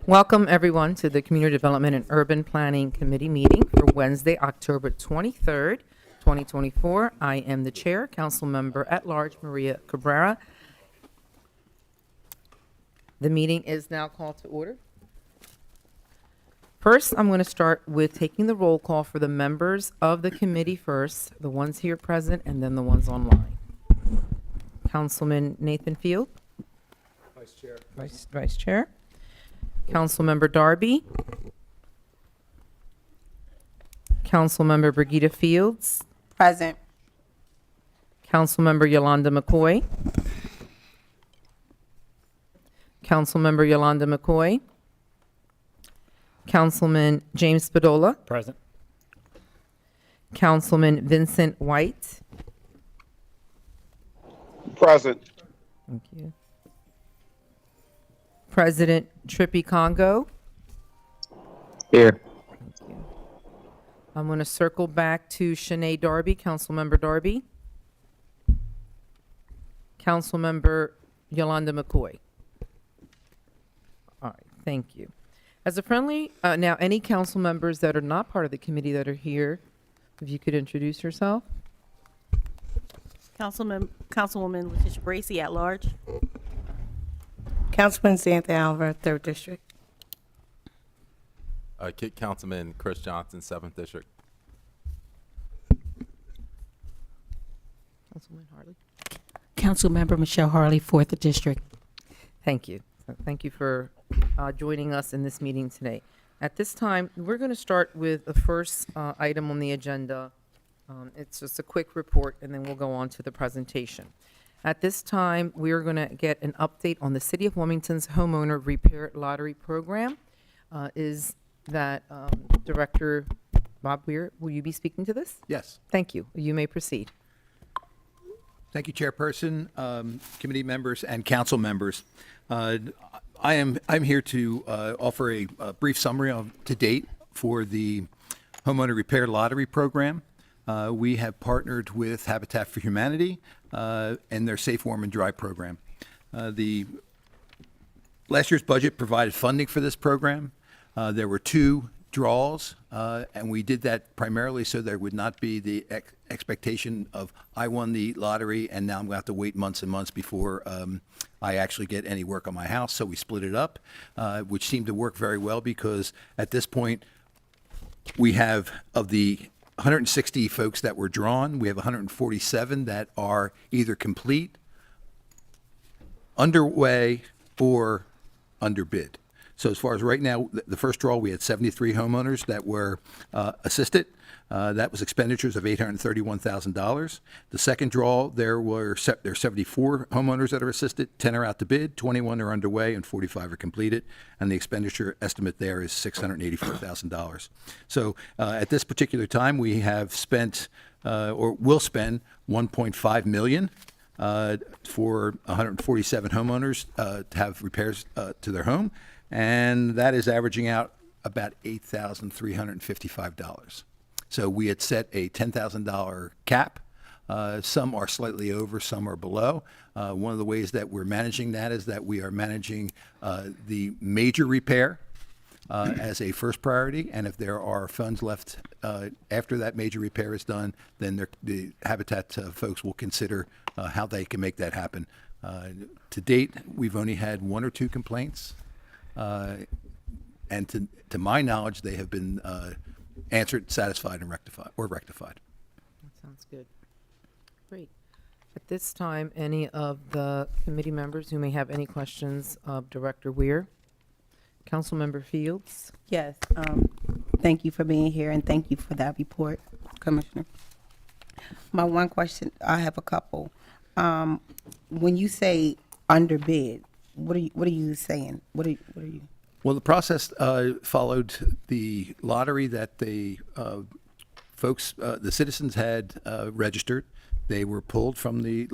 Welcome, everyone, to the Community Development and Urban Planning Committee meeting for Wednesday, October 23rd, 2024. I am the Chair, Councilmember at Large Maria Cabrera. The meeting is now called to order. First, I'm going to start with taking the roll call for the members of the committee first, the ones here present, and then the ones online. Councilman Nathan Field. Vice Chair. Vice Chair. Councilmember Darby. Councilmember Brigida Fields. Present. Councilmember Yolanda McCoy. Councilmember Yolanda McCoy. Councilman James Spadola. Present. Councilman Vincent White. Present. Thank you. President Trippy Congo. Here. Thank you. I'm going to circle back to Shanae Darby, Councilmember Darby. Councilmember Yolanda McCoy. All right, thank you. As a friendly, now any council members that are not part of the committee that are here, if you could introduce yourself. Councilwoman Letitia Bracy at large. Councilman Xantha Alva, 3rd District. Kit Councilman Chris Johnson, 7th District. Councilman Harley. Councilmember Michelle Harley, 4th District. Thank you. Thank you for joining us in this meeting today. At this time, we're going to start with the first item on the agenda. It's just a quick report, and then we'll go on to the presentation. At this time, we are going to get an update on the City of Wilmington's Homeowner Repair Lottery Program. Is that Director Bob Weir, will you be speaking to this? Yes. Thank you. You may proceed. Thank you, Chairperson, committee members, and council members. I'm here to offer a brief summary to date for the Homeowner Repair Lottery Program. We have partnered with Habitat for Humanity and their Safe, Warm, and Dry program. The last year's budget provided funding for this program. There were 2 draws, and we did that primarily so there would not be the expectation of I won the lottery and now I'm going to have to wait months and months before I actually get any work on my house. So we split it up, which seemed to work very well because at this point we have, of the 160 folks that were drawn, we have 147 that are either complete, underway, or underbid. So as far as right now, the first draw, we had 73 homeowners that were assisted. That was expenditures of $831,000. The second draw, there are 74 homeowners that are assisted, 10 are out to bid, 21 are underway, and 45 are completed. And the expenditure estimate there is $684,000. So at this particular time, we have spent or will spend $1.5 million for 147 homeowners to have repairs to their home. And that is averaging out about $8,355. So we had set a $10,000 cap. Some are slightly over, some are below. One of the ways that we're managing that is that we are managing the major repair as a first priority, and if there are funds left after that major repair is done, then the Habitat folks will consider how they can make that happen. To date, we've only had 1 or 2 complaints. And to my knowledge, they have been answered, satisfied, and rectified. That sounds good. Great. At this time, any of the committee members who may have any questions of Director Weir? Councilmember Fields? Yes. Thank you for being here and thank you for that report, Commissioner. My one question, I have a couple. When you say underbid, what are you saying? What are you? Well, the process followed the lottery that the folks, the citizens had registered. They were pulled from the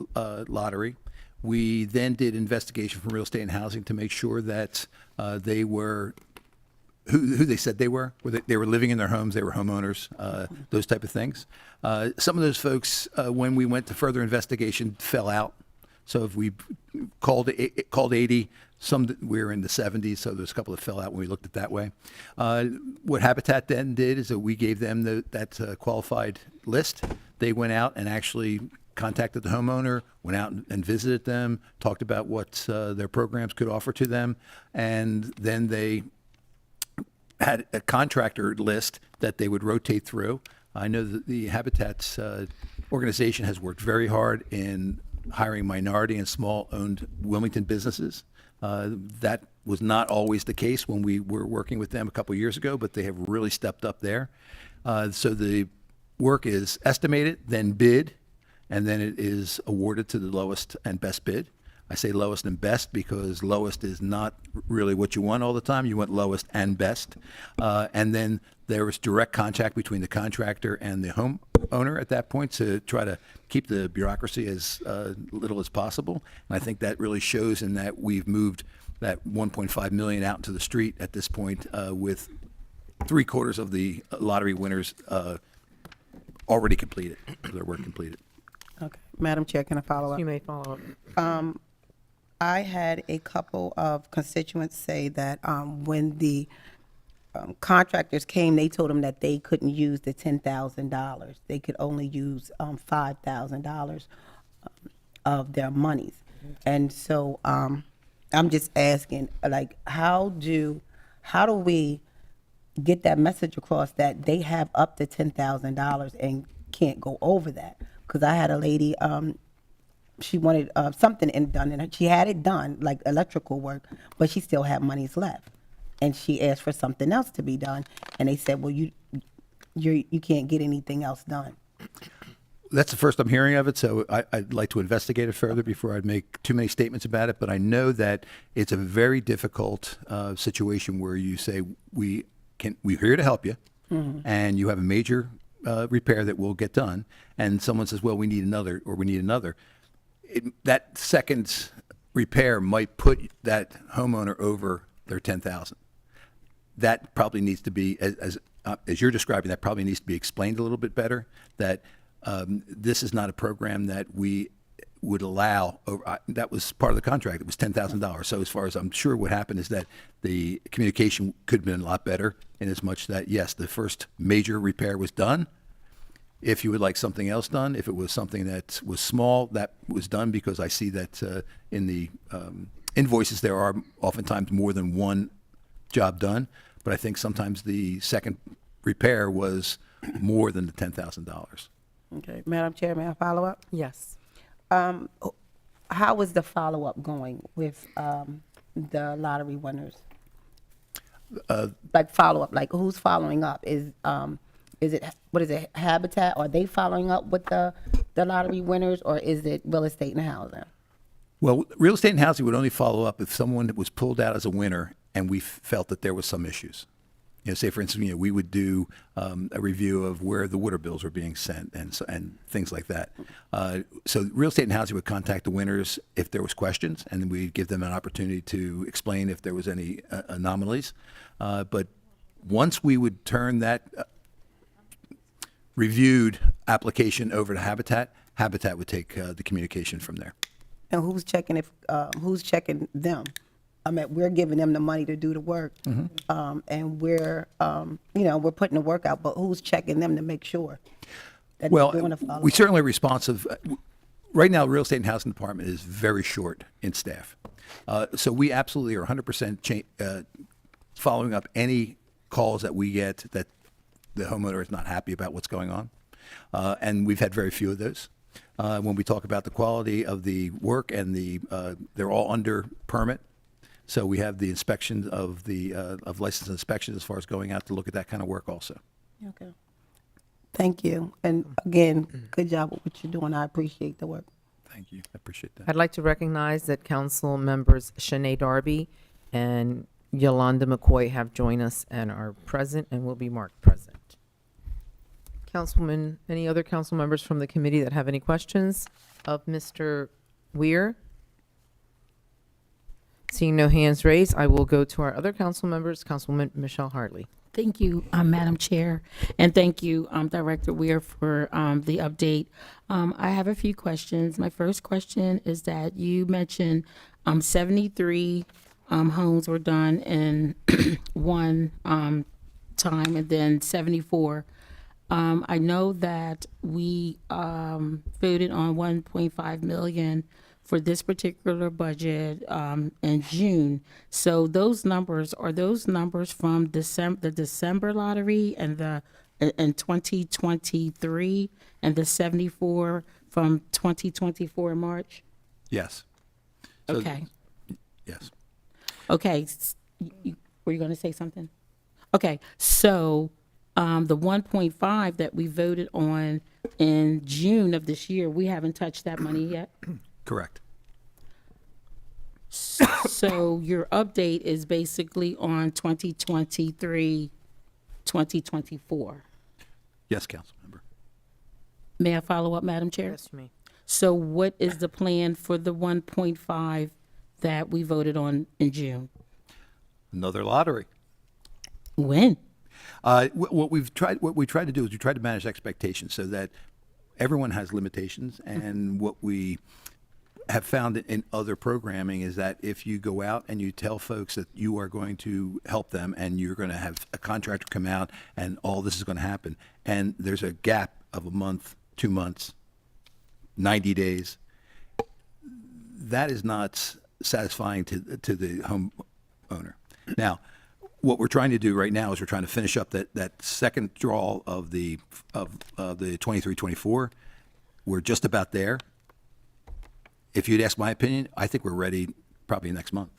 lottery. We then did investigation from Real Estate and Housing to make sure that they were who they said they were. They were living in their homes, they were homeowners, those type of things. Some of those folks, when we went to further investigation, fell out. So if we called 80, some that we're in the 70s, so there's a couple that fell out when we looked at that way. What Habitat then did is that we gave them that qualified list. They went out and actually contacted the homeowner, went out and visited them, talked about what their programs could offer to them, and then they had a contractor list that they would rotate through. I know that the Habitat's organization has worked very hard in hiring minority and small-owned Wilmington businesses. That was not always the case when we were working with them a couple years ago, but they have really stepped up there. So the work is estimated, then bid, and then it is awarded to the lowest and best bid. I say lowest and best because lowest is not really what you want all the time. You want lowest and best. And then there was direct contact between the contractor and the homeowner at that point to try to keep the bureaucracy as little as possible. And I think that really shows in that we've moved that 1.5 million out into the street at this point with 3/4 of the lottery winners already completed, their work completed. Okay. Madam Chair, can I follow up? You may follow up. I had a couple of constituents say that when the contractors came, they told them that they couldn't use the $10,000. They could only use $5,000 of their monies. And so I'm just asking, like, how do we get that message across that they have up to $10,000 and can't go over that? Because I had a lady, she wanted something done, and she had it done, like electrical work, but she still had monies left. And she asked for something else to be done, and they said, well, you can't get anything else done. That's the first I'm hearing of it, so I'd like to investigate it further before I make too many statements about it. But I know that it's a very difficult situation where you say, we're here to help you, and you have a major repair that will get done, and someone says, well, we need another, or we need another. That second repair might put that homeowner over their $10,000. That probably needs to be, as you're describing, that probably needs to be explained a little bit better, that this is not a program that we would allow. That was part of the contract. It was $10,000. So as far as I'm sure what happened is that the communication could have been a lot better in as much that, yes, the first major repair was done. If you would like something else done, if it was something that was small, that was done, because I see that in the invoices there are oftentimes more than one job done. But I think sometimes the second repair was more than the $10,000. Okay, Madam Chair, may I follow up? Yes. How is the follow-up going with the lottery winners? Like follow-up, like who's following up? Is it, what is it, Habitat? Are they following up with the lottery winners, or is it real estate and housing? Well, real estate and housing would only follow up if someone was pulled out as a winner and we felt that there was some issues. Say, for instance, we would do a review of where the water bills were being sent and things like that. So real estate and housing would contact the winners if there was questions, and then we'd give them an opportunity to explain if there was any anomalies. But once we would turn that reviewed application over to Habitat, Habitat would take the communication from there. And who's checking who's checking them? I mean, we're giving them the money to do the work, and we're putting the work out, but who's checking them to make sure that they're doing a follow-up? We certainly are responsive. Right now, the Real Estate and Housing Department is very short in staff. So we absolutely are 100% following up any calls that we get that the homeowner is not happy about what's going on. And we've had very few of those. When we talk about the quality of the work and they're all under permit. So we have the inspection of license inspections as far as going out to look at that kind of work also. Okay. Thank you. And again, good job with what you're doing. I appreciate the work. Thank you. I appreciate that. I'd like to recognize that council members Shanae Darby and Yolanda McCoy have joined us and are present and will be marked present. Councilman, any other council members from the committee that have any questions of Mr. Weir? Seeing no hands raised, I will go to our other council members. Councilwoman Michelle Hartley. Thank you, Madam Chair, and thank you, Director Weir, for the update. I have a few questions. My first question is that you mentioned 73 homes were done in one time, and then 74. I know that we voted on 1.5 million for this particular budget in June. So those numbers, are those numbers from the December lottery and in 2023, and the 74 from 2024 in March? Yes. So- Okay. Yes. Okay, were you going to say something? Okay, so the 1.5 that we voted on in June of this year, we haven't touched that money yet. Correct. So your update is basically on 2023, 2024. Yes, council member. May I follow up, Madam Chair? Yes, you may. So what is the plan for the 1.5 that we voted on in June? Another lottery. When? What we tried to do is we tried to manage expectations so that everyone has limitations, and what we have found in other programming is that if you go out and you tell folks that you are going to help them and you're going to have a contractor come out and all this is going to happen, and there's a gap of a month, 2 months, 90 days, that is not satisfying to the homeowner. Now, what we're trying to do right now is we're trying to finish up that second draw of the 23-24. We're just about there. If you'd ask my opinion, I think we're ready probably next month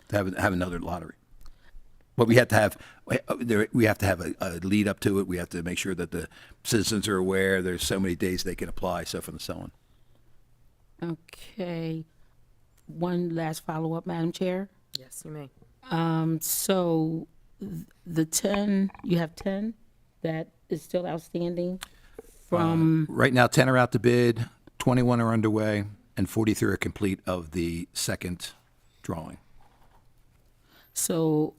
to have another lottery. But we have to have a lead up to it. We have to make sure that the citizens are aware. There's so many days they can apply, so forth and so on. Okay. One last follow-up, Madam Chair. Yes, you may. So the 10, you have 10 that is still outstanding from, Right now, 10 are out to bid, 21 are underway, and 43 are complete of the second drawing. so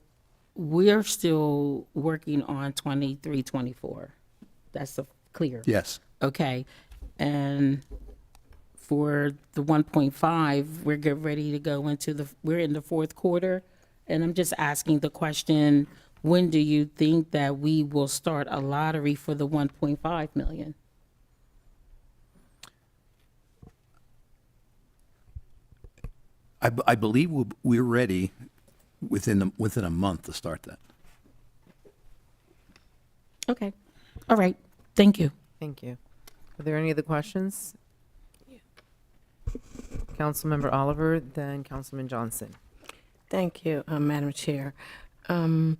we're still working on 23, 24. That's clear. Yes. Okay. And for the 1.5, we're getting ready to go we're in the fourth quarter. And I'm just asking the question, when do you think that we will start a lottery for the 1.5 million? I believe we're ready within a month to start that. Okay. All right. Thank you. Thank you. Are there any other questions? Councilmember Oliver, then Councilman Johnson. Thank you, Madam Chair. Mr.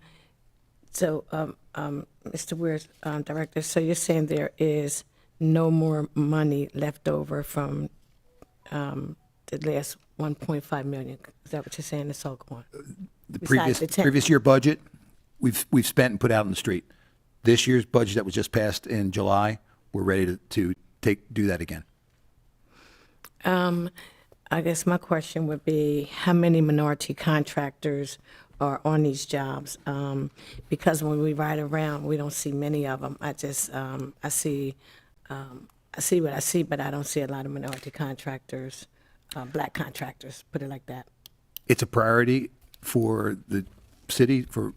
Weir's Director, so you're saying there is no more money left over from the last 1.5 million? Is that what you're saying? It's all gone? The Besides the 10. previous year budget, we've spent and put out in the street. This year's budget that was just passed in July, we're ready to do that again. I guess my question would be, how many minority contractors are on these jobs? Because when we ride around, we don't see many of them. I see what I see, but I don't see a lot of minority contractors, black contractors, put it like that. It's a priority for the city, for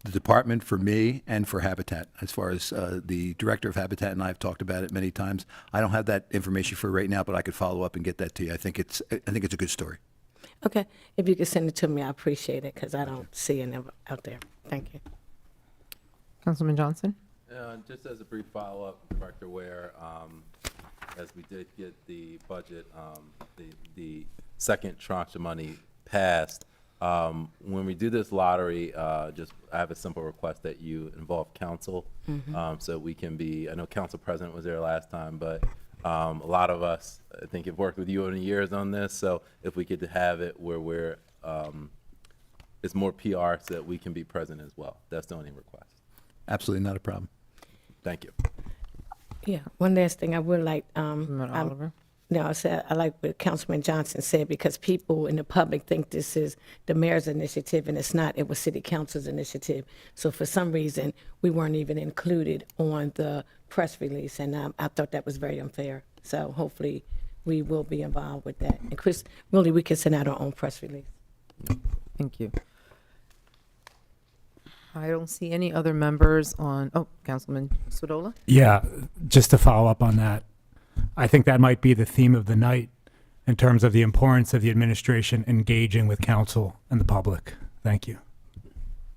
the department, for me, and for Habitat. As far as the director of Habitat and I have talked about it many times. I don't have that information for right now, but I could follow up and get that to you. I think it's a good story. Okay, if you could send it to me, I appreciate it, because I don't see it out there. Thank you. Councilman Johnson? Just as a brief follow-up, Director Ware, as we did get the budget, the second tranche of money passed, when we do this lottery, I have a simple request that you involve council, so we can I know Council President was there last time, but a lot of us, I think, have worked with you over the years on this, so if we could have it where it's more PR so that we can be present as well. That's the only request. Absolutely not a problem. Thank you. Yeah, one last thing I would like, Councilman Oliver? No, I said, I like what Councilman Johnson said, because people in the public think this is the mayor's initiative, and it's not. It was city council's initiative. So for some reason, we weren't even included on the press release, and I thought that was very unfair. So hopefully, we will be involved with that. And Chris, really, we can send out our own press release. Thank you. I don't see any other members on, oh, Councilman Sodola? Yeah, just to follow up on that, I think that might be the theme of the night in terms of the importance of the administration engaging with council and the public. Thank you.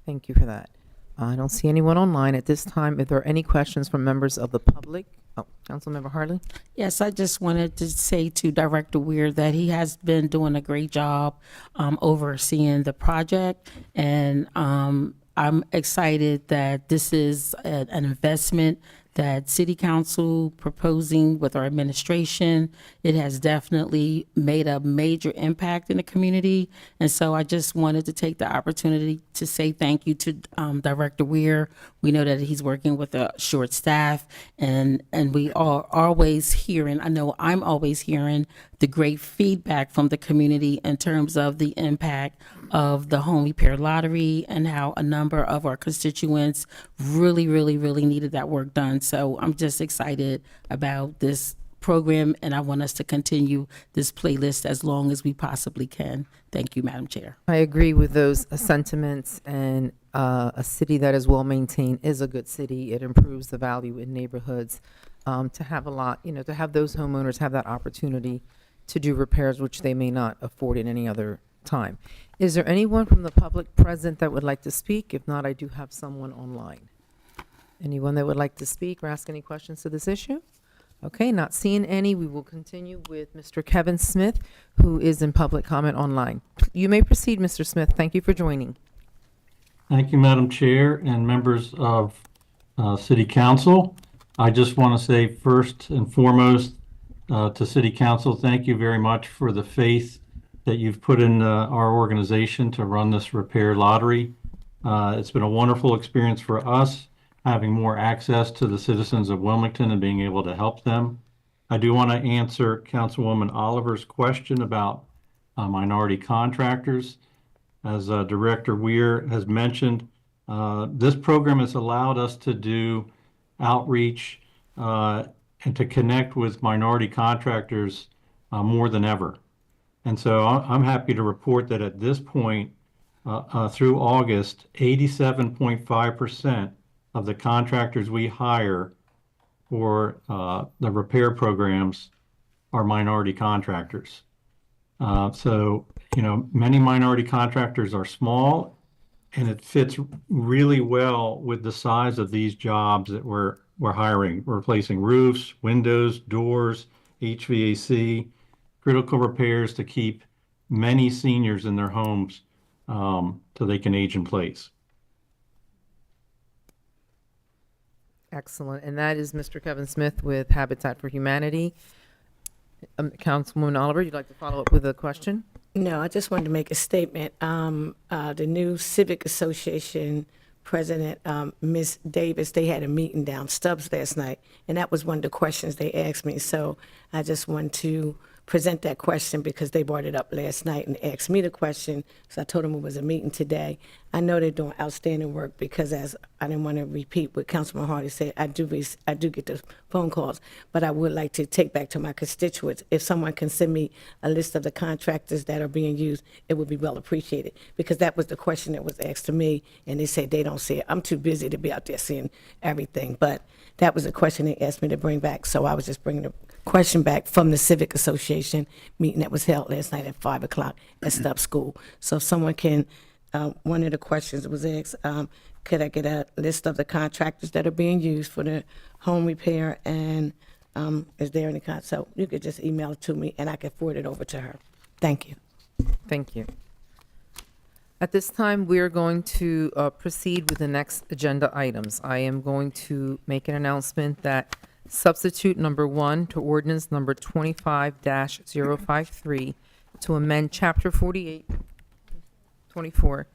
Thank you for that. I don't see anyone online at this time. If there are any questions from members of the public, oh, Councilmember Harley? Yes, I just wanted to say to Director Weir that he has been doing a great job overseeing the project, and I'm excited that this is an investment that City Council proposing with our administration. It has definitely made a major impact in the community. And so I just wanted to take the opportunity to say thank you to Director Weir. We know that he's working with a short staff, and we are always hearing, I know I'm always hearing the great feedback from the community in terms of the impact of the home repair lottery and how a number of our constituents really, really, really needed that work done. So I'm just excited about this program, and I want us to continue this playlist as long as we possibly can. Thank you, Madam Chair. I agree with those sentiments, and a city that is well maintained is a good city. It improves the value in neighborhoods. To have a lot, to have those homeowners have that opportunity to do repairs which they may not afford at any other time. Is there anyone from the public present that would like to speak? If not, I do have someone online. Anyone that would like to speak or ask any questions to this issue? Okay, not seeing any, we will continue with Mr. Kevin Smith, who is in public comment online. You may proceed, Mr. Smith. Thank you for joining. Thank you, Madam Chair and members of City Council. I just want to say first and foremost to City Council, thank you very much for the faith that you've put in our organization to run this repair lottery. It's been a wonderful experience for us, having more access to the citizens of Wilmington and being able to help them. I do want to answer Councilwoman Oliver's question about minority contractors. As Director Weir has mentioned, this program has allowed us to do outreach and to connect with minority contractors more than ever. And so I'm happy to report that at this point, through August, 87.5% of the contractors we hire for the repair programs are minority contractors. So, many minority contractors are small, and it fits really well with the size of these jobs that we're hiring. We're replacing roofs, windows, doors, HVAC, critical repairs to keep many seniors in their homes so they can age in place. Excellent. And that is Mr. Kevin Smith with Habitat for Humanity. Councilwoman Oliver, you'd like to follow up with a question? No, I just wanted to make a statement. The new Civic Association President, Ms. Davis, they had a meeting down Stubbs last night, and that was one of the questions they asked me. So I just want to present that question because they brought it up last night and asked me the question. So I told them it was a meeting today. I know they're doing outstanding work because, as I didn't want to repeat what Councilman Hardy said, I do get the phone calls, but I would like to take back to my constituents. If someone can send me a list of the contractors that are being used, it would be well appreciated, because that was the question that was asked to me, and they said they don't see it. I'm too busy to be out there seeing everything, but that was a question they asked me to bring back. So I was just bringing the question back from the Civic Association meeting that was held last night at 5 o'clock at Stubbs School. So if someone can, one of the questions was asked, could I get a list of the contractors that are being used for the home repair, and is there any so you could just email it to me and I could forward it over to her. Thank you. Thank you. At this time, we're going to proceed with the next agenda items. I am going to make an announcement that substitute number 1 to ordinance number 25-053 to amend chapter 48, 24,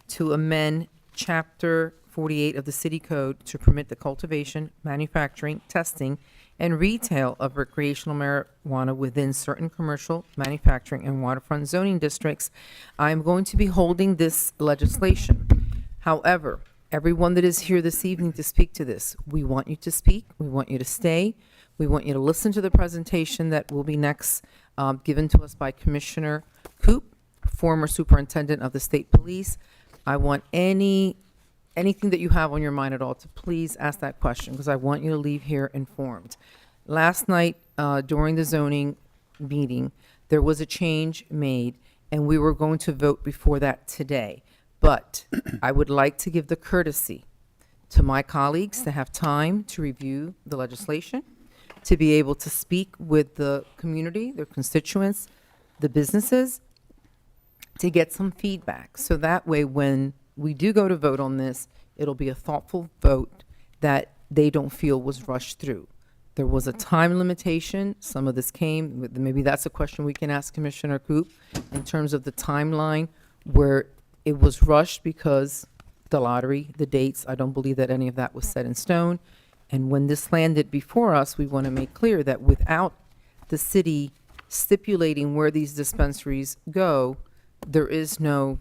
to amend chapter 48 of the City Code to permit the cultivation, manufacturing, testing, and retail of recreational marijuana within certain commercial, manufacturing, and waterfront zoning districts. I'm going to be holding this legislation. However, everyone that is here this evening to speak to this, we want you to speak, we want you to stay, we want you to listen to the presentation that will be next given to us by Commissioner Coop, former superintendent of the state police. I want anything that you have on your mind at all to please ask that question, because I want you to leave here informed. Last night, during the zoning meeting, there was a change made, and we were going to vote before that today. But I would like to give the courtesy to my colleagues to have time to review the legislation, to be able to speak with the community, their constituents, the businesses, to get some feedback. So that way, when we do go to vote on this, it'll be a thoughtful vote that they don't feel was rushed through. There was a time limitation. Some of this came, maybe that's a question we can ask Commissioner Coop in terms of the timeline where it was rushed because the lottery, the dates, I don't believe that any of that was set in stone. And when this landed before us, we want to make clear that without the city stipulating where these dispensaries go, there is no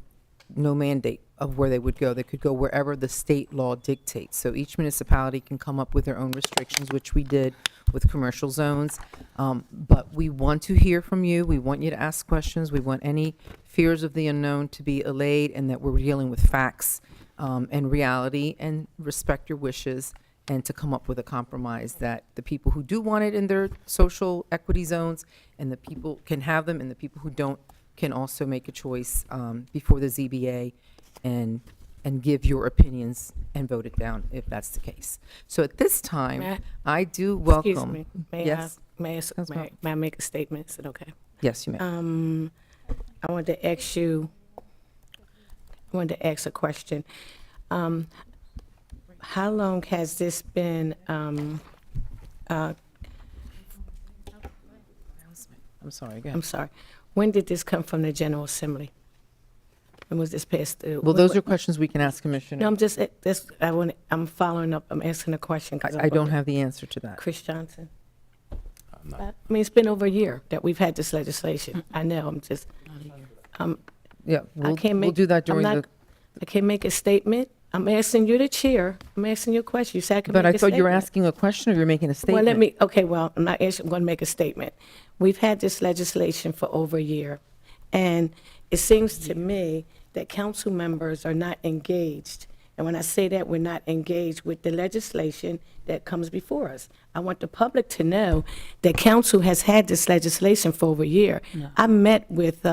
mandate of where they would go. They could go wherever the state law dictates. So each municipality can come up with their own restrictions, which we did with commercial zones. But we want to hear from you. We want you to ask questions. We want any fears of the unknown to be allayed, and that we're dealing with facts and reality, and respect your wishes, and to come up with a compromise that the people who do want it in their social equity zones, and the people can have them, and the people who don't can also make a choice before the ZBA and give your opinions and vote it down if that's the case. So at this time, I do welcome. Excuse me. Yes, May I make a statement? Is it okay? yes, you may. I wanted to ask a question. How long has this been, I'm sorry, again. I'm sorry, when did this come from the General Assembly? When was this passed through? Well, those are questions we can ask Commissioner. No, I'm following up, I'm asking a question. 'Cause I don't have the answer to that. Chris Johnson? not. I mean, it's been over a year that we've had this legislation. I know, Yeah, I can't we'll make. do that during I'm the, not- I can't make a statement. I'm asking you the chair. I'm asking you a question. You said I can make but a I statement. thought you were asking a question or you're making a Well, statement? I'm not asking, I'm going to make a statement. We've had this legislation for over a year, and it seems to me that council members are not engaged. And when I say that, we're not engaged with the legislation that comes before us. I want the public to know that council has had this legislation for over a year. I met with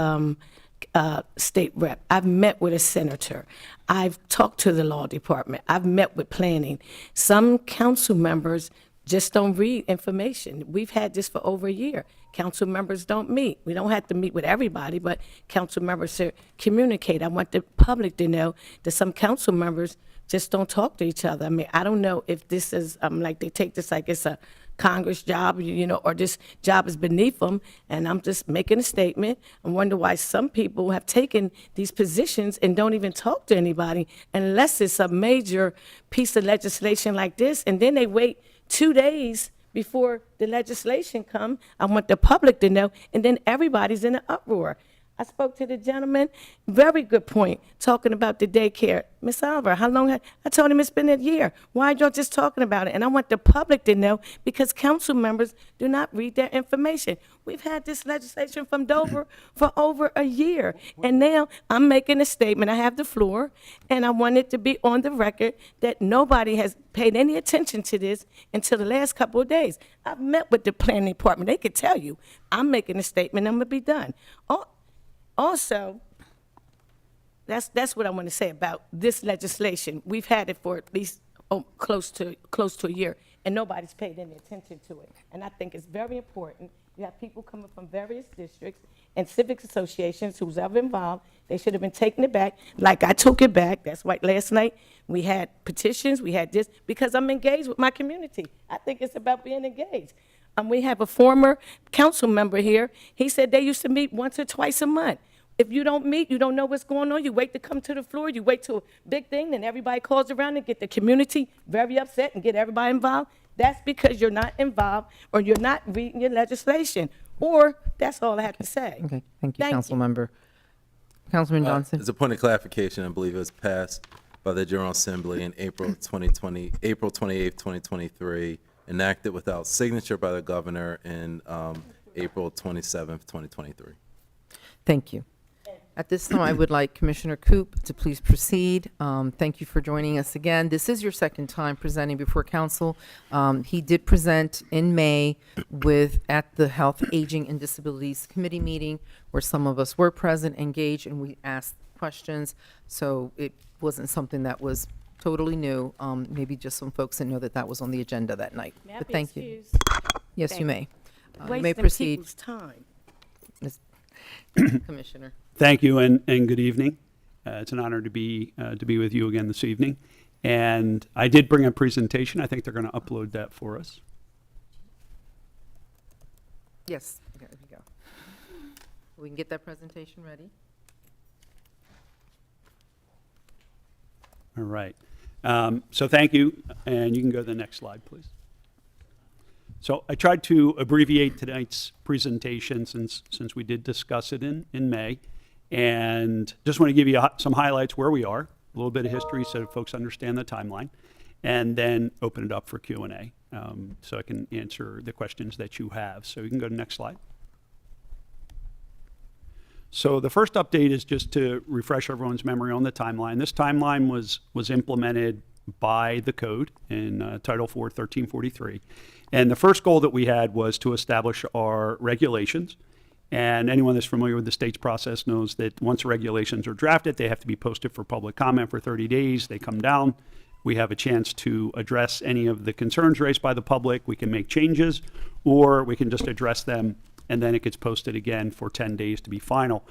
state rep. I've met with a senator. I've talked to the law department. I've met with planning. Some council members just don't read information. We've had this for over a year. Council members don't meet. We don't have to meet with everybody, but council members should communicate. I want the public to know that some council members just don't talk to each other. I mean, I don't know if this is, like, they take this like it's a Congress job, or this job is beneath them, and I'm just making a statement. I wonder why some people have taken these positions and don't even talk to anybody unless it's a major piece of legislation like this, and then they wait 2 days before the legislation come. I want the public to know, and then everybody's in an uproar. I spoke to the gentleman, very good point, talking about the daycare. Miss Oliver, how long, I told him it's been a year. Why are y'all just talking about it? And I want the public to know, because council members do not read their information. We've had this legislation from Dover for over a year, and now I'm making a statement. I have the floor, and I want it to be on the record that nobody has paid any attention to this until the last couple of days. I've met with the planning department. They could tell you. I'm making a statement. I'm going to be done. Also, that's what I want to say about this legislation. We've had it for at least close to a year, and nobody's paid any attention to it. And I think it's very important. You have people coming from various districts and civic associations who's ever involved. They should have been taking it back, like I took it back. That's why last night we had petitions, we had this, because I'm engaged with my community. I think it's about being engaged. We have a former council member here. He said they used to meet once or twice a month. If you don't meet, you don't know what's going on, you wait to come to the floor, you wait till a big thing, then everybody calls around and get the community very upset and get everybody involved. That's because you're not involved or you're not reading your legislation. Or that's all I have to say. Okay, thank you, Thank council you. member. Councilman Johnson? As a point of clarification, I believe it was passed by the General Assembly in April 2020, April 28th, 2023, enacted without signature by the governor in April 27th, 2023. Thank you. At this time, I would like Commissioner Coop to please proceed. Thank you for joining us again. This is your second time presenting before council. He did present in May at the Health, Aging, and Disabilities Committee meeting, where some of us were present, engaged, and we asked questions. So it wasn't something that was totally new. Maybe just some folks didn't know that was on the agenda that night. May I But be thank you. excused? Yes, Thank you may. You may Wasting proceed, people's time. Commissioner. Thank you and good evening. It's an honor to be with you again this evening. And I did bring a presentation. I think they're going to upload that for us. Yes, okay, there we go. We can get that presentation ready. All right. So thank you, and you can go to the next slide, please. So I tried to abbreviate tonight's presentation since we did discuss it in May, and just want to give you some highlights where we are, a little bit of history so folks understand the timeline, and then open it up for Q&A so I can answer the questions that you have. So you can go to the next slide. So the first update is just to refresh everyone's memory on the timeline. This timeline was implemented by the code in Title IV, 1343. And the first goal that we had was to establish our regulations. And anyone that's familiar with the state's process knows that once regulations are drafted, they have to be posted for public comment for 30 days. They come down. We have a chance to address any of the concerns raised by the public. We can make changes, or we can just address them, and then it gets posted again for 10 days to be final.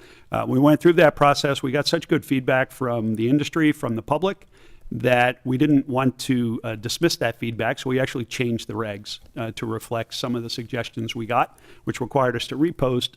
We went through that process. We got such good feedback from the industry, from the public, that we didn't want to dismiss that feedback, so we actually changed the regs to reflect some of the suggestions we got, which required us to repost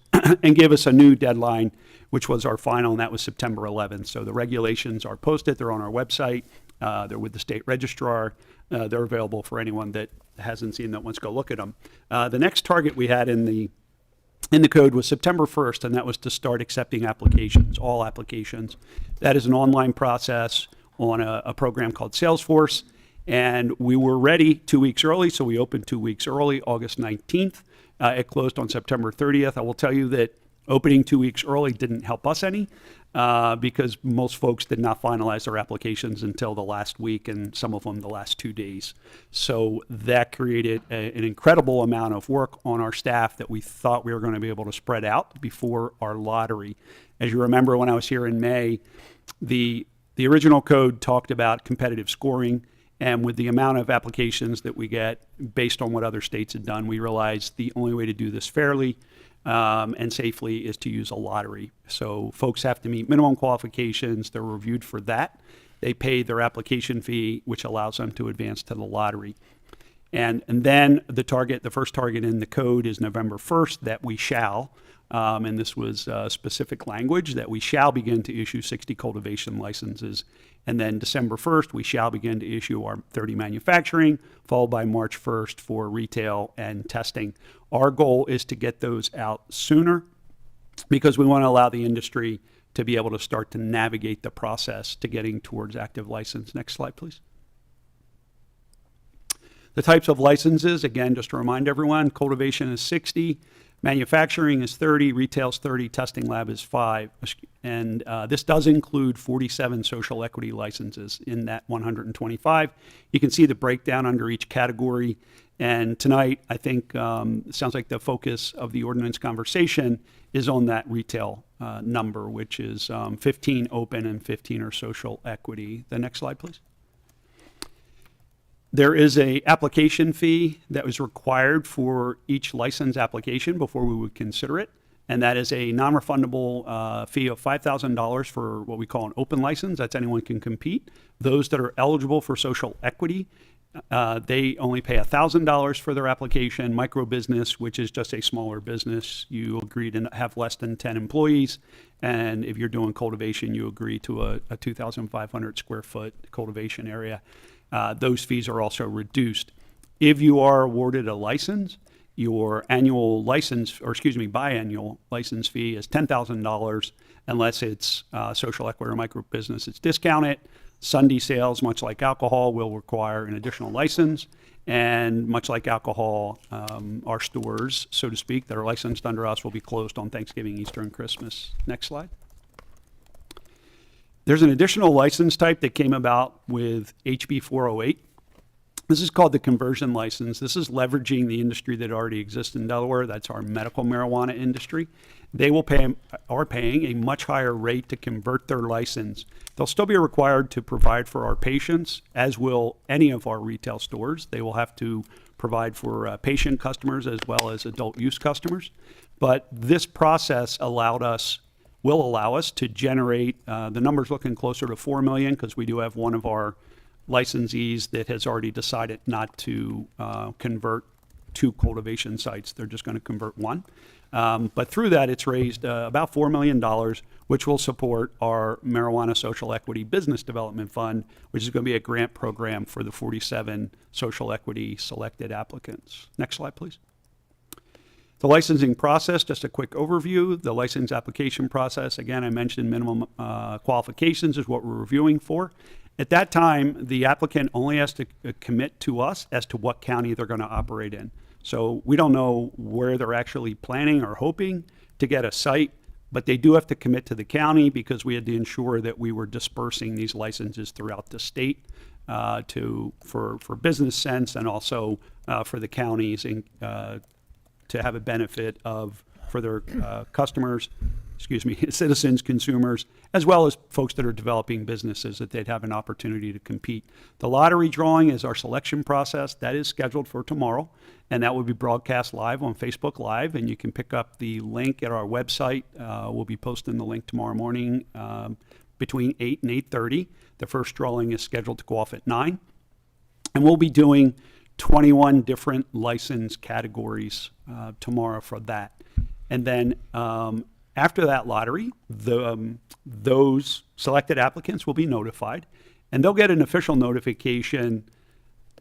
and give us a new deadline, which was our final, and that was September 11th. So the regulations are posted. They're on our website. They're with the state registrar. They're available for anyone that hasn't seen that wants to go look at them. The next target we had in the code was September 1st, and that was to start accepting applications, all applications. That is an online process on a program called Salesforce, and we were ready 2 weeks early, so we opened 2 weeks early, August 19th. It closed on September 30th. I will tell you that opening 2 weeks early didn't help us any because most folks did not finalize their applications until the last week, and some of them the last 2 days. So that created an incredible amount of work on our staff that we thought we were going to be able to spread out before our lottery. As you remember, when I was here in May, the original code talked about competitive scoring, and with the amount of applications that we get based on what other states had done, we realized the only way to do this fairly and safely is to use a lottery. So folks have to meet minimum qualifications. They're reviewed for that. They pay their application fee, which allows them to advance to the lottery. And then the first target in the code is November 1st, that we shall, and this was specific language, that we shall begin to issue 60 cultivation licenses. And then December 1st, we shall begin to issue our 30 manufacturing, followed by March 1st for retail and testing. Our goal is to get those out sooner because we want to allow the industry to be able to start to navigate the process to getting towards active license. Next slide, please. The types of licenses, again, just to remind everyone, cultivation is 60, manufacturing is 30, retail is 30, testing lab is 5. And this does include 47 social equity licenses in that 125. You can see the breakdown under each category. And tonight, I think it sounds like the focus of the ordinance conversation is on that retail number, which is 15 open and 15 are social equity. The next slide, please. There is a application fee that was required for each license application before we would consider it, and that is a non-refundable fee of $5,000 for what we call an open license. That's anyone can compete. Those that are eligible for social equity they only pay $1,000 for their application. Micro business, which is just a smaller business, you agree to have less than 10 employees. And if you're doing cultivation, you agree to a 2,500 square foot cultivation area. Those fees are also reduced. If you are awarded a license, your annual license, or excuse me, biannual license fee is $10,000 unless it's social equity or micro business. It's discounted. Sunday sales, much like alcohol, will require an additional license. And much like alcohol, our stores, so to speak, that are licensed under us will be closed on Thanksgiving, Easter, and Christmas. Next slide. There's an additional license type that came about with HB 408. This is called the conversion license. This is leveraging the industry that already exists in Delaware. That's our medical marijuana industry. They are paying a much higher rate to convert their license. They'll still be required to provide for our patients, as will any of our retail stores. They will have to provide for patient customers as well as adult use customers. But this process will allow us to generate, the number's looking closer to 4 million, because we do have one of our licensees that has already decided not to convert 2 cultivation sites. They're just going to convert 1. But through that, it's raised about $4 million, which will support our Marijuana Social Equity Business Development Fund, which is going to be a grant program for the 47 social equity selected applicants. Next slide, please. The licensing process, just a quick overview. The license application process, again, I mentioned minimum qualifications is what we're reviewing for. At that time, the applicant only has to commit to us as to what county they're going to operate in. So we don't know where they're actually planning or hoping to get a site, but they do have to commit to the county, because we had to ensure that we were dispersing these licenses throughout the state for business sense, and also for the counties and to have a benefit for their customers, citizens, consumers, as well as folks that are developing businesses, that they'd have an opportunity to compete. The lottery drawing is our selection process. That is scheduled for tomorrow, and that will be broadcast live on Facebook Live, and you can pick up the link at our website. We'll be posting the link tomorrow morning between 8 and 8:30. The first drawing is scheduled to go off at 9, and we'll be doing 21 different license categories tomorrow for that. And then after that lottery, those selected applicants will be notified, and they'll get an official notification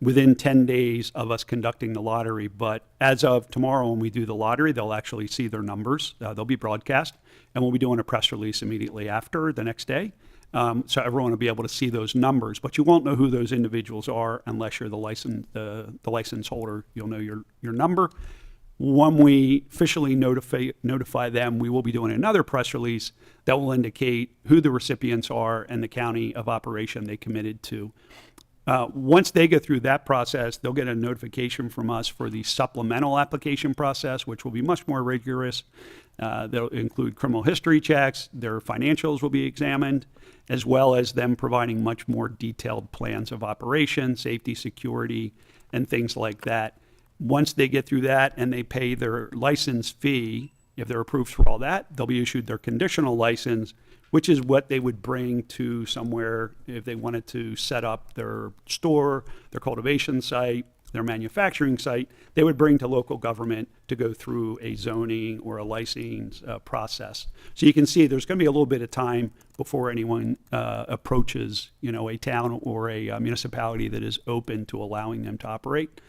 within 10 days of us conducting the lottery. But as of tomorrow, when we do the lottery, they'll actually see their numbers. They'll be broadcast, and we'll be doing a press release immediately after, the next day. So everyone will be able to see those numbers, but you won't know who those individuals are unless you're the license holder. You'll know your number. When we officially notify them, we will be doing another press release that will indicate who the recipients are and the county of operation they committed to. Once they go through that process, they'll get a notification from us for the supplemental application process, which will be much more rigorous. They'll include criminal history checks, their financials will be examined, as well as them providing much more detailed plans of operation, safety, security, and things like that. Once they get through that and they pay their license fee, if they're approved for all that, they'll be issued their conditional license, which is what they would bring to somewhere if they wanted to set up their store, their cultivation site, their manufacturing site. They would bring to local government to go through a zoning or a license process. So you can see there's going to be a little bit of time before anyone approaches, a town or a municipality that is open to allowing them to operate.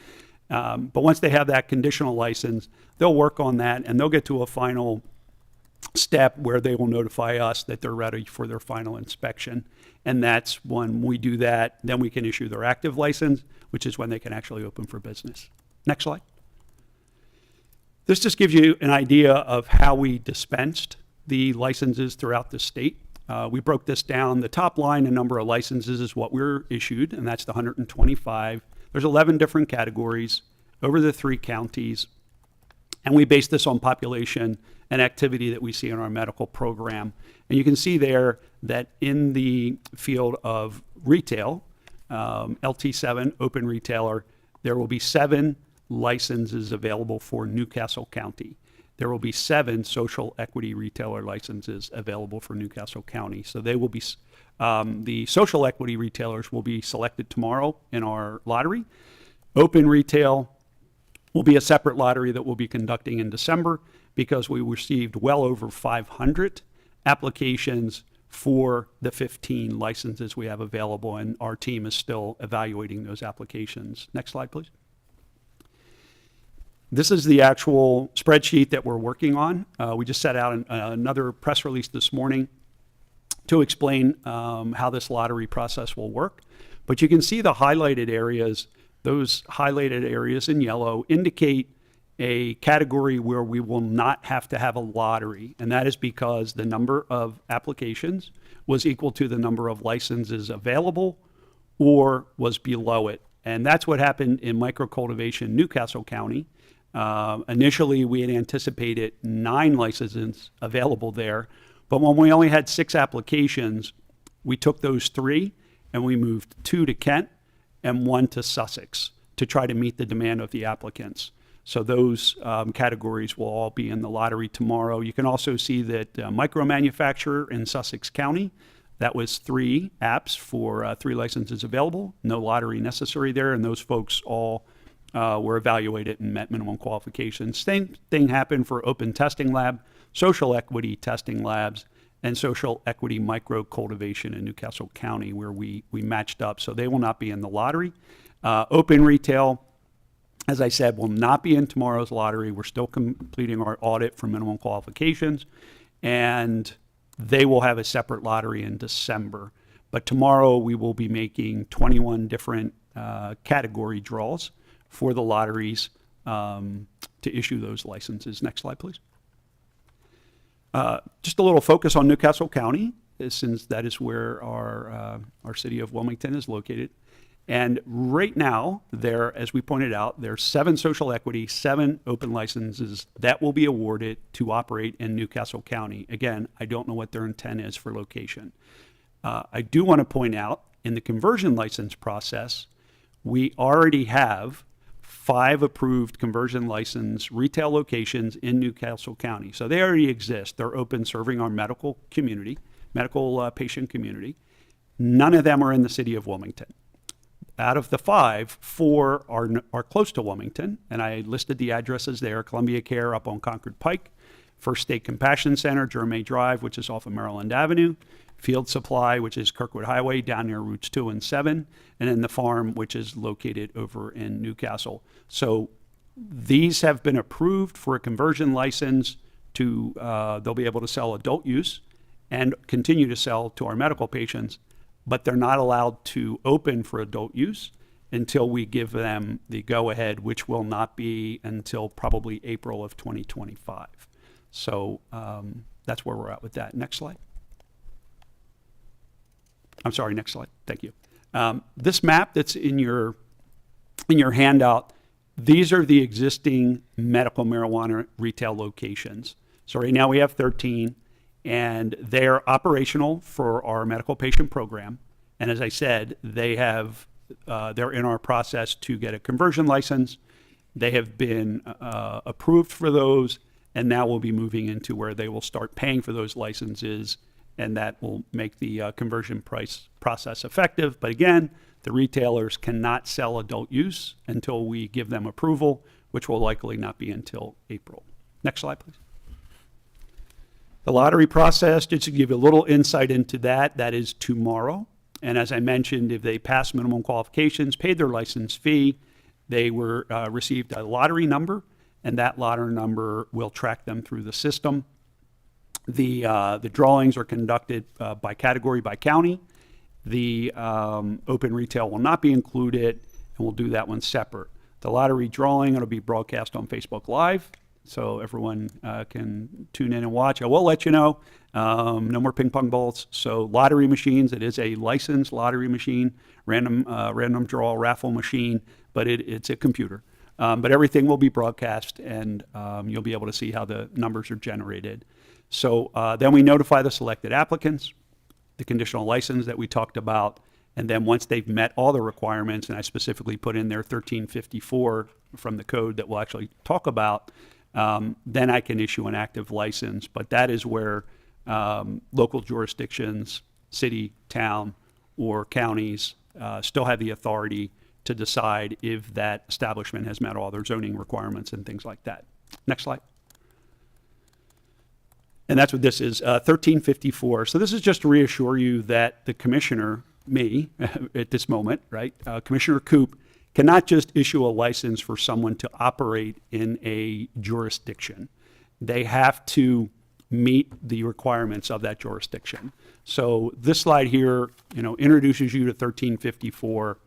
But once they have that conditional license, they'll work on that, and they'll get to a final step where they will notify us that they're ready for their final inspection. And that's when we do that, then we can issue their active license, which is when they can actually open for business. Next slide. This just gives you an idea of how we dispensed the licenses throughout the state. We broke this down. The top line, the number of licenses, is what we're issued, and that's the 125. There's 11 different categories over the 3 counties, and we base this on population and activity that we see in our medical program. And you can see there that in the field of retail, LT7, open retailer, there will be 7 licenses available for Newcastle County. there will be 7 social equity retailer licenses available for Newcastle County. So they will be, the social equity retailers will be selected tomorrow in our lottery. Open retail will be a separate lottery that we'll be conducting in December because we received well over 500 applications for the 15 licenses we have available, and our team is still evaluating those applications. Next slide, please. This is the actual spreadsheet that we're working on. We just set out another press release this morning to explain how this lottery process will work. But you can see the highlighted areas. Those highlighted areas in yellow indicate a category where we will not have to have a lottery, and that is because the number of applications was equal to the number of licenses available or was below it. And that's what happened in microcultivation Newcastle County. Initially, we had anticipated 9 licenses available there, but when we only had 6 applications, we took those 3 and we moved 2 to Kent and 1 to Sussex to try to meet the demand of the applicants. So those categories will all be in the lottery tomorrow. You can also see that micro manufacturer in Sussex County, that was 3 apps for 3 licenses available, no lottery necessary there, and those folks all were evaluated and met minimum qualifications. Same thing happened for open testing lab, social equity testing labs, and social equity micro cultivation in Newcastle County, where we matched up. So they will not be in the lottery. Open retail, as I said, will not be in tomorrow's lottery. We're still completing our audit for minimum qualifications, and they will have a separate lottery in December. But tomorrow we will be making 21 different category draws for the lotteries to issue those licenses. Next slide, please. Just a little focus on Newcastle County, since that is where our city of Wilmington is located. And right now, as we pointed out, there are 7 social equity, 7 open licenses that will be awarded to operate in Newcastle County. Again, I don't know what their intent is for location. I do want to point out, in the conversion license process, we already have 5 approved conversion license retail locations in Newcastle County. So they already exist. They're open, serving our medical community, medical patient community. None of them are in the city of Wilmington. Out of the 5, 4 are close to Wilmington, and I listed the addresses there: Columbia Care up on Concord Pike, First State Compassion Center, Jerme Drive, which is off of Maryland Avenue, Field Supply, which is Kirkwood Highway down near routes 2 and 7, and then the farm, which is located over in Newcastle. So these have been approved for a conversion license to, they'll be able to sell adult use and continue to sell to our medical patients, but they're not allowed to open for adult use until we give them the go-ahead, which will not be until probably April of 2025. So that's where we're at with that. Next slide. I'm sorry, next slide. Thank you. This map that's in your handout, these are the existing medical marijuana retail locations. So right now we have 13. And they're operational for our medical patient program. And as I said, they're in our process to get a conversion license. They have been approved for those, and now we'll be moving into where they will start paying for those licenses, and that will make the conversion process effective. But again, the retailers cannot sell adult use until we give them approval, which will likely not be until April. Next slide, please. The lottery process, just to give you a little insight into that is tomorrow. And as I mentioned, if they pass minimum qualifications, paid their license fee, they received a lottery number, and that lottery number will track them through the system. The drawings are conducted by category, by county. The open retail will not be included, and we'll do that one separate. The lottery drawing will be broadcast on Facebook Live, so everyone can tune in and watch. I will let you know, no more ping pong balls. So lottery machines, it is a licensed lottery machine, random draw raffle machine, but it's a computer. But everything will be broadcast, and you'll be able to see how the numbers are generated. So then we notify the selected applicants, the conditional license that we talked about, and then once they've met all the requirements, and I specifically put in there 1354 from the code that we'll actually talk about, then I can issue an active license. But that is where local jurisdictions, city, town, or counties still have the authority to decide if that establishment has met all their zoning requirements and things like that. Next slide. And that's what this is, 1354. So this is just to reassure you that the commissioner, me, at this moment, right, Commissioner Koop, cannot just issue a license for someone to operate in a jurisdiction. They have to meet the requirements of that jurisdiction. So this slide here, introduces you to 1354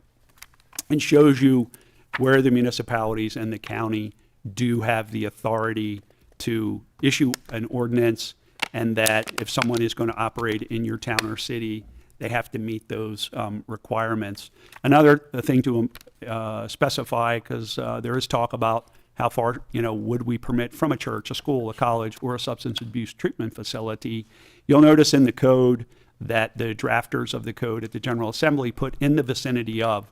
and shows you where the municipalities and the county do have the authority to issue an ordinance, and that if someone is going to operate in your town or city, they have to meet those requirements. Another thing to specify, because there is talk about how far, would we permit from a church, a school, a college, or a substance abuse treatment facility. You'll notice in the code that the drafters of the code at the General Assembly put in the vicinity of.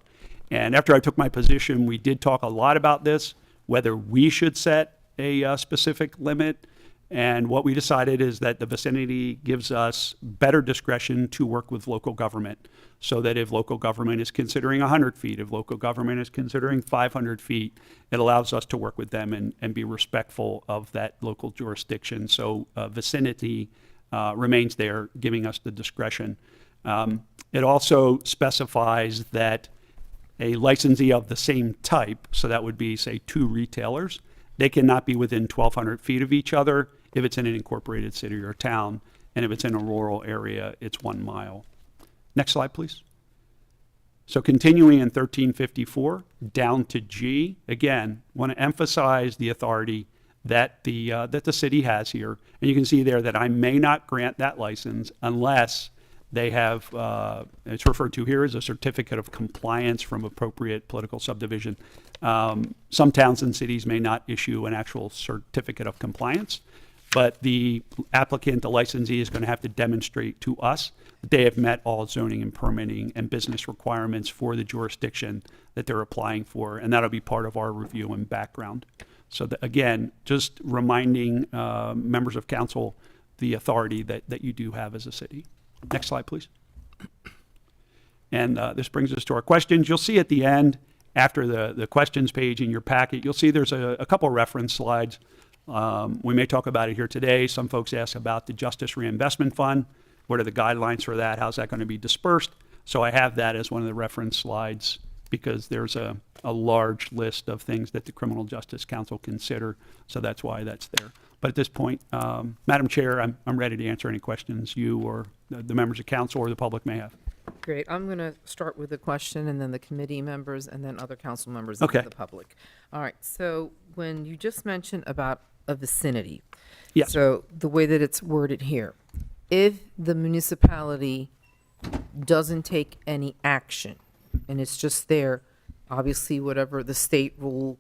And after I took my position, we did talk a lot about this, whether we should set a specific limit. And what we decided is that the vicinity gives us better discretion to work with local government, so that if local government is considering 100 feet, if local government is considering 500 feet, it allows us to work with them and be respectful of that local jurisdiction. So vicinity remains there, giving us the discretion. It also specifies that a licensee of the same type, so that would be, say, two retailers, they cannot be within 1,200 feet of each other if it's in an incorporated city or town, and if it's in a rural area, it's 1 mile. Next slide, please. So continuing in 1354, down to G, again, want to emphasize the authority that the city has here. And you can see there that I may not grant that license unless they have, it's referred to here as a certificate of compliance from appropriate political subdivision. Some towns and cities may not issue an actual certificate of compliance, but the applicant, the licensee, is going to have to demonstrate to us that they have met all zoning and permitting and business requirements for the jurisdiction that they're applying for, and that'll be part of our review and background. So again, just reminding members of council the authority that you do have as a city. Next slide, please. And this brings us to our questions. You'll see at the end, after the questions page in your packet, you'll see there's a couple reference slides. We may talk about it here today. Some folks ask about the Justice Reinvestment Fund. What are the guidelines for that? How's that going to be dispersed? So I have that as one of the reference slides because there's a large list of things that the Criminal Justice Council consider. So that's why that's there. But at this point, Madam Chair, I'm ready to answer any questions you or the members of council or the public may have. Great. I'm going to start with a question, and then the committee members, and then other council members Okay. and the public. All right. So when you just mentioned about a vicinity, Yes. so the way that it's worded here, if the municipality doesn't take any action, and it's just there, obviously whatever the state rule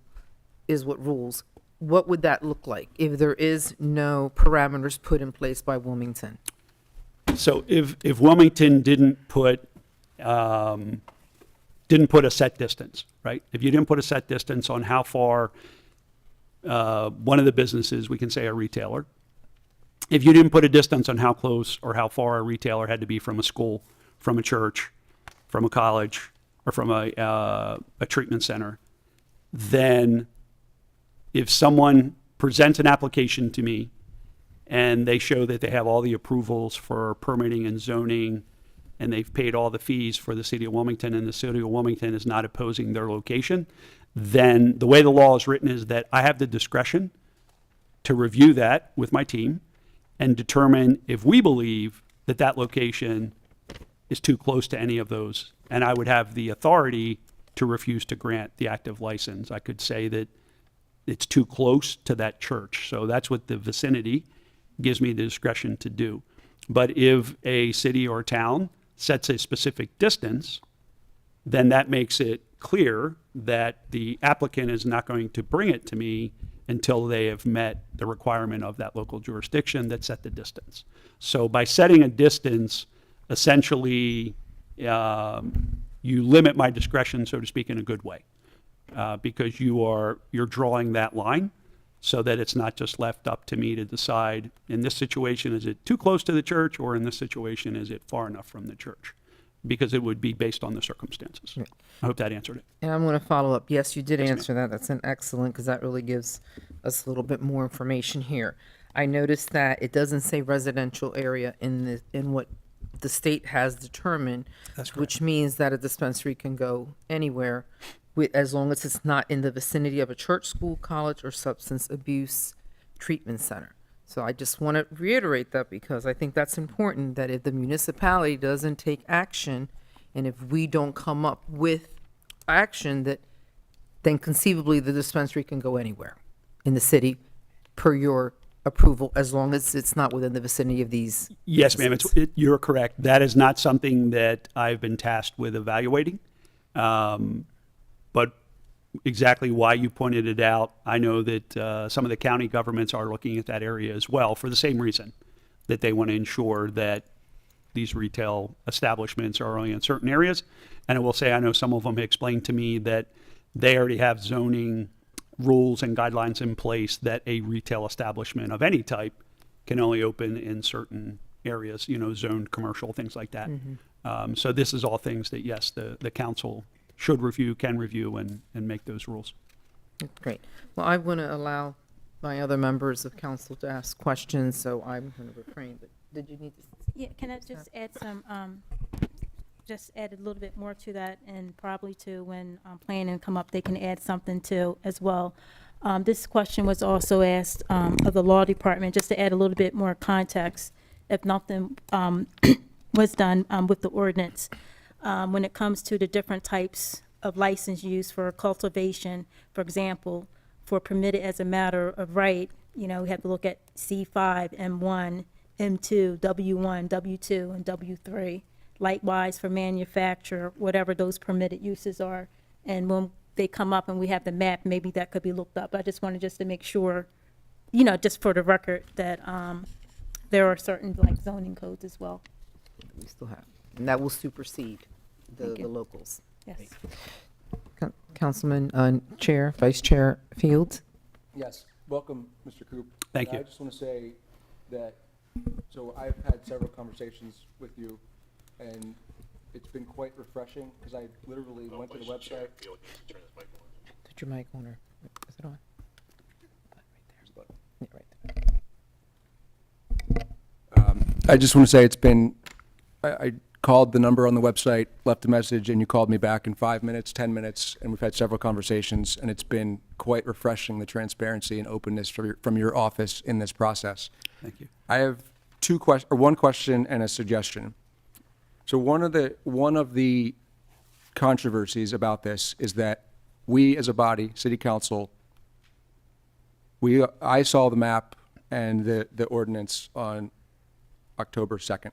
is what rules, what would that look like if there is no parameters put in place by Wilmington? So if Wilmington didn't put a set distance, right? If you didn't put a set distance on how far one of the businesses, we can say a retailer, if you didn't put a distance on how close or how far a retailer had to be from a school, from a church, from a college, or from a treatment center, then if someone presents an application to me and they show that they have all the approvals for permitting and zoning, and they've paid all the fees for the city of Wilmington, and the city of Wilmington is not opposing their location, then the way the law is written is that I have the discretion to review that with my team and determine if we believe that that location is too close to any of those. And I would have the authority to refuse to grant the active license. I could say that it's too close to that church. So that's what the vicinity gives me the discretion to do. But if a city or town sets a specific distance, then that makes it clear that the applicant is not going to bring it to me until they have met the requirement of that local jurisdiction that set the distance. So by setting a distance, essentially, you limit my discretion, so to speak, in a good way, because you're drawing that line. so that it's not just left up to me to decide, in this situation, is it too close to the church, or in this situation, is it far enough from the church? Because it would be based on the circumstances. I hope that answered it. And I'm going to follow up. Yes, you did answer that. That's an excellent, because that really gives us a little bit more information here. I noticed that it doesn't say residential area in what the state has determined, which means that a dispensary can go anywhere as long as it's not in the vicinity of a church, school, college, or substance abuse treatment center. So I just want to reiterate that, because I think that's important, that if the municipality doesn't take action, and if we don't come up with action, that then conceivably the dispensary can go anywhere in the city per your approval, as long as it's not within the vicinity of these. Yes, ma'am, businesses. you're correct. That is not something that I've been tasked with evaluating. But exactly why you pointed it out, I know that some of the county governments are looking at that area as well, for the same reason, that they want to ensure that these retail establishments are only in certain areas. And I will say, I know some of them explained to me that they already have zoning rules and guidelines in place that a retail establishment of any type can only open in certain areas, zoned commercial, things like that. So this is all things that, yes, the council should review, can review, and make those rules. Great. Well, I want to allow my other members of council to ask questions, so I'm going to refrain, but did you need to? Yeah, can I just add just add a little bit more to that, and probably to when planning come up, they can add something to as well. This question was also asked of the law department, just to add a little bit more context, if nothing was done with the ordinance. When it comes to the different types of license used for cultivation, for example, for permitted as a matter of right, we have to look at C5, M1, M2, W1, W2, and W3. Likewise for manufacture, whatever those permitted uses are. And when they come up and we have the map, maybe that could be looked up. I just wanted to make sure, just for the record, that there are certain zoning codes as well. We still have, and that will supersede Thank the you. locals. Yes. Councilman, Chair, Vice Chair Fields? Yes, welcome, Mr. Coop. Thank And you. I just want to say that, so I've had several conversations with you, and it's been quite refreshing, because I literally went to the website. Put your mic on, or is it on? Yeah, right there. I just want to say it's been, I called the number on the website, left a message, and you called me back in 5 minutes, 10 minutes, and we've had several conversations, and it's been quite refreshing, the transparency and openness from your office in this process. Thank you. I have one question and a suggestion. So one of the controversies about this is that we as a body, city council, I saw the map and the ordinance on October 2nd.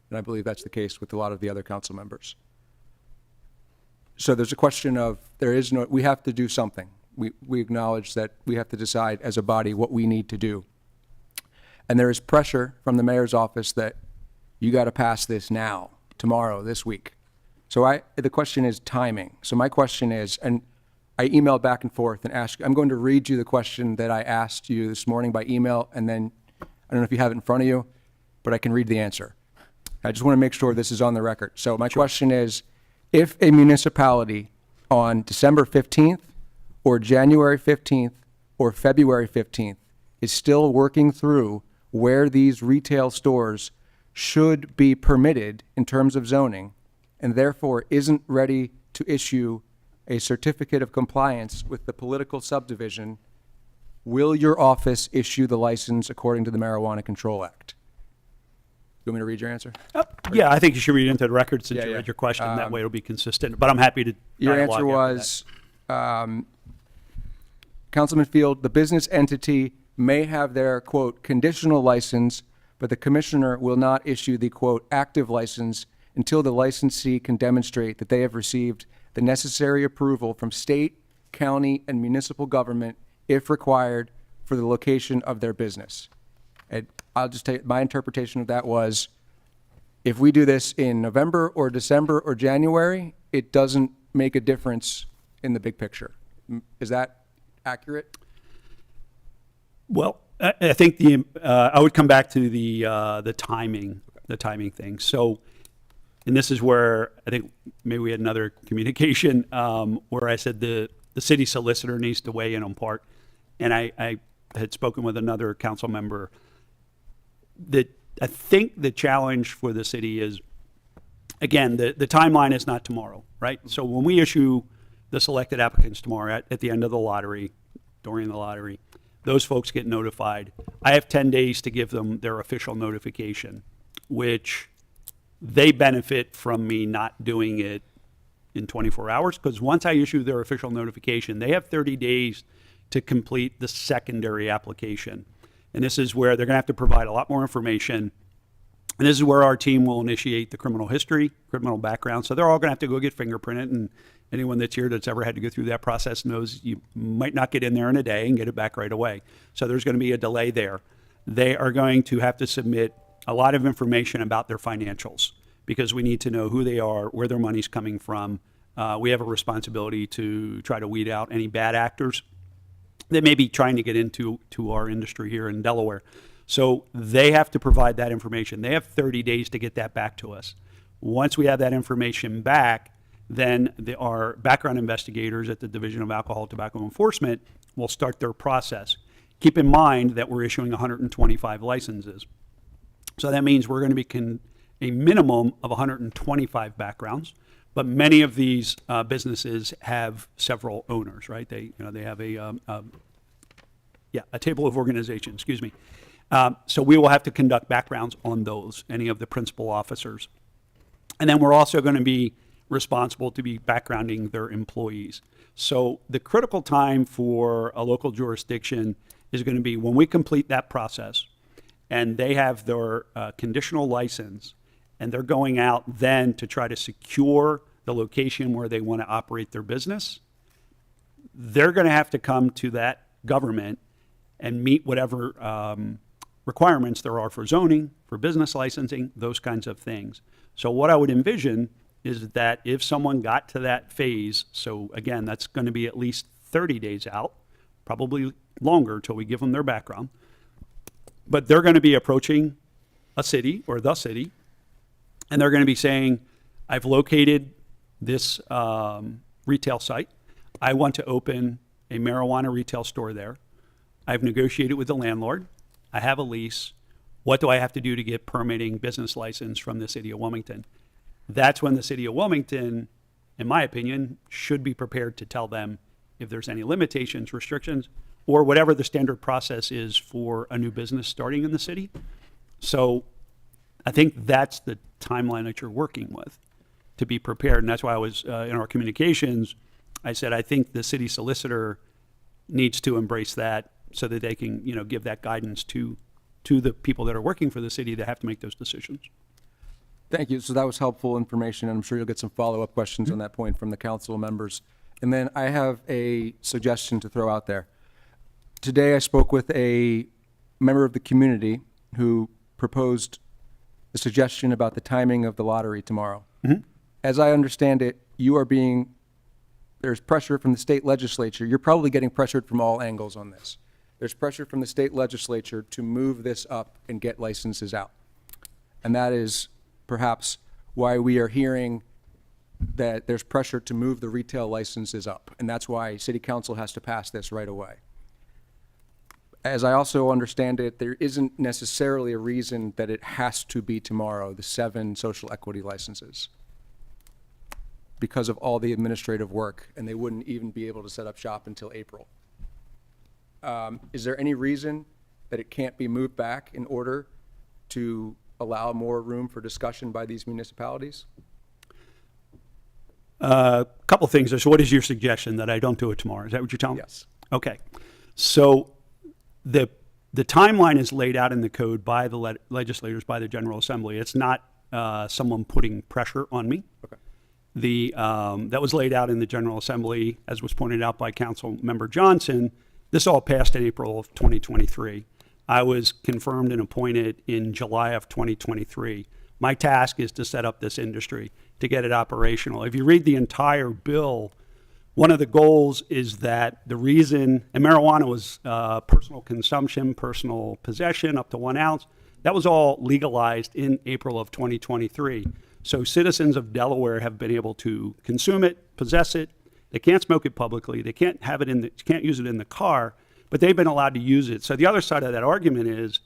And I believe that's the case with a lot of the other council members. So there's a question of, we have to do something. We acknowledge that we have to decide as a body what we need to do. And there is pressure from the mayor's office that you got to pass this now, tomorrow, this week. So the question is timing. So my question is, and I emailed back and forth and asked, I'm going to read you the question that I asked you this morning by email, and then, I don't know if you have it in front of you, but I can read the answer. I just want to make sure this is on the record. So my question is, if a municipality on December 15th or January 15th or February 15th is still working through where these retail stores should be permitted in terms of zoning, and therefore isn't ready to issue a certificate of compliance with the political subdivision, will your office issue the license according to the Marijuana Control Act? You want me to read your answer? Yeah, I think you should read into the record since Yeah, you yeah. read your question. That way it'll be consistent, but I'm happy to Your dialogue answer after that. was, Councilman Field, the business entity may have their, quote, conditional license, but the commissioner will not issue the, quote, active license until the licensee can demonstrate that they have received the necessary approval from state, county, and municipal government, if required, for the location of their business. And I'll just take, my interpretation of that was, if we do this in November or December or January, it doesn't make a difference in the big picture. Is that accurate? Well, I think I would come back to the timing thing. So, and this is where I think maybe we had another communication where I said the city solicitor needs to weigh in on part, and I had spoken with another council member that I think the challenge for the city is, again, the timeline is not tomorrow, right? So when we issue the selected applicants tomorrow at the end of the lottery, during the lottery, those folks get notified. I have 10 days to give them their official notification, which they benefit from me not doing it in 24 hours, because once I issue their official notification, they have 30 days to complete the secondary application. And this is where they're going to have to provide a lot more information. And this is where our team will initiate the criminal history, criminal background. So they're all going to have to go get fingerprinted. And anyone that's here that's ever had to go through that process knows you might not get in there in a day and get it back right away. So there's going to be a delay there. They are going to have to submit a lot of information about their financials, because we need to know who they are, where their money's coming from. We have a responsibility to try to weed out any bad actors that may be trying to get into our industry here in Delaware. So they have to provide that information. They have 30 days to get that back to us. Once we have that information back, then our background investigators at the Division of Alcohol, Tobacco Enforcement will start their process. Keep in mind that we're issuing 125 licenses. So that means we're going to be a minimum of 125 backgrounds. But many of these businesses have several owners, right? They have a table of organization, excuse me. So we will have to conduct backgrounds on those, any of the principal officers. And then we're also going to be responsible to be backgrounding their employees. So the critical time for a local jurisdiction is going to be when we complete that process and they have their conditional license, and they're going out then to try to secure the location where they want to operate their business. They're going to have to come to that government and meet whatever requirements there are for zoning, for business licensing, those kinds of things. So what I would envision is that if someone got to that phase, so again, that's going to be at least 30 days out, probably longer till we give them their background, but they're going to be approaching a city or the city, and they're going to be saying, I've located this retail site. I want to open a marijuana retail store there. I've negotiated with the landlord. I have a lease. What do I have to do to get permitting business license from the city of Wilmington? That's when the city of Wilmington, in my opinion, should be prepared to tell them if there's any limitations, restrictions, or whatever the standard process is for a new business starting in the city. So I think that's the timeline that you're working with, to be prepared. And that's why I was, in our communications, I said, I think the city solicitor needs to embrace that so that they can, give that guidance to the people that are working for the city that have to make those decisions. Thank you. So that was helpful information, and I'm sure you'll get some follow-up questions on that point from the council members. And then I have a suggestion to throw out there. Today I spoke with a member of the community who proposed the suggestion about the timing of the lottery tomorrow. Mm-hmm. As I understand it, there's pressure from the state legislature. You're probably getting pressured from all angles on this. There's pressure from the state legislature to move this up and get licenses out. And that is perhaps why we are hearing that there's pressure to move the retail licenses up. And that's why City Council has to pass this right away. As I also understand it, there isn't necessarily a reason that it has to be tomorrow, the 7 social equity licenses, because of all the administrative work, and they wouldn't even be able to set up shop until April. Is there any reason that it can't be moved back in order to allow more room for discussion by these municipalities? A couple things. So what is your suggestion, that I don't do it tomorrow? Is that what you're telling me? Yes. Okay. So the timeline is laid out in the code by the legislators, by the General Assembly. It's not someone putting pressure on me. Okay. That was laid out in the General Assembly, as was pointed out by Council Member Johnson. This all passed in April of 2023. I was confirmed and appointed in July of 2023. My task is to set up this industry, to get it operational. If you read the entire bill One of the goals is that the reason, and marijuana was personal consumption, personal possession up to 1 ounce, that was all legalized in April of 2023. So citizens of Delaware have been able to consume it, possess it. They can't smoke it publicly. They can't have it can't use it in the car, but they've been allowed to use it. So the other side of that argument is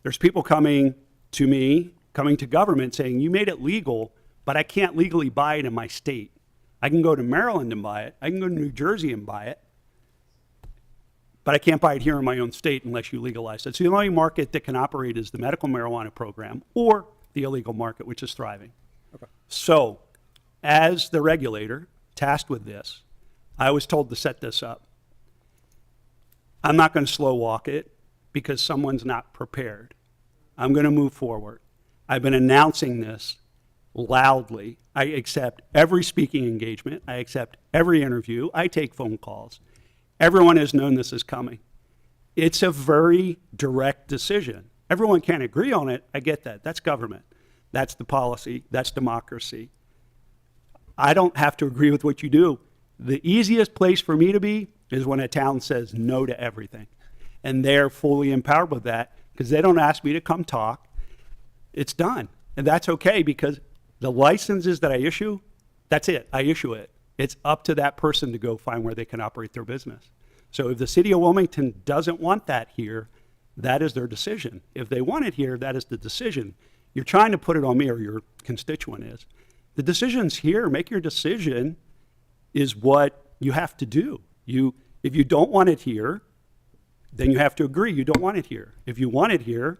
there's people coming to me, coming to government saying, you made it legal, but I can't legally buy it in my state. I can go to Maryland and buy it. I can go to New Jersey and buy it. But I can't buy it here in my own state unless you legalize it. So the only market that can operate is the medical marijuana program or the illegal market, which is thriving. Okay. So as the regulator tasked with this, I was told to set this up. I'm not going to slow walk it because someone's not prepared. I'm going to move forward. I've been announcing this loudly. I accept every speaking engagement. I accept every interview. I take phone calls. Everyone has known this is coming. It's a very direct decision. Everyone can't agree on it. I get that. That's government. That's the policy. That's democracy. I don't have to agree with what you do. The easiest place for me to be is when a town says no to everything. And they're fully empowered with that because they don't ask me to come talk. It's done. And that's okay because the licenses that I issue, that's it. I issue it. It's up to that person to go find where they can operate their business. So if the city of Wilmington doesn't want that here, that is their decision. If they want it here, that is the decision. You're trying to put it on me, or your constituent is. The decision's here. Make your decision is what you have to do. If you don't want it here, then you have to agree you don't want it here. If you want it here,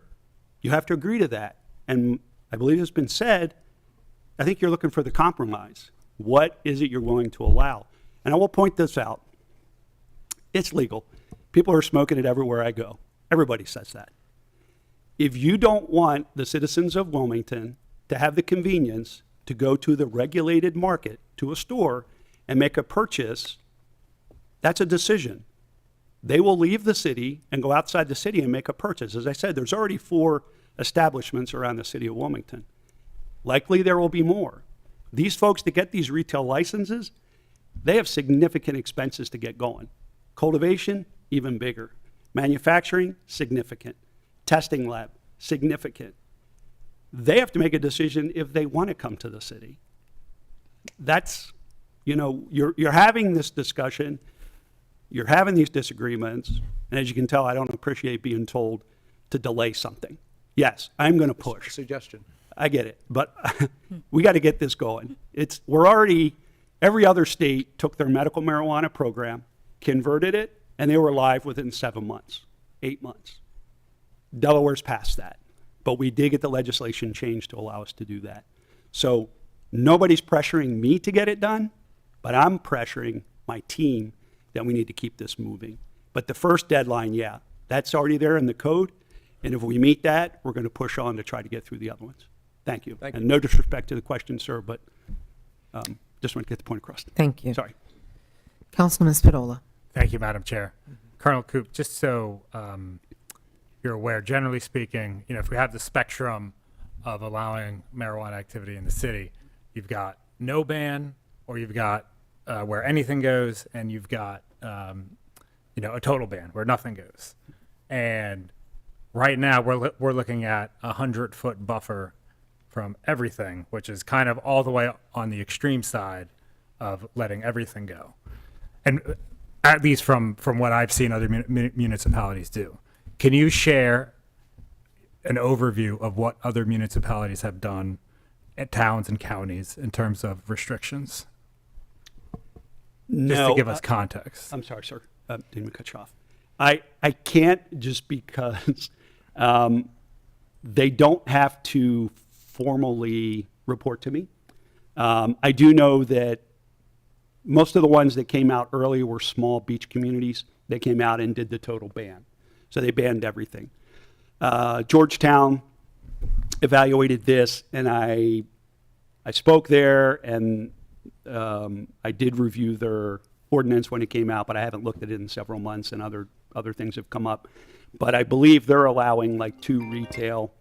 you have to agree to that. And I believe it's been said, I think you're looking for the compromise. What is it you're willing to allow? And I will point this out. It's legal. People are smoking it everywhere I go. Everybody says that. If you don't want the citizens of Wilmington to have the convenience to go to the regulated market, to a store, and make a purchase, that's a decision. They will leave the city and go outside the city and make a purchase. As I said, there's already 4 establishments around the city of Wilmington. Likely there will be more. These folks that get these retail licenses, they have significant expenses to get going. Cultivation, even bigger. Manufacturing, significant. Testing lab, significant. They have to make a decision if they want to come to the city. That's, you're having this discussion, you're having these disagreements, and as you can tell, I don't appreciate being told to delay something. Yes, I'm going to push. Suggestion. I get it, but we got to get this going. Every other state took their medical marijuana program, converted it, and they were live within 7 months, 8 months. Delaware's past that, but we did get the legislation changed to allow us to do that. So nobody's pressuring me to get it done, but I'm pressuring my team that we need to keep this moving. But the first deadline, yeah, that's already there in the code, and if we meet that, we're going to push on to try to get through the other ones. Thank you. Thank you. And no disrespect to the question, sir, but just want to get the point across. Thank you. Sorry. Councilman Spadola. Thank you, Madam Chair. Colonel Coop, just so you're aware, generally speaking, if we have the spectrum of allowing marijuana activity in the city, you've got no ban, or you've got where anything goes, and you've got a total ban where nothing goes. And right now, we're looking at a 100-foot buffer from everything, which is kind of all the way on the extreme side of letting everything go. And at least from what I've seen other municipalities do. Can you share an overview of what other municipalities have done at towns and counties in terms of restrictions? No. Just to give us context. I'm sorry, sir. Didn't mean to cut you off. I can't, just because they don't have to formally report to me. I do know that most of the ones that came out early were small beach communities. They came out and did the total ban. So they banned everything. Georgetown evaluated this, and I spoke there, and I did review their ordinance when it came out, but I haven't looked at it in several months, and other things have come up. But I believe they're allowing like 2 retail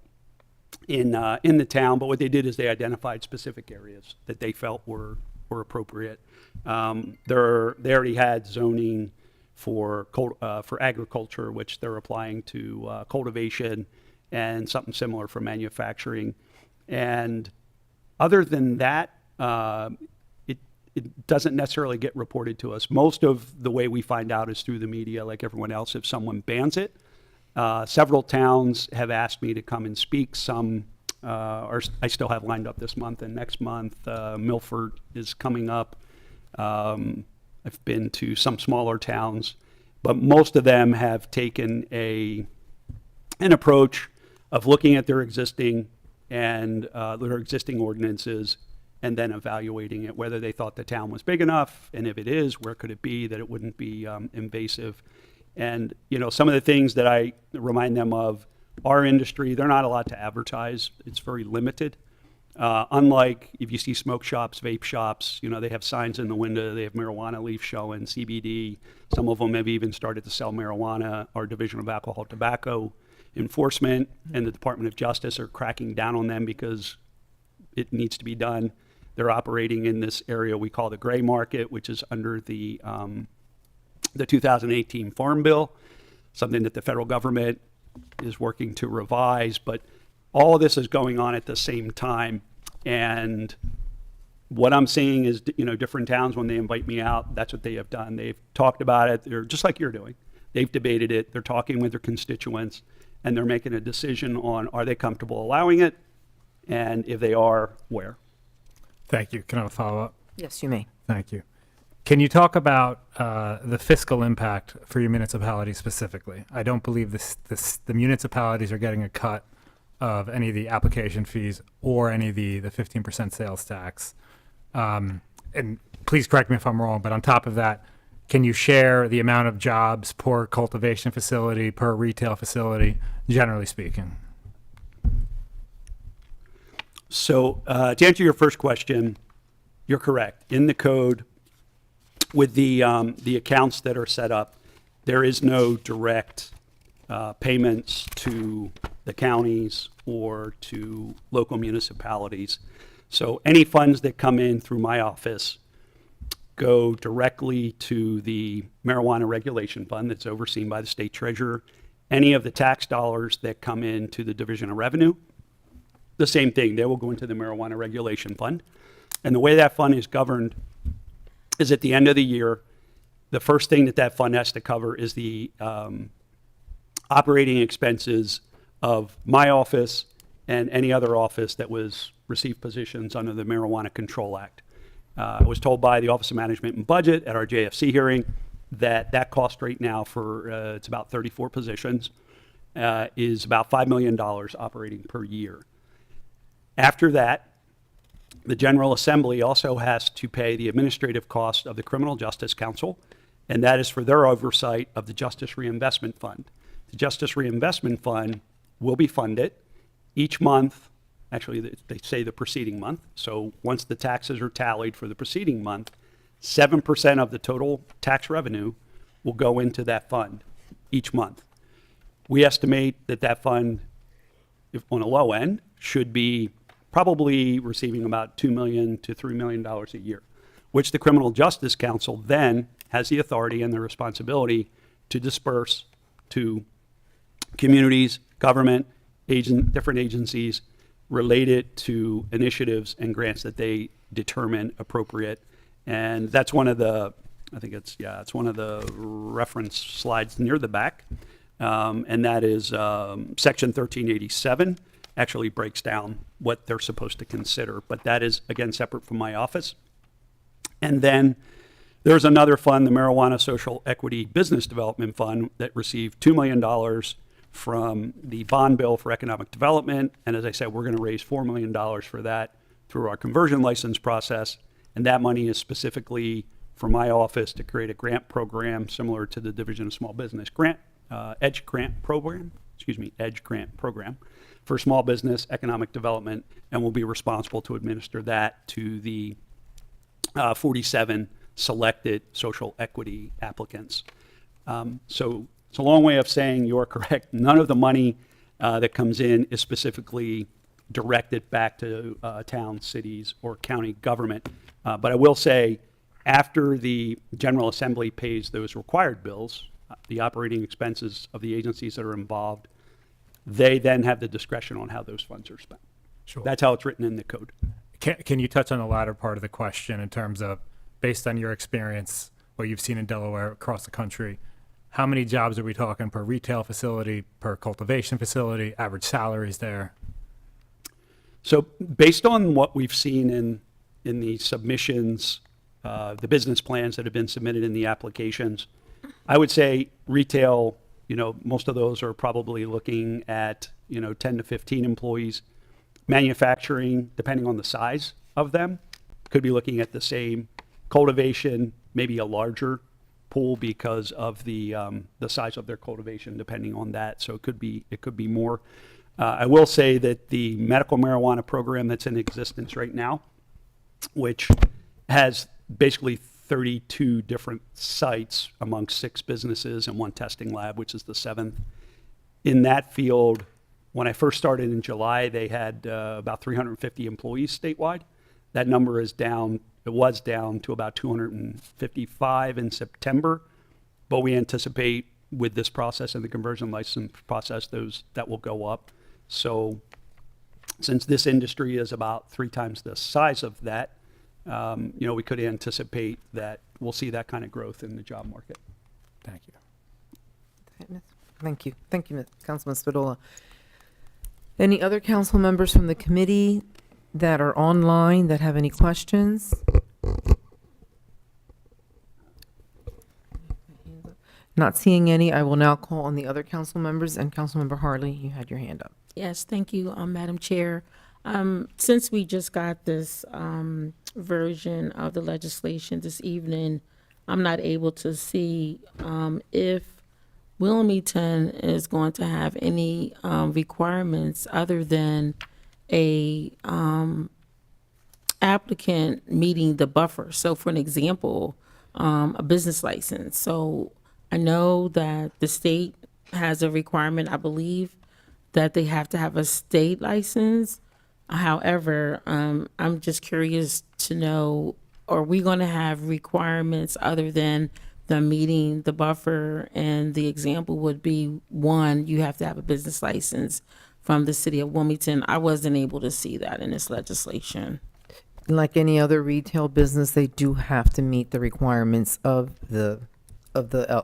in the town. But what they did is they identified specific areas that they felt were were appropriate. They already had zoning for agriculture, which they're applying to cultivation, and something similar for manufacturing. And other than that, it doesn't necessarily get reported to us. Most of the way we find out is through the media, like everyone else, if someone bans it. Several towns have asked me to come and speak. Some I still have lined up this month and next month. Milford is coming up. I've been to some smaller towns, but most of them have taken an approach of looking at their existing ordinances and then evaluating it, whether they thought the town was big enough, and if it is, where could it be that it wouldn't be invasive. And, some of the things that I remind them of, our industry, they're not allowed to advertise. It's very limited. Unlike if you see smoke shops, vape shops, they have signs in the window, they have marijuana leaf showing, CBD. Some of them have even started to sell marijuana. Our Division of Alcohol, Tobacco Enforcement and the Department of Justice are cracking down on them because it needs to be done. They're operating in this area we call the gray market, which is under the 2018 Farm Bill, something that the federal government is working to revise. But all of this is going on at the same time. And what I'm seeing is, different towns, when they invite me out, that's what they have done. They've talked about it. They're just like you're doing. They've debated it. They're talking with their constituents, and they're making a decision on, are they comfortable allowing it? And if they are, where? Thank you. Can I have a follow-up? Yes, you may. Thank you. Can you talk about the fiscal impact for your municipality specifically? I don't believe the municipalities are getting a cut of any of the application fees or any of the 15% sales tax. And please correct me if I'm wrong, but on top of that, can you share the amount of jobs per cultivation facility, per retail facility, generally speaking? So to answer your first question, you're correct. In the code, with the accounts that are set up, there is no direct payments to the counties or to local municipalities. So any funds that come in through my office go directly to the Marijuana Regulation Fund that's overseen by the state treasurer. Any of the tax dollars that come into the Division of Revenue, the same thing, they will go into the Marijuana Regulation Fund. And the way that fund is governed is at the end of the year, the first thing that fund has to cover is the operating expenses of my office and any other office that was received positions under the Marijuana Control Act. I was told by the Office of Management and Budget at our JFC hearing that cost right now for, it's about 34 positions, is about $5 million operating per year. After that, the General Assembly also has to pay the administrative cost of the Criminal Justice Council, and that is for their oversight of the Justice Reinvestment Fund. The Justice Reinvestment Fund will be funded each month. Actually, they say the preceding month. So once the taxes are tallied for the preceding month, 7% of the total tax revenue will go into that fund each month. We estimate that fund, if on a low end, should be probably receiving about $2 million to $3 million a year, which the Criminal Justice Council then has the authority and the responsibility to disperse to communities, government, different agencies related to initiatives and grants that they determine appropriate. And that's one of the, it's one of the reference slides near the back. And that is Section 1387 actually breaks down what they're supposed to consider. But that is, again, separate from my office. And then there's another fund, the Marijuana Social Equity Business Development Fund, that received $2 million from the bond bill for economic development. And as I said, we're going to raise $4 million for that through our conversion license process. And that money is specifically for my office to create a grant program similar to the Division of Small Business grant, EDGE grant program for small business economic development, and we'll be responsible to administer that to the 47 selected social equity applicants. So it's a long way of saying you're correct. None of the money that comes in is specifically direct it back to towns, cities, or county government. But I will say, after the General Assembly pays those required bills, the operating expenses of the agencies that are involved, they then have the discretion on how those funds are spent. Sure. That's how it's written in the code. Can you touch on the latter part of the question in terms of, based on your experience, what you've seen in Delaware across the country, how many jobs are we talking per retail facility, per cultivation facility, average salaries there? So based on what we've seen in the submissions, the business plans that have been submitted in the applications, I would say retail, most of those are probably looking at, 10 to 15 employees. Manufacturing, depending on the size of them, could be looking at the same. Cultivation, maybe a larger pool because of the size of their cultivation, depending on that. So it could be more. I will say that the medical marijuana program that's in existence right now, which has basically 32 different sites among 6 businesses and 1 testing lab, which is the 7th. In that field, when I first started in July, they had about 350 employees statewide. That number is down. It was down to about 255 in September, but we anticipate with this process and the conversion license process, that will go up. So since this industry is about 3 times the size of that, we could anticipate that we'll see that kind of growth in the job market. Thank you. Thank you. Thank you, Councilman Spadola. Any other council members from the committee that are online that have any questions? Not seeing any, I will now call on the other council members, and Councilmember Harley, you had your hand up. Yes, thank you, Madam Chair. Since we just got this version of the legislation this evening, I'm not able to see if Wilmington is going to have any requirements other than a applicant meeting the buffer. So for an example, a business license. So I know that the state has a requirement, I believe, that they have to have a state license. However, I'm just curious to know, are we going to have requirements other than the meeting the buffer? And the example would be, 1, you have to have a business license from the city of Wilmington. I wasn't able to see that in this legislation. Like any other retail business, they do have to meet the requirements of the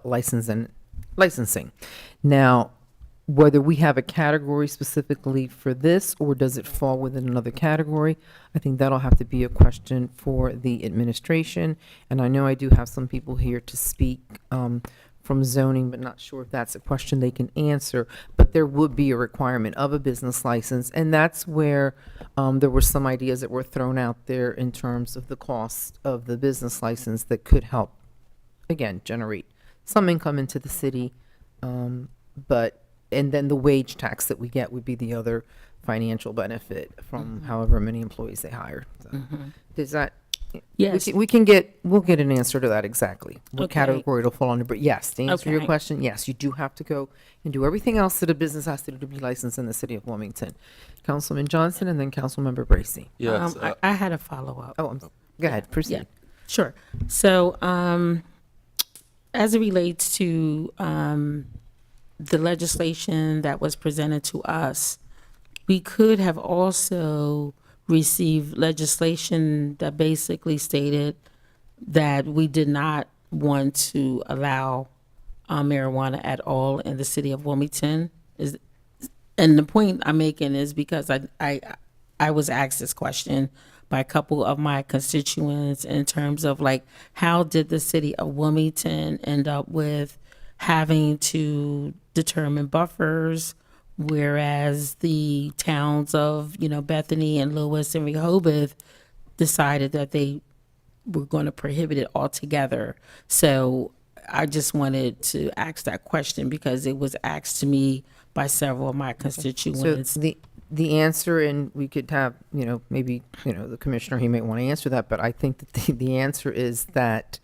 licensing. Now, whether we have a category specifically for this, or does it fall within another category, I think that'll have to be a question for the administration. And I know I do have some people here to speak from zoning, but not sure if that's a question they can answer. But there would be a requirement of a business license, and that's where there were some ideas that were thrown out there in terms of the cost of the business license that could help, again, generate some income into the city. And then the wage tax that we get would be the other financial benefit from however many employees they hire. So, does that? Yes. We'll get an answer to that exactly. What Okay. category it'll fall under. But yes, to answer your Okay. question, yes, you do have to go and do everything else that a business has to do to be licensed in the city of Wilmington. Councilman Johnson and then Councilmember Bracy. Yes, I had a follow-up. Oh, go ahead, proceed. Yeah, sure. So, as it relates to the legislation that was presented to us, we could have also received legislation that basically stated that we did not want to allow marijuana at all in the city of Wilmington. And the point I'm making is because I was asked this question by a couple of my constituents in terms of like, how did the city of Wilmington end up with having to determine buffers, whereas the towns of, Bethany and Lewis and Rehoboth decided that they were going to prohibit it altogether. So I just wanted to ask that question because it was asked to me by several of my constituents. So the answer, and we could have, maybe, the commissioner, he may want to answer that, but I think that the answer is that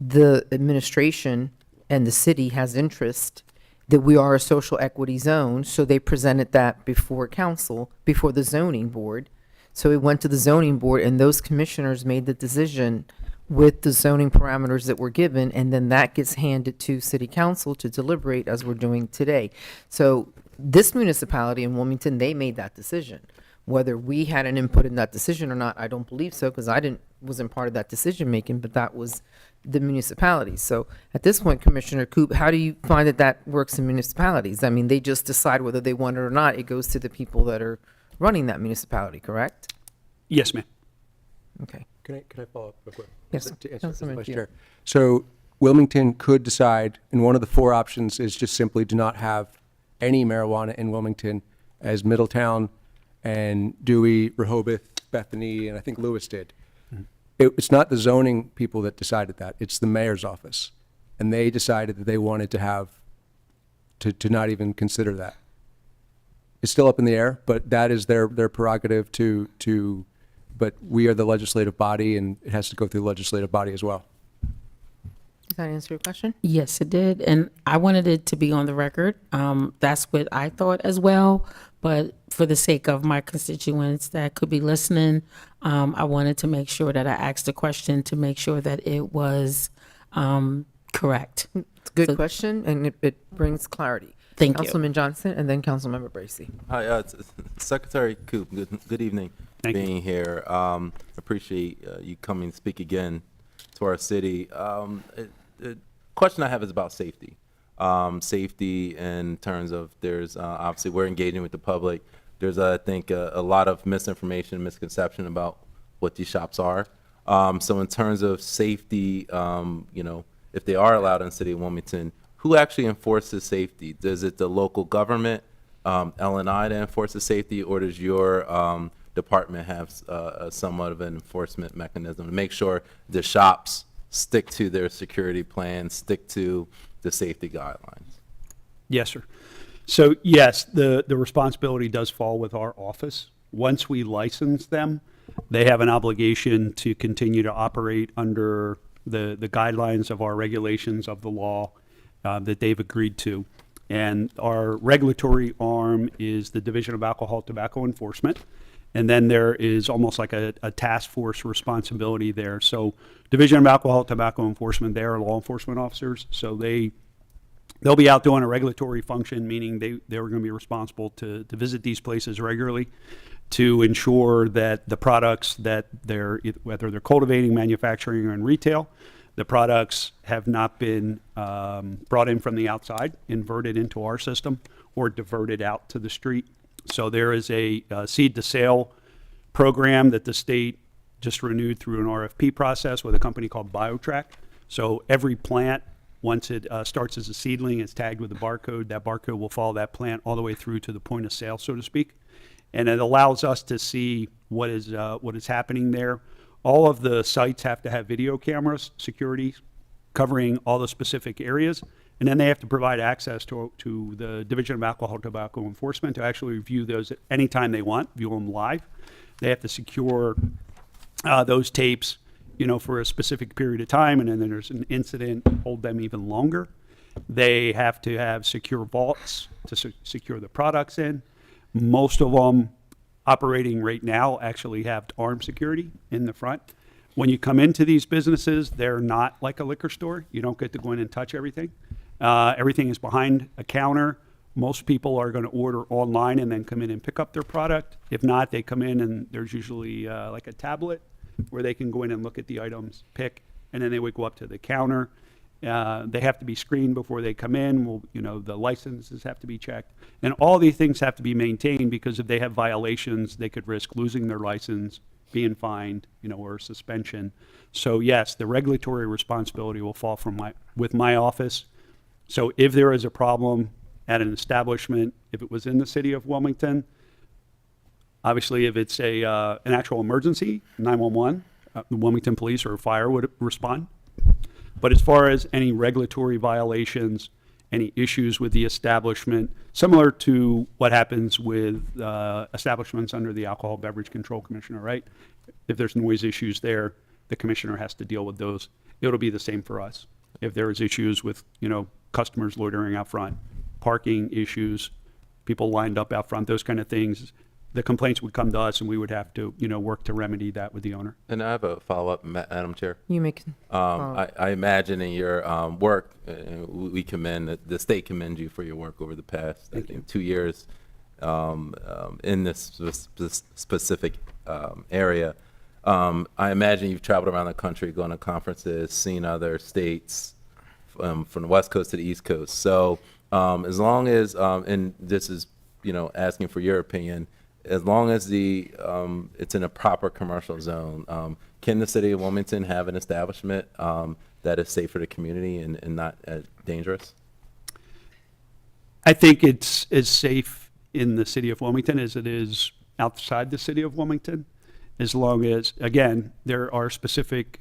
the administration and the city has interest that we are a social equity zone, so they presented that before council, before the zoning board. So it went to the zoning board, and those commissioners made the decision with the zoning parameters that were given, and then that gets handed to city council to deliberate as we're doing today. So this municipality in Wilmington, they made that decision. Whether we had an input in that decision or not, I don't believe so, because wasn't part of that decision making, but that was the municipalities. So at this point, Commissioner Coop, how do you find that that works in municipalities? I mean, they just decide whether they want it or not. It goes to the people that are running that municipality, correct? Yes, ma'am. Okay. Can I follow up real quick? Yes, To answer this, Councilman Vice Gio. Chair. So Wilmington could decide, and one of the 4 options is just simply do not have any marijuana in Wilmington, as Middletown and Dewey, Rehoboth, Bethany, and I think Lewis did. It's not the zoning people that decided that. It's the mayor's office. And they decided that they wanted to have, to not even consider that. It's still up in the air, but that is their prerogative but we are the legislative body, and it has to go through the legislative body as well. Does that answer your question? Yes, it did. And I wanted it to be on the record. That's what I thought as well. But for the sake of my constituents that could be listening, I wanted to make sure that I asked the question to make sure that it was correct. It's a good question, and it brings clarity. Thank you. Councilman Johnson, and then Councilmember Bracy. Hi, Secretary Coop, good evening. Thank you. Being here. Appreciate you coming to speak again to our city. The question I have is about safety. Safety in terms of there's obviously we're engaging with the public. There's I think a lot of misinformation, misconception about what these shops are. So in terms of safety, if they are allowed in the city of Wilmington, who actually enforces safety? Does it the local government, L&I, to enforce the safety, or does your department have somewhat of an enforcement mechanism to make sure the shops stick to their security plans, stick to the safety guidelines? Yes, sir. So yes, the responsibility does fall with our office. Once we license them, they have an obligation to continue to operate under the guidelines of our regulations of the law that they've agreed to. And our regulatory arm is the Division of Alcohol, Tobacco Enforcement. And then there is almost like a task force responsibility there. So Division of Alcohol, Tobacco Enforcement, they are law enforcement officers. So they'll be out doing a regulatory function, meaning they're going to be responsible to visit these places regularly to ensure that the products that whether they're cultivating, manufacturing, or in retail, the products have not been brought in from the outside, inverted into our system, or diverted out to the street. So there is a seed to sale program that the state just renewed through an RFP process with a company called BioTrack. So every plant, once it starts as a seedling, it's tagged with a barcode. That barcode will follow that plant all the way through to the point of sale, so to speak. And it allows us to see what is happening there. All of the sites have to have video cameras, security, covering all the specific areas. And then they have to provide access to the Division of Alcohol, Tobacco Enforcement to actually review those anytime they want, view them live. They have to secure those tapes, for a specific period of time, and then there's an incident, hold them even longer. They have to have secure vaults to secure the products in. Most of them operating right now actually have armed security in the front. When you come into these businesses, they're not like a liquor store. You don't get to go in and touch everything. Everything is behind a counter. Most people are going to order online and then come in and pick up their product. If not, they come in and there's usually like a tablet where they can go in and look at the items, pick, and then they would go up to the counter. They have to be screened before they come in. The licenses have to be checked. And all these things have to be maintained because if they have violations, they could risk losing their license, being fined, or suspension. So yes, the regulatory responsibility will fall with my office. So if there is a problem at an establishment, if it was in the city of Wilmington, obviously if it's an actual emergency, 911, the Wilmington Police or fire would respond. But as far as any regulatory violations, any issues with the establishment, similar to what happens with establishments under the Alcohol Beverage Control Commissioner, right? If there's noise issues there, the commissioner has to deal with those. It'll be the same for us. If there is issues with, customers loitering out front, parking issues, people lined up out front, those kind of things, the complaints would come to us and we would have to, work to remedy that with the owner. And I have a follow-up, Madam Chair. You make, I imagine in your work, we commend, the state commends you for your work over the past, I think, 2 years in this specific area. I imagine you've traveled around the country, gone to conferences, seen other states from the West Coast to the East Coast. So as long as, and this is, asking for your opinion, as long as it's in a proper commercial zone, can the city of Wilmington have an establishment that is safe for the community and not dangerous? I think it's as safe in the city of Wilmington as it is outside the city of Wilmington, as long as, again, there are specific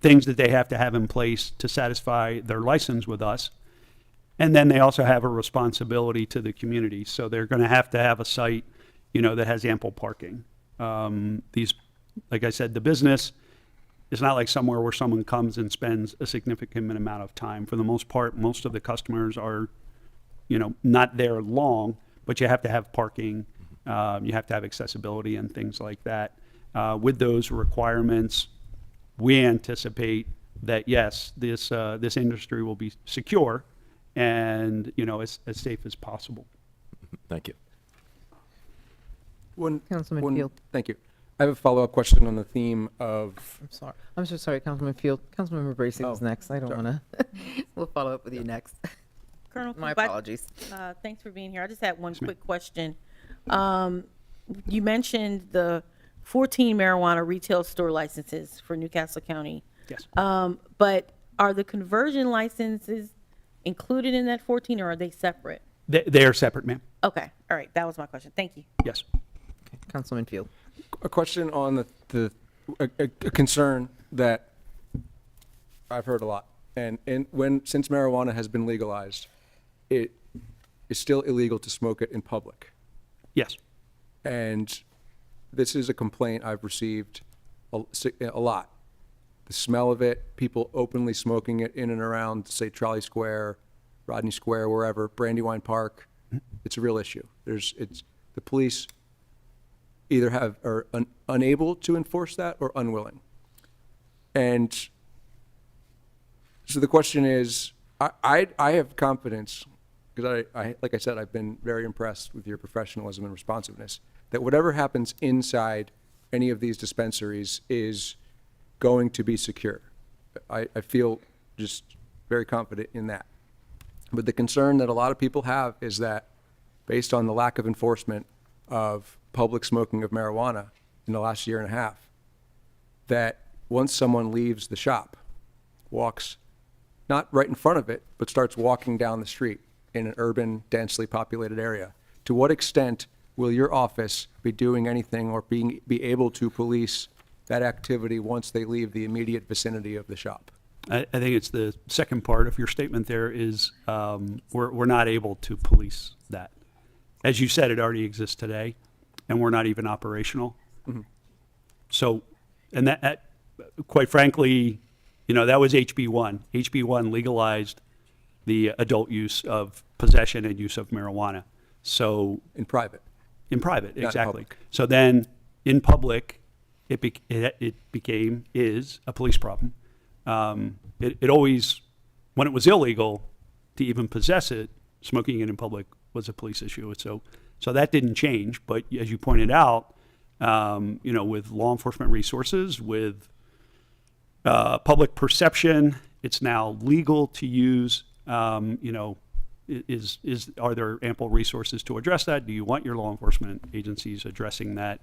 things that they have to have in place to satisfy their license with us. And then they also have a responsibility to the community. So they're going to have a site, that has ample parking. Like I said, the business is not like somewhere where someone comes and spends a significant amount of time. For the most part, most of the customers are, not there long, but you have to have parking. You have to have accessibility and things like that. With those requirements, we anticipate that, yes, this industry will be secure and, as safe as possible. Thank you. Councilman Field. Thank you. I have a follow-up question on the theme of, I'm so sorry, Councilman Field. Councilmember Bracy was Oh, next. I don't sorry. want to, we'll follow up with you next. Colonel My Coop, apologies. thanks for being here. I just had one quick question. You mentioned the 14 marijuana retail store licenses for Newcastle County. Yes. But are the conversion licenses included in that 14, or are they separate? They are separate, ma'am. Okay, all right, that was my question. Thank you. Yes. Councilman Field. a question on a concern that I've heard a lot. And since marijuana has been legalized, it is still illegal to smoke it in public. Yes. And this is a complaint I've received a lot. The smell of it, people openly smoking it in and around, say, Trolley Square, Rodney Square, wherever, Brandywine Park. It's a real issue. The police either are unable to enforce that or unwilling. And so the question is, I have confidence, because like I said, I've been very impressed with your professionalism and responsiveness, that whatever happens inside any of these dispensaries is going to be secure. I feel just very confident in that. But the concern that a lot of people have is that based on the lack of enforcement of public smoking of marijuana in the last year and a half, that once someone leaves the shop, walks not right in front of it, but starts walking down the street in an urban, densely populated area, to what extent will your office be doing anything or be able to police that activity once they leave the immediate vicinity of the shop? I think it's the second part of your statement there is we're not able to police that. As you said, it already exists today, and we're not even operational. Mm-hmm. So, and that quite frankly, that was HB1. HB1 legalized the adult use of possession and use of marijuana. So In private. in private, Not in exactly. public. So then in public, it is a police problem. It always, when it was illegal to even possess it, smoking it in public was a police issue. So that didn't change. But as you pointed out, with law enforcement resources, with public perception, it's now legal to use. Are there ample resources to address that? Do you want your law enforcement agencies addressing that?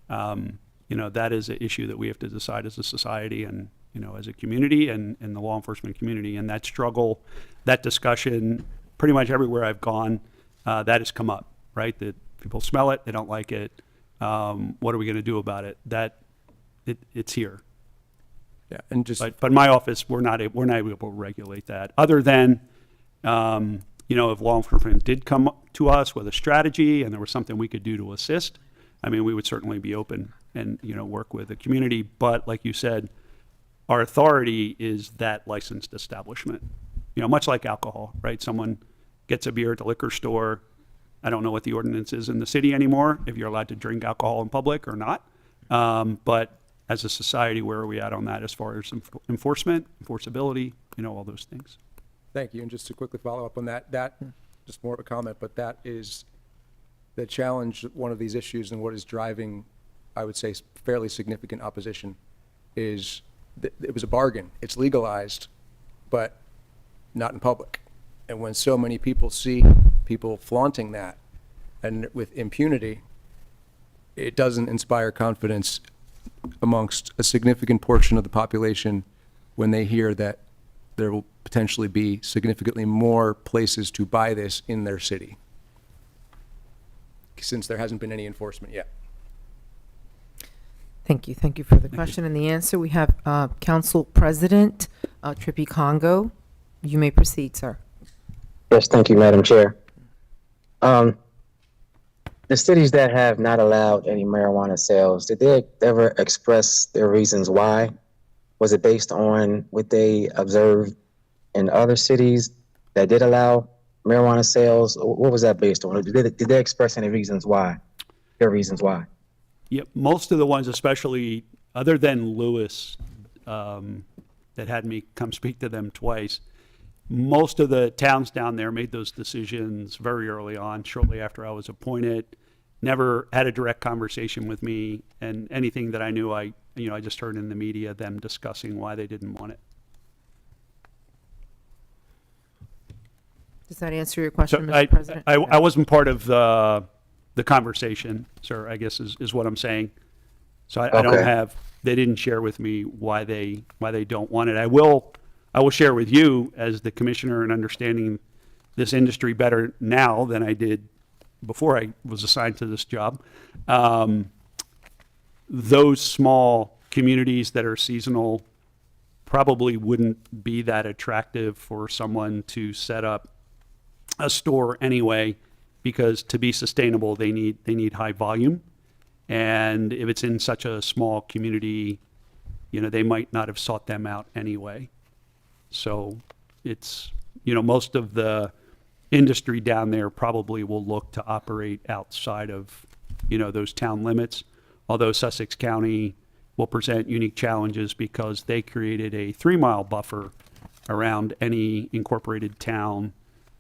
That is an issue that we have to decide as a society and, as a community and the law enforcement community. And that struggle, that discussion, pretty much everywhere I've gone, that has come up, right? That people smell it, they don't like it. What are we going to do about it? It's here. Yeah, and just But my office, we're not able to regulate that. Other than, if law enforcement did come to us with a strategy and there was something we could do to assist, we would certainly be open and, work with the community. But like you said, our authority is that licensed establishment. Much like alcohol, right? Someone gets a beer at the liquor store. I don't know what the ordinance is in the city anymore, if you're allowed to drink alcohol in public or not. But as a society, where are we at on that as far as enforcement, enforceability, all those things? Thank you. And just to quickly follow up on that, just more of a comment, but that is the challenge, one of these issues, and what is driving, I would say, fairly significant opposition is it was a bargain. It's legalized, but not in public. And when so many people see people flaunting that and with impunity, it doesn't inspire confidence amongst a significant portion of the population when they hear that there will potentially be significantly more places to buy this in their city, since there hasn't been any enforcement yet. Thank you. Thank you for the question and the answer. We have Council President Trippy Congo. You may proceed, sir. Yes, thank you, Madam Chair. The cities that have not allowed any marijuana sales, did they ever express their reasons why? Was it based on what they observed in other cities that did allow marijuana sales? What was that based on? Did they express any reasons why? Their reasons why? Yeah, most of the ones, especially other than Lewis, that had me come speak to them twice, most of the towns down there made those decisions very early on, shortly after I was appointed. Never had a direct conversation with me, and anything that I knew, I just heard in the media them discussing why they didn't want it. Does that answer your question, So Mr. President? I wasn't part of the conversation, sir, I guess is what I'm saying. So I don't Okay. have, they didn't share with me why they don't want it. I will share with you as the commissioner and understanding this industry better now than I did before I was assigned to this job. Those small communities that are seasonal probably wouldn't be that attractive for someone to set up a store anyway, because to be sustainable, they need high volume. And if it's in such a small community, they might not have sought them out anyway. So it's, most of the industry down there probably will look to operate outside of, those town limits. Although Sussex County will present unique challenges because they created a 3-mile buffer around any incorporated town,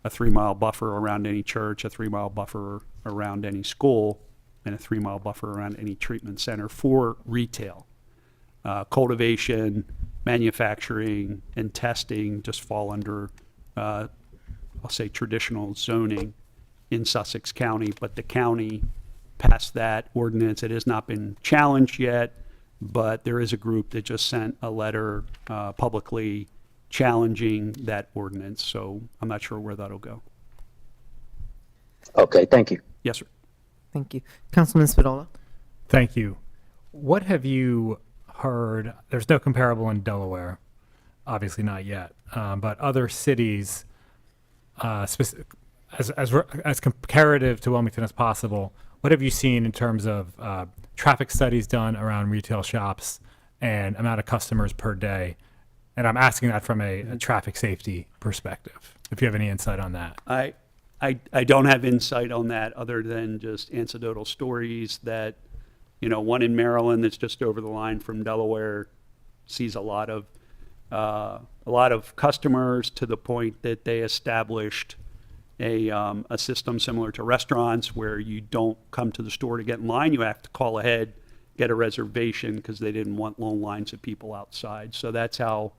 a 3-mile buffer around any church, a 3-mile buffer around any school, and a 3-mile buffer around any treatment center for retail. Cultivation, manufacturing, and testing just fall under, I'll say, traditional zoning in Sussex County, but the county passed that ordinance. It has not been challenged yet, but there is a group that just sent a letter publicly challenging that ordinance, so I'm not sure where that'll go. Okay, thank you. Yes, sir. Thank you. Councilman Spadola? Thank you. What have you heard? There's no comparable in Delaware, obviously not yet, but other cities, as comparative to Wilmington as possible, what have you seen in terms of traffic studies done around retail shops and amount of customers per day? And I'm asking that from a traffic safety perspective, if you have any insight on that. I don't have insight on that other than just anecdotal stories that, one in Maryland that's just over the line from Delaware sees a lot of customers, to the point that they established a system similar to restaurants where you don't come to the store to get in line. You have to call ahead, get a reservation, because they didn't want long lines of people outside. So that's how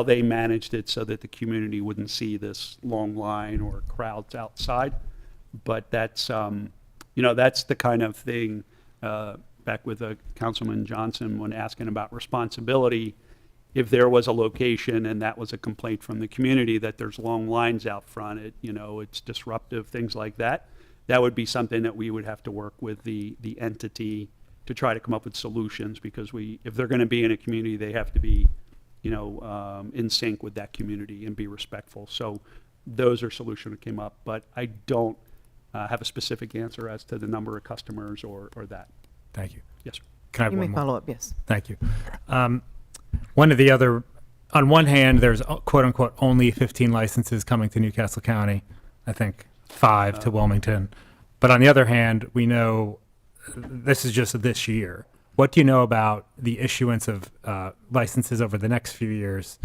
they managed it, so that the community wouldn't see this long line or crowds outside. But that's, that's the kind of thing, back with Councilman Johnson when asking about responsibility, if there was a location and that was a complaint from the community that there's long lines out front, it's disruptive, things like that, that would be something that we would have to work with the entity to try to come up with solutions, because if they're going to be in a community, they have to be in sync with that community and be respectful. So those are solutions that came up, but I don't have a specific answer as to the number of customers or that. Thank you. Yes, sir. Can I have You may one more? follow up, yes. Thank you. One of the other, on one hand, there's quote unquote only 15 licenses coming to Newcastle County. I think 5 to Wilmington. But on the other hand, we know this is just this year. What do you know about the issuance of licenses over the next few years?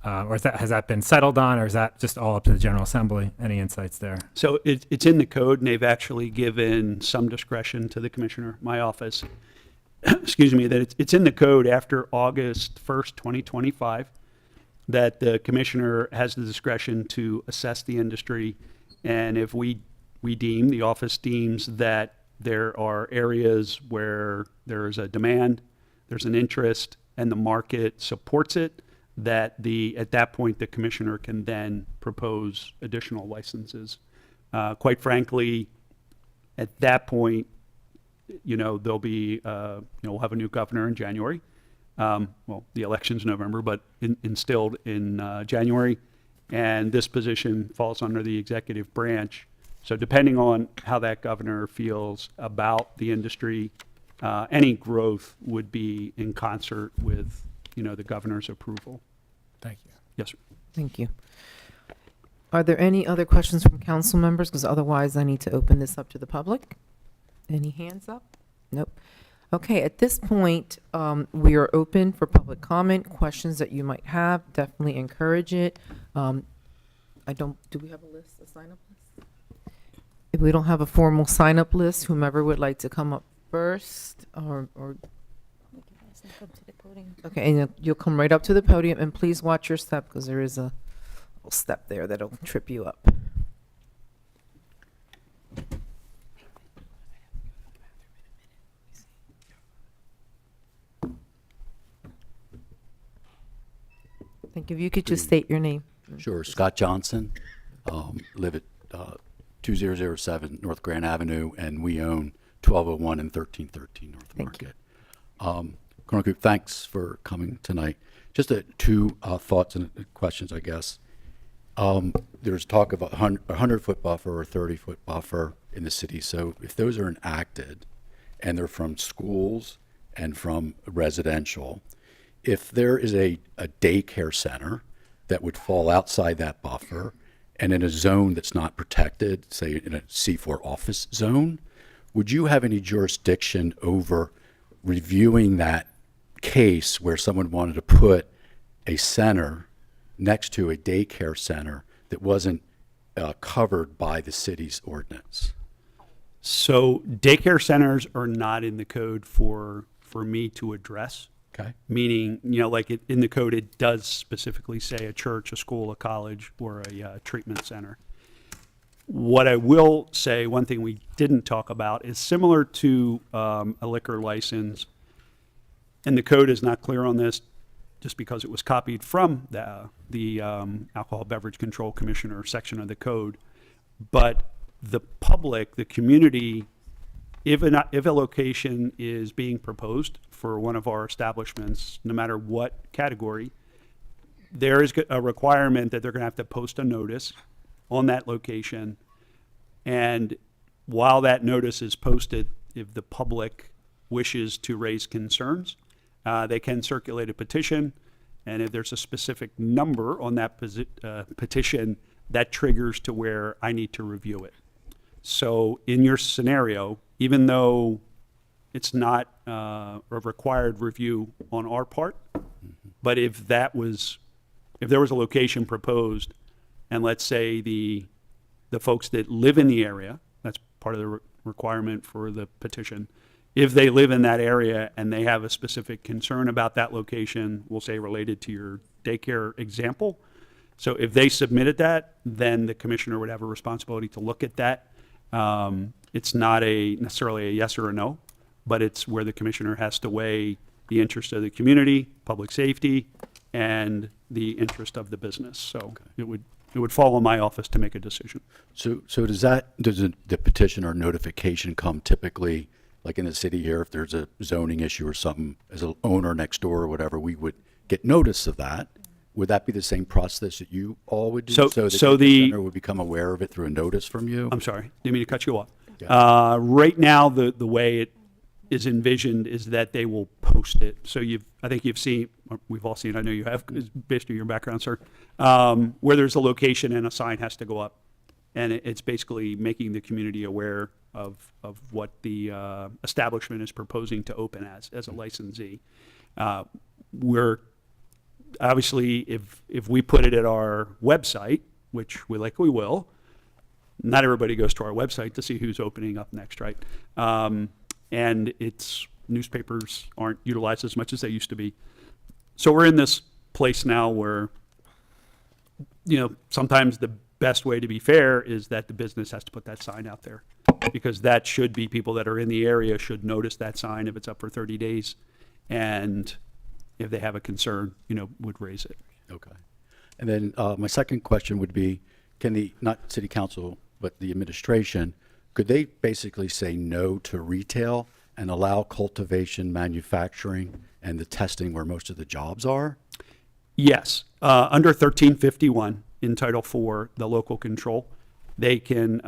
Or has that been settled on, or is that just all up to the General Assembly? Any insights there? So it's in the code, and they've actually given some discretion to the commissioner, my office, excuse me, that it's in the code after August 1st, 2025, that the commissioner has the discretion to assess the industry. And if we deem, the office deems that there are areas where there is a demand, there's an interest, and the market supports it, that at that point, the commissioner can then propose additional licenses. Quite frankly, at that point, there'll be, we'll have a new governor in January. Well, the election's November, but instilled in January, and this position falls under the executive branch. So depending on how that governor feels about the industry, any growth would be in concert with, the governor's approval. Thank you. Yes, sir. Thank you. Are there any other questions from council members? Because otherwise I need to open this up to the public. Any hands up? Nope. Okay, at this point, we are open for public comment, questions that you might have. Definitely encourage it. Do we have a list, a sign-up list? If we don't have a formal sign-up list, whomever would like to come up first, or okay, and you'll come right up to the podium, and please watch your step, because there is a little step there that'll trip you up. I think if you could just state your name. Sure, Scott Johnson, live at 2007 North Grand Avenue, and we own 1201 and 1313 North Thank you. Market. Colonel Coop, thanks for coming tonight. Just two thoughts and questions, I guess. There's talk of a 100-foot buffer or a 30-foot buffer in the city. So if those are enacted and they're from schools and from residential, if there is a daycare center that would fall outside that buffer and in a zone that's not protected, say in a C4 office zone, would you have any jurisdiction over reviewing that case where someone wanted to put a center next to a daycare center that wasn't covered by the city's ordinance? So daycare centers are not in the code for me to address. Okay. Meaning, like in the code, it does specifically say a church, a school, a college, or a treatment center. What I will say, one thing we didn't talk about, is similar to a liquor license, and the code is not clear on this just because it was copied from the Alcohol Beverage Control Commissioner section of the code, but the public, the community, if a location is being proposed for one of our establishments, no matter what category, there is a requirement that they're going to have to post a notice on that location. And while that notice is posted, if the public wishes to raise concerns, they can circulate a petition. And if there's a specific number on that petition, that triggers to where I need to review it. So in your scenario, even though it's not a required review on our part, but if there was a location proposed, and let's say the folks that live in the area, that's part of the requirement for the petition, if they live in that area and they have a specific concern about that location, we'll say related to your daycare example. So if they submitted that, then the commissioner would have a responsibility to look at that. It's not necessarily a yes or a no, but it's where the commissioner has to weigh the interest of the community, public safety, and the interest of the business. So it would fall on my office to make a decision. So does the petition or notification come typically, like in the city here, if there's a zoning issue or something, as an owner next door or whatever, we would get notice of that? Would that be the same process that you all would do? So the center would become aware of it through a notice from you? I'm sorry, didn't mean to cut you off. Yeah. Right now, the way it is envisioned is that they will post it. So I think you've seen, or we've all seen, I know you have, based on your background, sir, where there's a location and a sign has to go up. And it's basically making the community aware of what the establishment is proposing to open as a licensee. We're obviously, if we put it at our website, which we will, not everybody goes to our website to see who's opening up next, right? And newspapers aren't utilized as much as they used to be. So we're in this place now where, sometimes the best way to be fair is that the business has to put that sign out there, because that should be, people that are in the area should notice that sign if it's up for 30 days. And if they have a concern, would raise it. Okay. And then my second question would be, can not city council, but the administration, could they basically say no to retail and allow cultivation, manufacturing, and the testing where most of the jobs are? Yes. Under 1351 in Title IV, the local control, they can,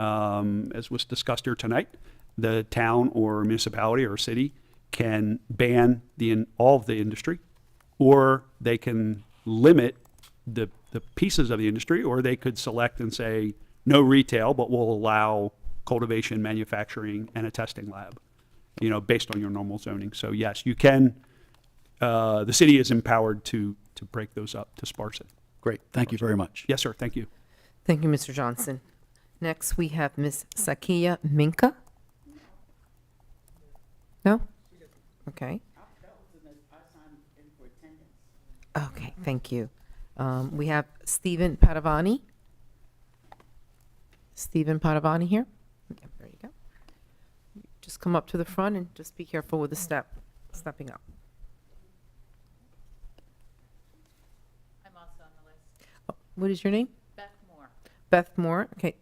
as was discussed here tonight, the town or municipality or city can ban all of the industry, or they can limit the pieces of the industry, or they could select and say no retail, but we'll allow cultivation, manufacturing, and a testing lab, based on your normal zoning. So yes, you can, the city is empowered to break those up, to sparse it. Great. Thank you very much. Yes, sir. Thank you. Thank you, Mr. Johnson. Next, we have Ms. Sakia Minka. No? Okay. Okay, thank you. We have Stephen Padavani. Stephen Padavani here. Okay, there you go. Just come up to the front and just be careful with the stepping up. I'm also on the list. Oh, what is your name? Beth Moore. Beth Moore. Okay.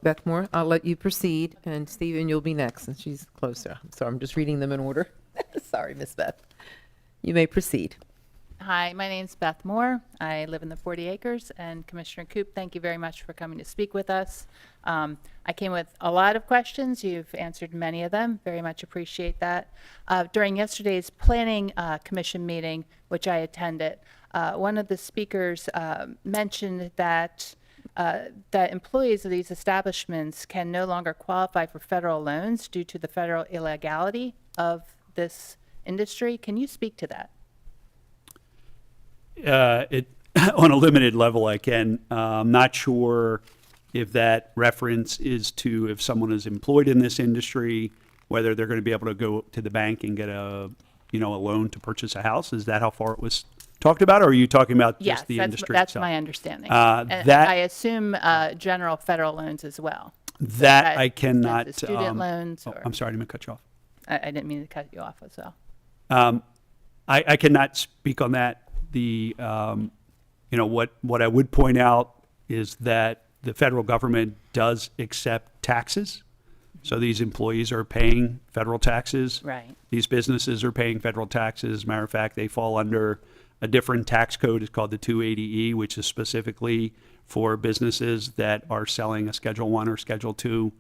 Beth Moore, I'll let you proceed, and Stephen, you'll be next, since she's closer. So I'm just reading them in order. Sorry, Miss Beth. You may proceed. Hi, my name's Beth Moore. I live in the 40 acres, and Commissioner Coop, thank you very much for coming to speak with us. I came with a lot of questions. You've answered many of them. Very much appreciate that. During yesterday's Planning Commission meeting, which I attended, one of the speakers mentioned that employees of these establishments can no longer qualify for federal loans due to the federal illegality of this industry. Can you speak to that? On a limited level, I can. I'm not sure if that reference is to if someone is employed in this industry, whether they're going to be able to go to the bank and get a loan to purchase a house. Is that how far it was talked about, or are you talking about just Yes, the industry that's itself? my understanding. that And I assume general federal loans as well. that I cannot. The student loans, oh, or I'm sorry, I didn't mean to cut you off. I didn't mean to cut you off as well. I cannot speak on that. What I would point out is that the federal government does accept taxes. So these employees are paying federal taxes. Right. These businesses are paying federal taxes. Matter of fact, they fall under a different tax code. It's called the 280E, which is specifically for businesses that are selling a Schedule 1 or Schedule 2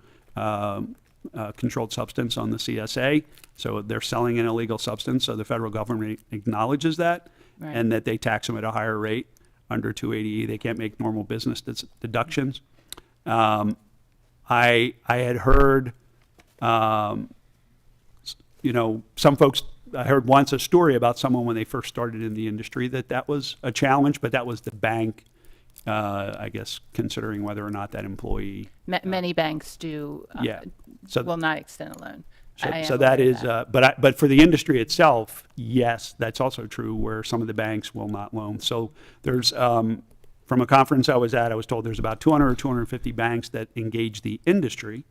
controlled substance on the CSA. So they're selling an illegal substance. So the federal government acknowledges that, Right. and that they tax them at a higher rate under 280E. They can't make normal business deductions. I had heard, some folks, I heard once a story about someone when they first started in the industry that was a challenge, but that was the bank, I guess, considering whether or not that employee. Many banks do. Yeah. So- will not extend a loan. I am So that aware of is, that. but for the industry itself, yes, that's also true, where some of the banks will not loan. So there's, from a conference I was at, I was told there's about 200 or 250 banks that engage the industry.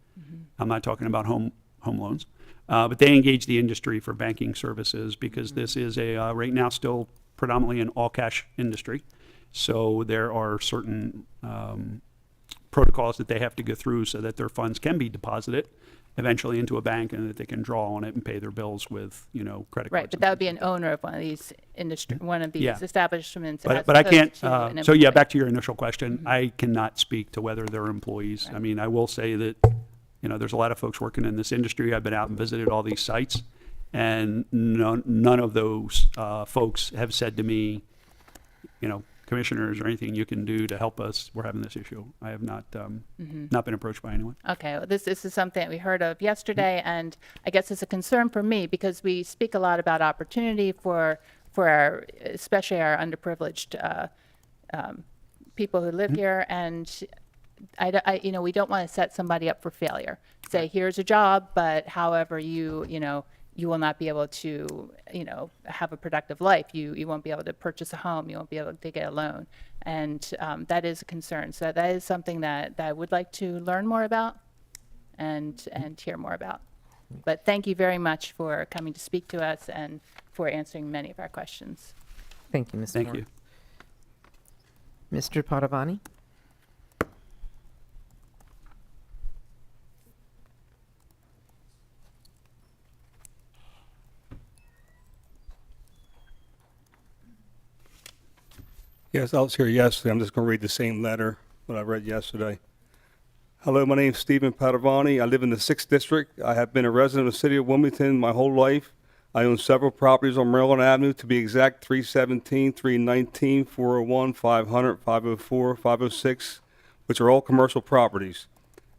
I'm not talking about home loans, but they engage the industry for banking services, because this is right now still predominantly an all-cash industry. So there are certain protocols that they have to go through so that their funds can be deposited eventually into a bank, and that they can draw on it and pay their bills with, credit cards. Right, but that would be an owner of one of these Yeah. establishments. But as I can't, opposed to an so yeah, employee. back to your initial question, I cannot speak to whether they're employees. I mean, I will say that, there's a lot of folks working in this industry. I've been out and visited all these sites, and none of those folks have said to me, commissioners, or anything you can do to help us, we're having this issue. I have not, not been approached by anyone. Okay, well, this is something that we heard of yesterday, and I guess it's a concern for me because we speak a lot about opportunity for our, especially our underprivileged people who live here, and we don't want to set somebody up for failure. Say, here's a job, but however you will not be able to, have a productive life. You won't be able to purchase a home. You won't be able to get a loan. And that is a concern. So that is something that I would like to learn more about and hear more about. But thank you very much for coming to speak to us and for answering many of our questions. Thank you, Ms. Thank Moore. you. Mr. Padavani? Yes, I was here yesterday. I'm just going to read the same letter that I read yesterday. Hello, my name is Stephen Padavani. I live in the 6th District. I have been a resident of the city of Wilmington my whole life. I own several properties on Maryland Avenue, to be exact, 317, 319, 401, 500, 504, 506, which are all commercial properties,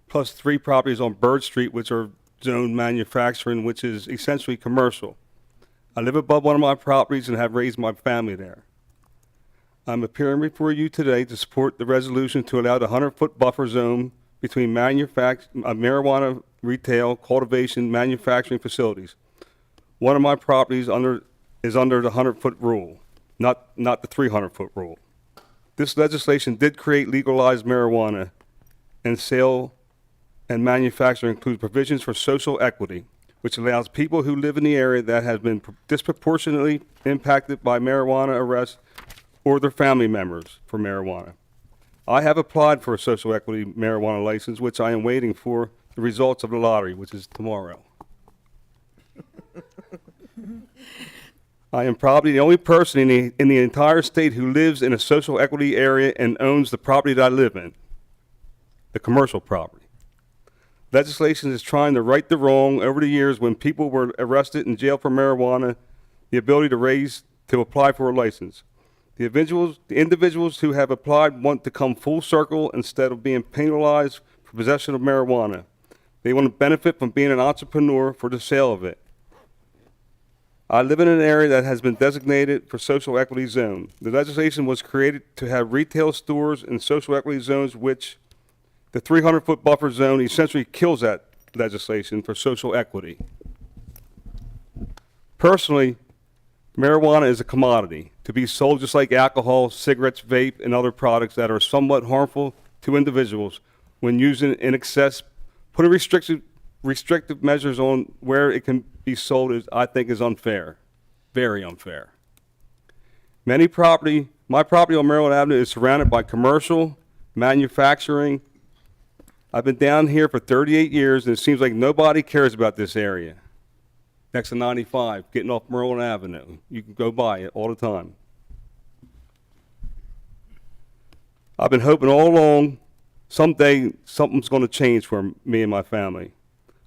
plus 3 properties on Bird Street, which are zoned manufacturing, which is essentially commercial. I live above one of my properties and have raised my family there. I'm appearing before you today to support the resolution to allow the 100-foot buffer zone between marijuana retail, cultivation, manufacturing facilities. One of my properties is under the 100-foot rule, not the 300-foot rule. This legislation did create legalized marijuana, and sale and manufacture includes provisions for social equity, which allows people who live in the area that have been disproportionately impacted by marijuana arrests or their family members for marijuana. I have applied for a social equity marijuana license, which I am waiting for the results of the lottery, which is tomorrow. I am probably the only person in the entire state who lives in a social equity area and owns the property that I live in, the commercial property. Legislation is trying to right the wrong. Over the years, when people were arrested and jailed for marijuana, the ability to apply for a license. The individuals who have applied want to come full circle instead of being penalized for possession of marijuana. They want to benefit from being an entrepreneur for the sale of it. I live in an area that has been designated for social equity zone. The legislation was created to have retail stores in social equity zones, which the 300-foot buffer zone essentially kills that legislation for social equity. Personally, marijuana is a commodity to be sold just like alcohol, cigarettes, vape, and other products that are somewhat harmful to individuals when used in excess. Putting restrictive measures on where it can be sold I think is unfair, very unfair. My property on Maryland Avenue is surrounded by commercial, manufacturing. I've been down here for 38 years, and it seems like nobody cares about this area. Next to 95, getting off Maryland Avenue. You can go by it all the time. I've been hoping all along someday something's going to change for me and my family.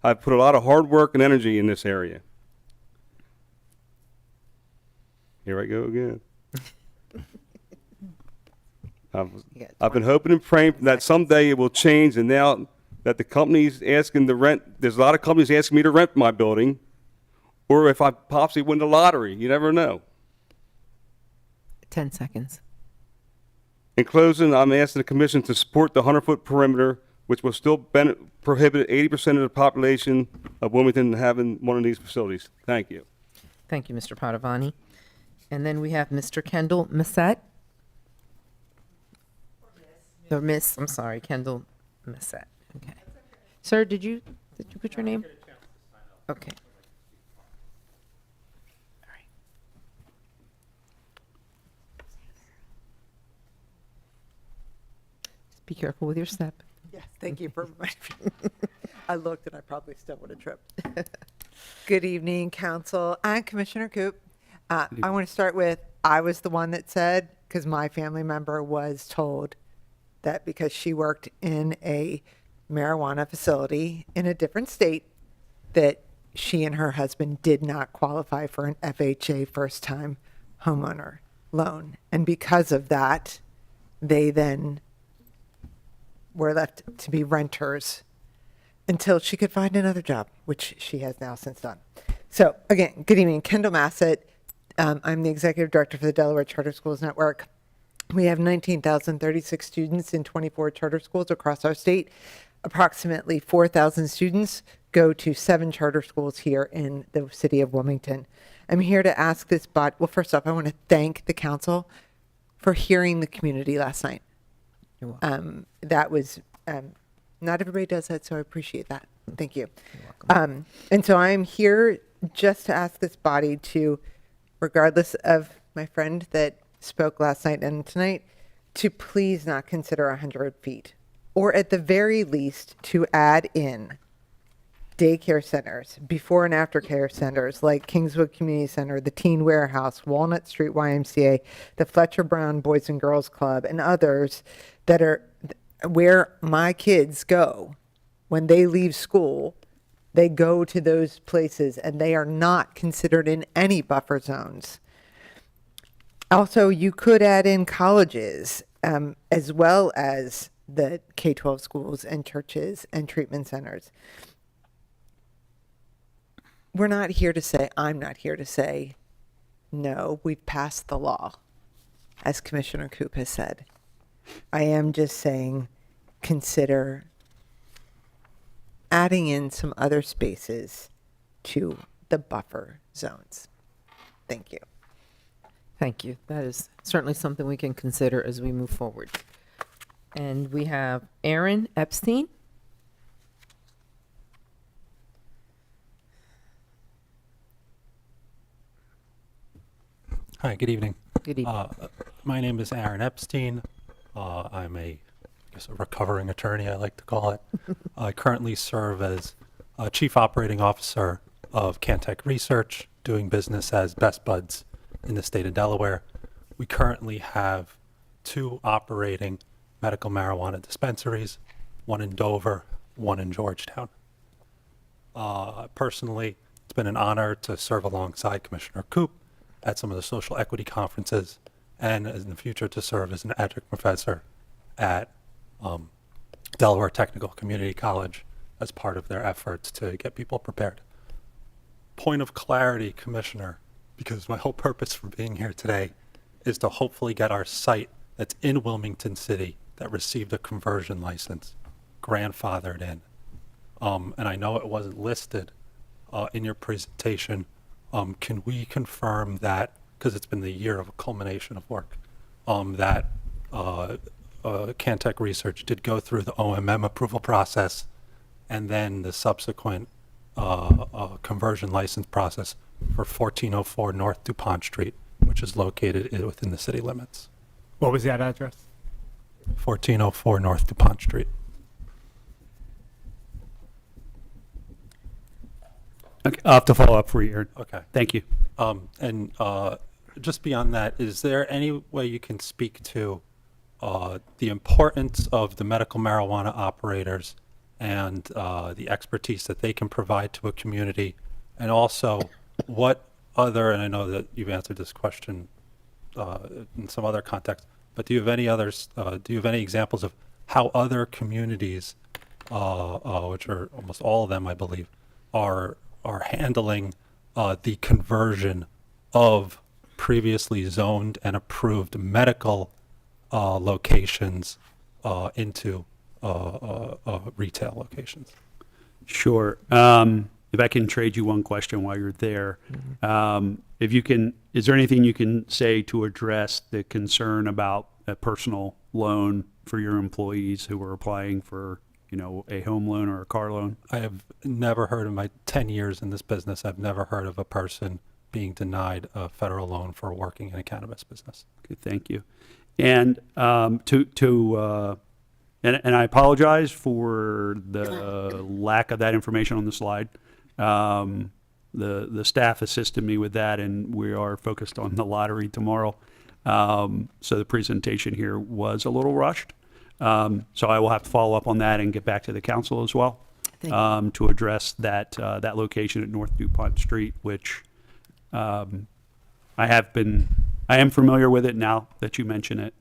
I've put a lot of hard work and energy in this area. Here I go again. I've been hoping and praying that someday it will change, and now that the company's asking to rent, there's a lot of companies asking me to rent my building, or if I possibly win the lottery, you never know. 10 seconds. In closing, I'm asking the commission to support the 100-foot perimeter, which will still prohibit 80% of the population of Wilmington having one of these facilities. Thank you. Thank you, Mr. Padavani. And then we have Mr. Kendall Missette. Or Miss, I'm sorry, Kendall Missette. Okay. Sir, did you put your name? Okay. All right. Just be careful with your step. Yes, thank you for reminding me. I looked and I probably still would have tripped. Good evening, Council and Commissioner Coop. I want to start with, I was the one that said, because my family member was told that because she worked in a marijuana facility in a different state, that she and her husband did not qualify for an FHA first-time homeowner. loan. And because of that, they then were left to be renters until she could find another job, which she has now since done. So again, good evening, Kendall Massett. I'm the executive director for the Delaware Charter Schools Network. We have 19,036 students in 24 charter schools across our state. Approximately 4,000 students go to 7 charter schools here in the city of Wilmington. I'm here to ask this body, well, first off, I want to thank the council for hearing the community last night. That was, not everybody does that, so I appreciate that. Thank you. And so I'm here just to ask this body to, regardless of my friend that spoke last night and tonight, to please not consider 100 feet, or at the very least to add in daycare centers, before and after care centers like Kingswood Community Center, the Teen Warehouse, Walnut Street YMCA, the Fletcher Brown Boys and Girls Club, and others that are where my kids go when they leave school. They go to those places and they are not considered in any buffer zones. Also, you could add in colleges, as well as the K-12 schools and churches and treatment centers. We're not here to say, I'm not here to say, no, we've passed the law, as Commissioner Koop has said. I am just saying, consider adding in some other spaces to the buffer zones. Thank you. Thank you. That is certainly something we can consider as we move forward. And we have Aaron Epstein. Hi, good evening. Good evening. My name is Aaron Epstein. I'm a recovering attorney, I like to call it. I currently serve as Chief Operating Officer of Cantech Research, doing business as Best Buds in the state of Delaware. We currently have 2 operating medical marijuana dispensaries, one in Dover, one in Georgetown. Personally, it's been an honor to serve alongside Commissioner Koop at some of the social equity conferences, and in the future to serve as an adjunct professor at Delaware Technical Community College as part of their efforts to get people prepared. Point of clarity, Commissioner, because my whole purpose for being here today is to hopefully get our site that's in Wilmington City that received a conversion license grandfathered in. And I know it wasn't listed in your presentation. Can we confirm that, because it's been the year of a culmination of work, that Cantech Research did go through the OMM approval process and then the subsequent conversion license process for 1404 North DuPont Street, which is located within the city limits? What was that address? 1404 North DuPont Street. Okay, I'll have to follow up for you, Aaron. Okay. Thank you. And just beyond that, is there any way you can speak to the importance of the medical marijuana operators and the expertise that they can provide to a community, and also what other, and I know that you've answered this question in some other context, but do you have any others, do you have any examples of how other communities, which are almost all of them, I believe, are handling the conversion of previously zoned and approved medical locations into retail locations? Sure. If I can trade you one question while you're there, if you can, is there anything you can say to address the concern about a personal loan for your employees who are applying for, a home loan or a car loan? I have never heard in my 10 years in this business, I've never heard of a person being denied a federal loan for working in a cannabis business. Okay, thank you. And and I apologize for the lack of that information on the slide. The staff assisted me with that, and we are focused on the lottery tomorrow. So the presentation here was a little rushed. So I will have to follow up on that and get back to the council as well to address that location at North DuPont Street, which I have been I am familiar with it now that you mention it,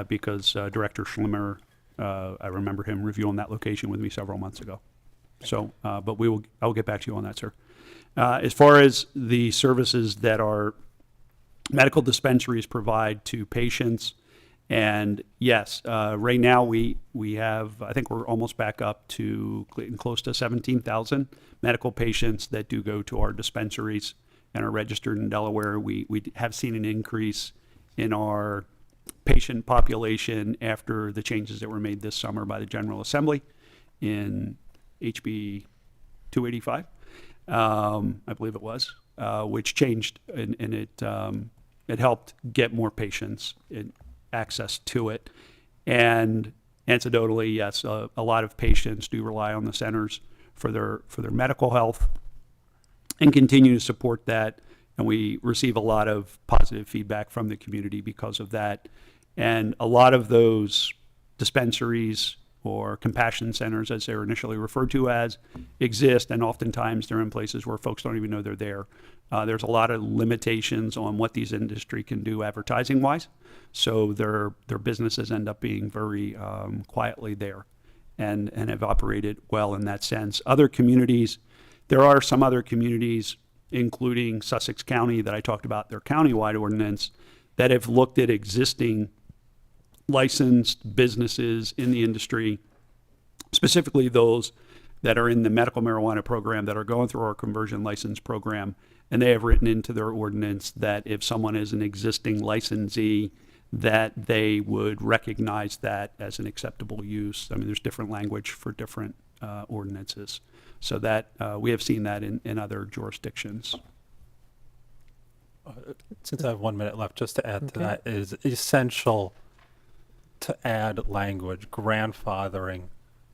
because Director Schlimmer, I remember him reviewing that location with me several months ago. So, but I will get back to you on that, sir. As far as the services that our medical dispensaries provide to patients, and yes, right now we have, I think we're almost back up to close to 17,000 medical patients that do go to our dispensaries and are registered in Delaware. We have seen an increase in our patient population after the changes that were made this summer by the General Assembly in HB 285, I believe it was, which changed, and it helped get more patients in access to it. And anecdotally, yes, a lot of patients do rely on the centers for their medical health and continue to support that. And we receive a lot of positive feedback from the community because of that. And a lot of those dispensaries or compassion centers, as they're initially referred to as, exist, and oftentimes they're in places where folks don't even know they're there. There's a lot of limitations on what these industry can do advertising-wise, so their businesses end up being very quietly there, and have operated well in that sense. Other communities, there are some other communities, including Sussex County that I talked about, their countywide ordinance, that have looked at existing licensed businesses in the industry, specifically those that are in the medical marijuana program that are going through our conversion license program, and they have written into their ordinance that if someone is an existing licensee, that they would recognize that as an acceptable use. I mean, there's different language for different ordinances. So that we have seen that in other jurisdictions. Since I have 1 minute left, just to add to that, it is essential to add language grandfathering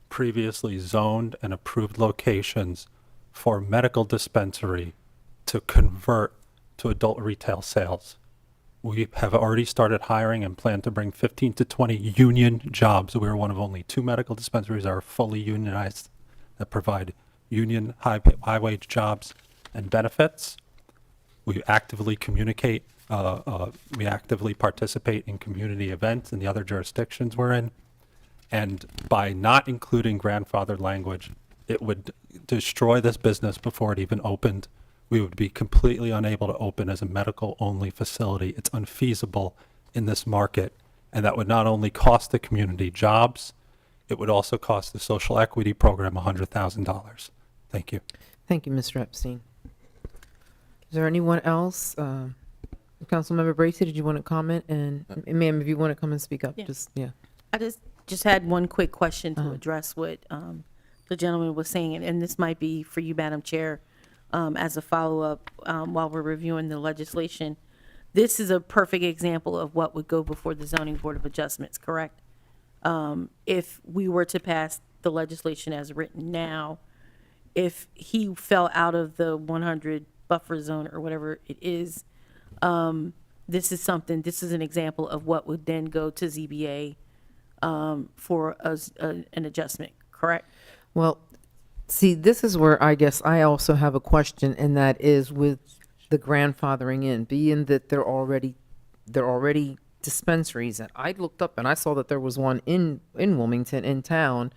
previously zoned and approved locations for medical dispensary to convert to adult retail sales. We have already started hiring and plan to bring 15 to 20 union jobs. We are one of only 2 medical dispensaries that are fully unionized that provide union high wage jobs and benefits. We actively communicate, we actively participate in community events in the other jurisdictions we're in. And by not including grandfathered language, it would destroy this business before it even opened. We would be completely unable to open as a medical-only facility. It's unfeasible in this market, and that would not only cost the community jobs, it would also cost the social equity program $100,000. Thank you. Thank you, Mr. Epstein. Is there anyone else? Councilmember Bracy, did you want to comment? And ma'am, if you want to come and speak up, Yeah. I just had one quick question to address what the gentleman was saying, and this might be for you, Madam Chair, as a follow-up while we're reviewing the legislation. This is a perfect example of what would go before the Zoning Board of Adjustments, correct? If we were to pass the legislation as written now, if he fell out of the 100 buffer zone or whatever it is, this is an example of what would then go to ZBA for an adjustment, correct? Well, see, this is where I guess I also have a question, and that is with the grandfathering in, being that they're already dispensaries. And I looked up and I saw that there was one in Wilmington in town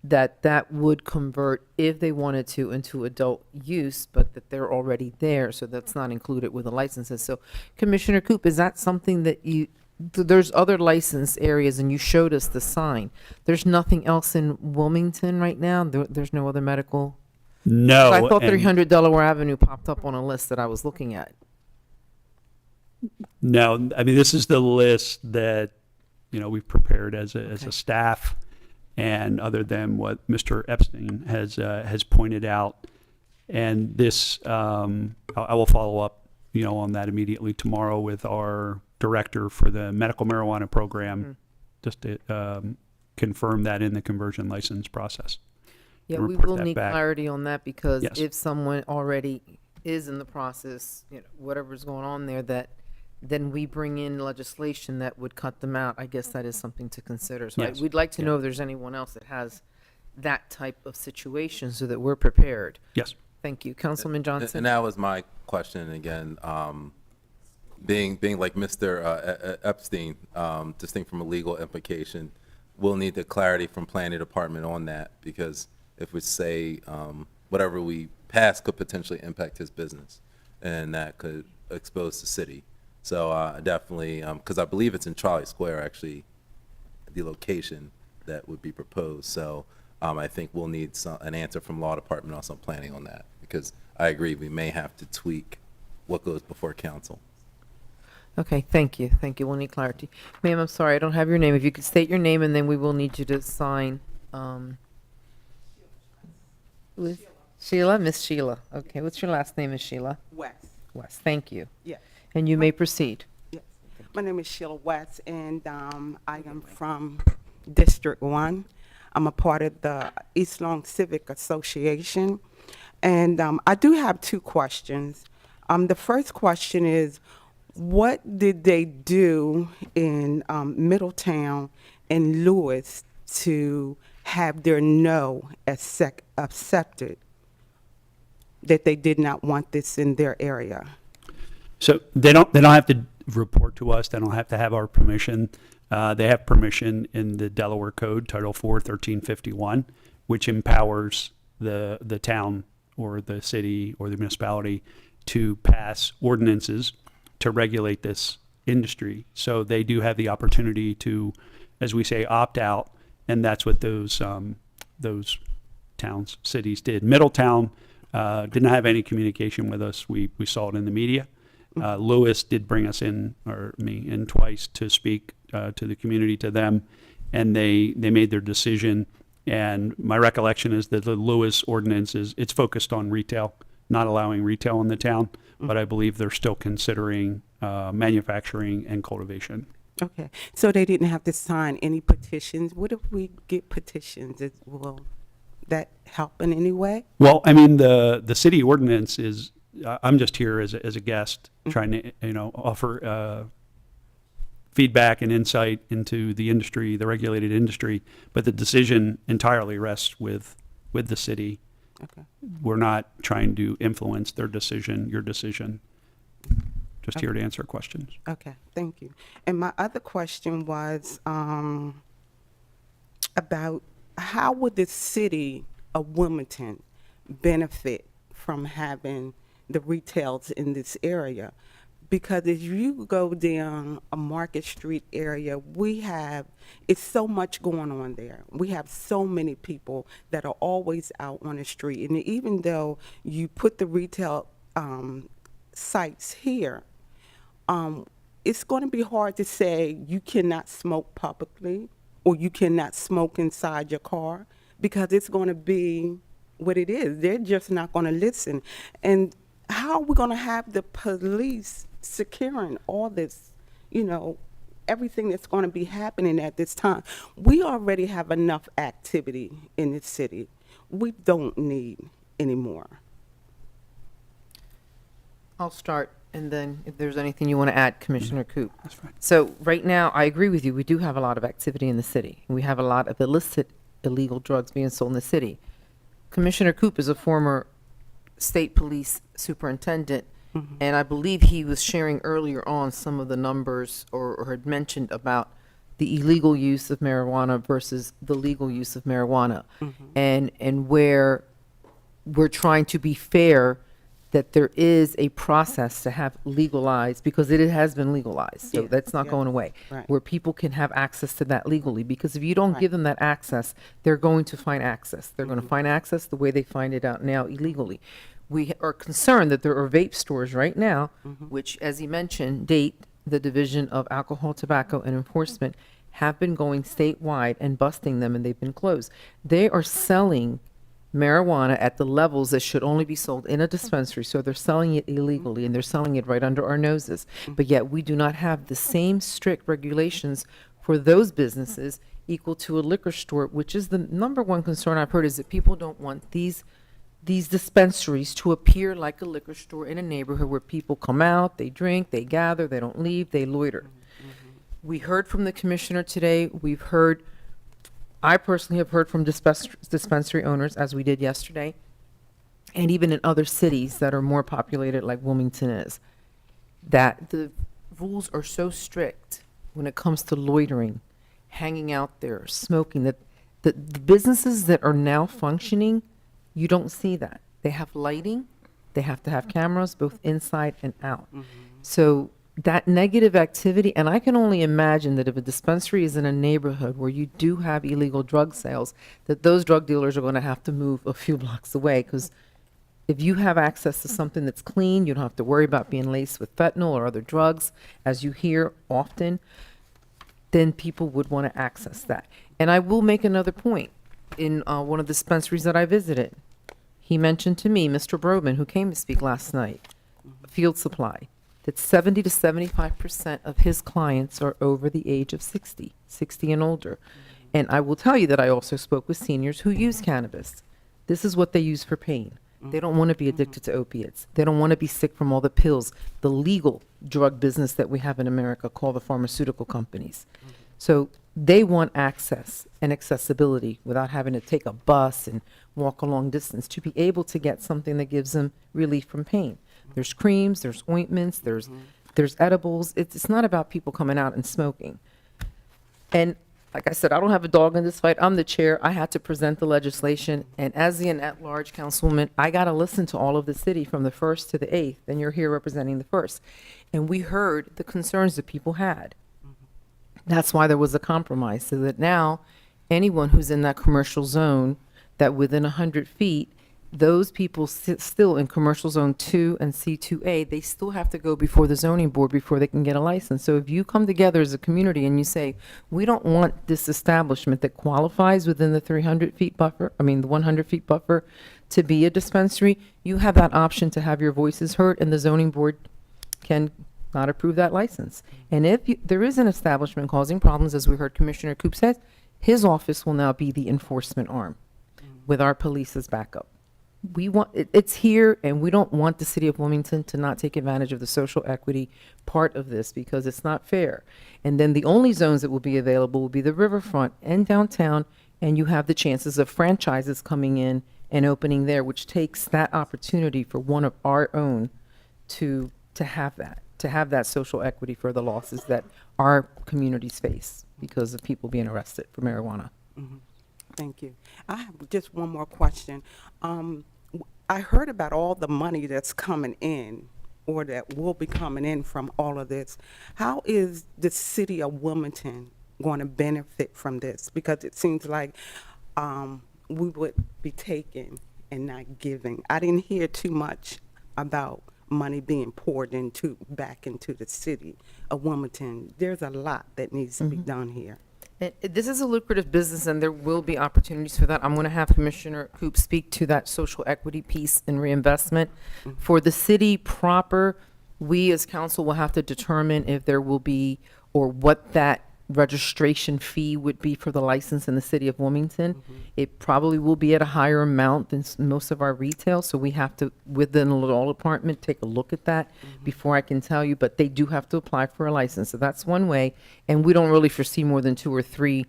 that would convert if they wanted to into adult use, but that they're already there, so that's not included with the licenses. So, Commissioner Coop, is that something that there's other licensed areas, and you showed us the sign. There's nothing else in Wilmington right now? There's no other medical? No. I thought 300 Delaware Avenue popped up on a list that I was looking at. No, I mean, this is the list that, we've prepared as a staff, and other than what Mr. Epstein has pointed out. And this, I will follow up, on that immediately tomorrow with our director for the medical marijuana program, just to confirm that in the conversion license process. Yeah, and we report will that need back. clarity on that, because Yes. if someone already is in the process, whatever's going on there, that then we bring in legislation that would cut them out. I guess that is something to consider. So Yes. we'd like to know if there's anyone else that has that type of situation so that we're prepared. Yes. Thank you. Councilman Johnson? And that was my question again. being like Mr. Epstein, distinct from a legal implication, we'll need the clarity from planning department on that, because if we say whatever we pass could potentially impact his business, and that could expose the city. So definitely, because I believe it's in Charlie Square, actually, the location that would be proposed. So I think we'll need an answer from law department on some planning on that, because I agree, we may have to tweak what goes before council. Okay, thank you. Thank you. We'll need clarity. Ma'am, I'm sorry, I don't have your name. If you could state your name, and then we will need you to sign. With Sheila? Miss Sheila. Okay, what's your last name, Miss Sheila? West. West, thank you. Yes. And you may proceed. Yes. My name is Sheila West, and I am from District 1. I'm a part of the East Long Civic Association. And I do have two questions. The first question is, what did they do in Middletown and Lewis to have their no accepted, that they did not want this in their area? So they don't have to report to us. They don't have to have our permission. They have permission in the Delaware Code, Title 4, 1351, which empowers the town or the city or the municipality to pass ordinances to regulate this industry. So they do have the opportunity to, as we say, opt out, and that's what those towns, cities did. Middletown did not have any communication with us. We saw it in the media. Lewis did bring us in, or me in twice, to speak to the community, to them, and they made their decision. And my recollection is that the Lewis ordinance it's focused on retail, not allowing retail in the town, but I believe they're still considering manufacturing and cultivation. Okay, so they didn't have to sign any petitions. What if we get petitions? Will that help in any way? Well, I mean, the city ordinance is, I'm just here as a guest, trying to, offer feedback and insight into the industry, the regulated industry, but the decision entirely rests with the city. Okay. We're not trying to influence their decision, your decision. Just here to answer questions. Okay, thank you. And my other question was about how would the city of Wilmington benefit from having the retails in this area? Because if you go down a Market Street area, it's so much going on there. We have so many people that are always out on the street. And even though you put the retail sites here, it's going to be hard to say you cannot smoke publicly or you cannot smoke inside your car, because it's going to be what it is. They're just not going to listen. And how are we going to have the police securing all this, everything that's going to be happening at this time? We already have enough activity in this city. We don't need any more. I'll start, and then if there's anything you want to add, Commissioner Coop. That's right. So right now, I agree with you. We do have a lot of activity in the city. We have a lot of illicit, illegal drugs being sold in the city. Commissioner Coop is a former state police superintendent, and I believe he was sharing earlier on some of the numbers or had mentioned about the illegal use of marijuana versus the legal use of marijuana, and where we're trying to be fair, that there is a process to have legalized, because it has been legalized, so Yeah, that's not yeah. going away, Right. where people can have access to that legally, because if you don't give them that access, they're going to find access. They're going to find access the way they find it out now illegally. We are concerned that there are vape stores right now, which, as he mentioned, the Division of Alcohol, Tobacco, and Enforcement, have been going statewide and busting them, and they've been closed. They are selling marijuana at the levels that should only be sold in a dispensary, so they're selling it illegally, and they're selling it right under our noses. But yet, we do not have the same strict regulations for those businesses equal to a liquor store, which is the number one concern I've heard, is that people don't want these dispensaries to appear like a liquor store in a neighborhood where people come out, they drink, they gather, they don't leave, they loiter. We heard from the commissioner today. I personally have heard from dispensary owners, as we did yesterday, and even in other cities that are more populated, like Wilmington is, that the rules are so strict when it comes to loitering, hanging out there, smoking, that the businesses that are now functioning, you don't see that. They have lighting, they have to have cameras both inside and out. So that negative activity, and I can only imagine that if a dispensary is in a neighborhood where you do have illegal drug sales, that those drug dealers are going to have to move a few blocks away, because if you have access to something that's clean, you don't have to worry about being laced with fentanyl or other drugs, as you hear often, then people would want to access that. And I will make another point. In one of the dispensaries that I visited, he mentioned to me, Mr. Broman, who came to speak last night, Field Supply, that 70 to 75% of his clients are over the age of 60 and older. And I will tell you that I also spoke with seniors who use cannabis. This is what they use for pain. They don't want to be addicted to opiates. They don't want to be sick from all the pills, the legal drug business that we have in America called the pharmaceutical companies. So they want access and accessibility without having to take a bus and walk a long distance to be able to get something that gives them relief from pain. There's creams, there's ointments, there's edibles. It's not about people coming out and smoking. And like I said, I don't have a dog in this fight. I'm the chair. I had to present the legislation. And as the at-large councilwoman, I got to listen to all of the city from the 1st to the 8th. And you're here representing the 1st. And we heard the concerns that people had. That's why there was a compromise, so that now anyone who's in that commercial zone, that within 100 feet, those people sit still in commercial zone 2 and C2A, they still have to go before the zoning board before they can get a license. So if you come together as a community and you say, we don't want this establishment that qualifies within the 300 feet buffer, the 100 feet buffer to be a dispensary, you have that option to have your voices heard, and the zoning board can not approve that license. And if there is an establishment causing problems, as we heard Commissioner Coop said, his office will now be the enforcement arm with our police as backup. We want it's here, and we don't want the city of Wilmington to not take advantage of the social equity part of this, because it's not fair. And then the only zones that will be available will be the riverfront and downtown, and you have the chances of franchises coming in and opening there, which takes that opportunity for one of our own to have that social equity for the losses that our communities face because of people being arrested for marijuana. Thank you. I have just one more question. I heard about all the money that's coming in, or that will be coming in from all of this. How is the city of Wilmington going to benefit from this? Because it seems like we would be taking and not giving. I didn't hear too much about money being poured back into the city of Wilmington. There's a lot that needs to be done here. This is a lucrative business, and there will be opportunities for that. I'm going to have Commissioner Coop speak to that social equity piece and reinvestment. For the city proper, we as council will have to determine if there will be, or what that registration fee would be for the license in the city of Wilmington. It probably will be at a higher amount than most of our retail, so we have to, within the law department, take a look at that before I can tell you, but they do have to apply for a license. So that's one way, and we don't really foresee more than 2 or 3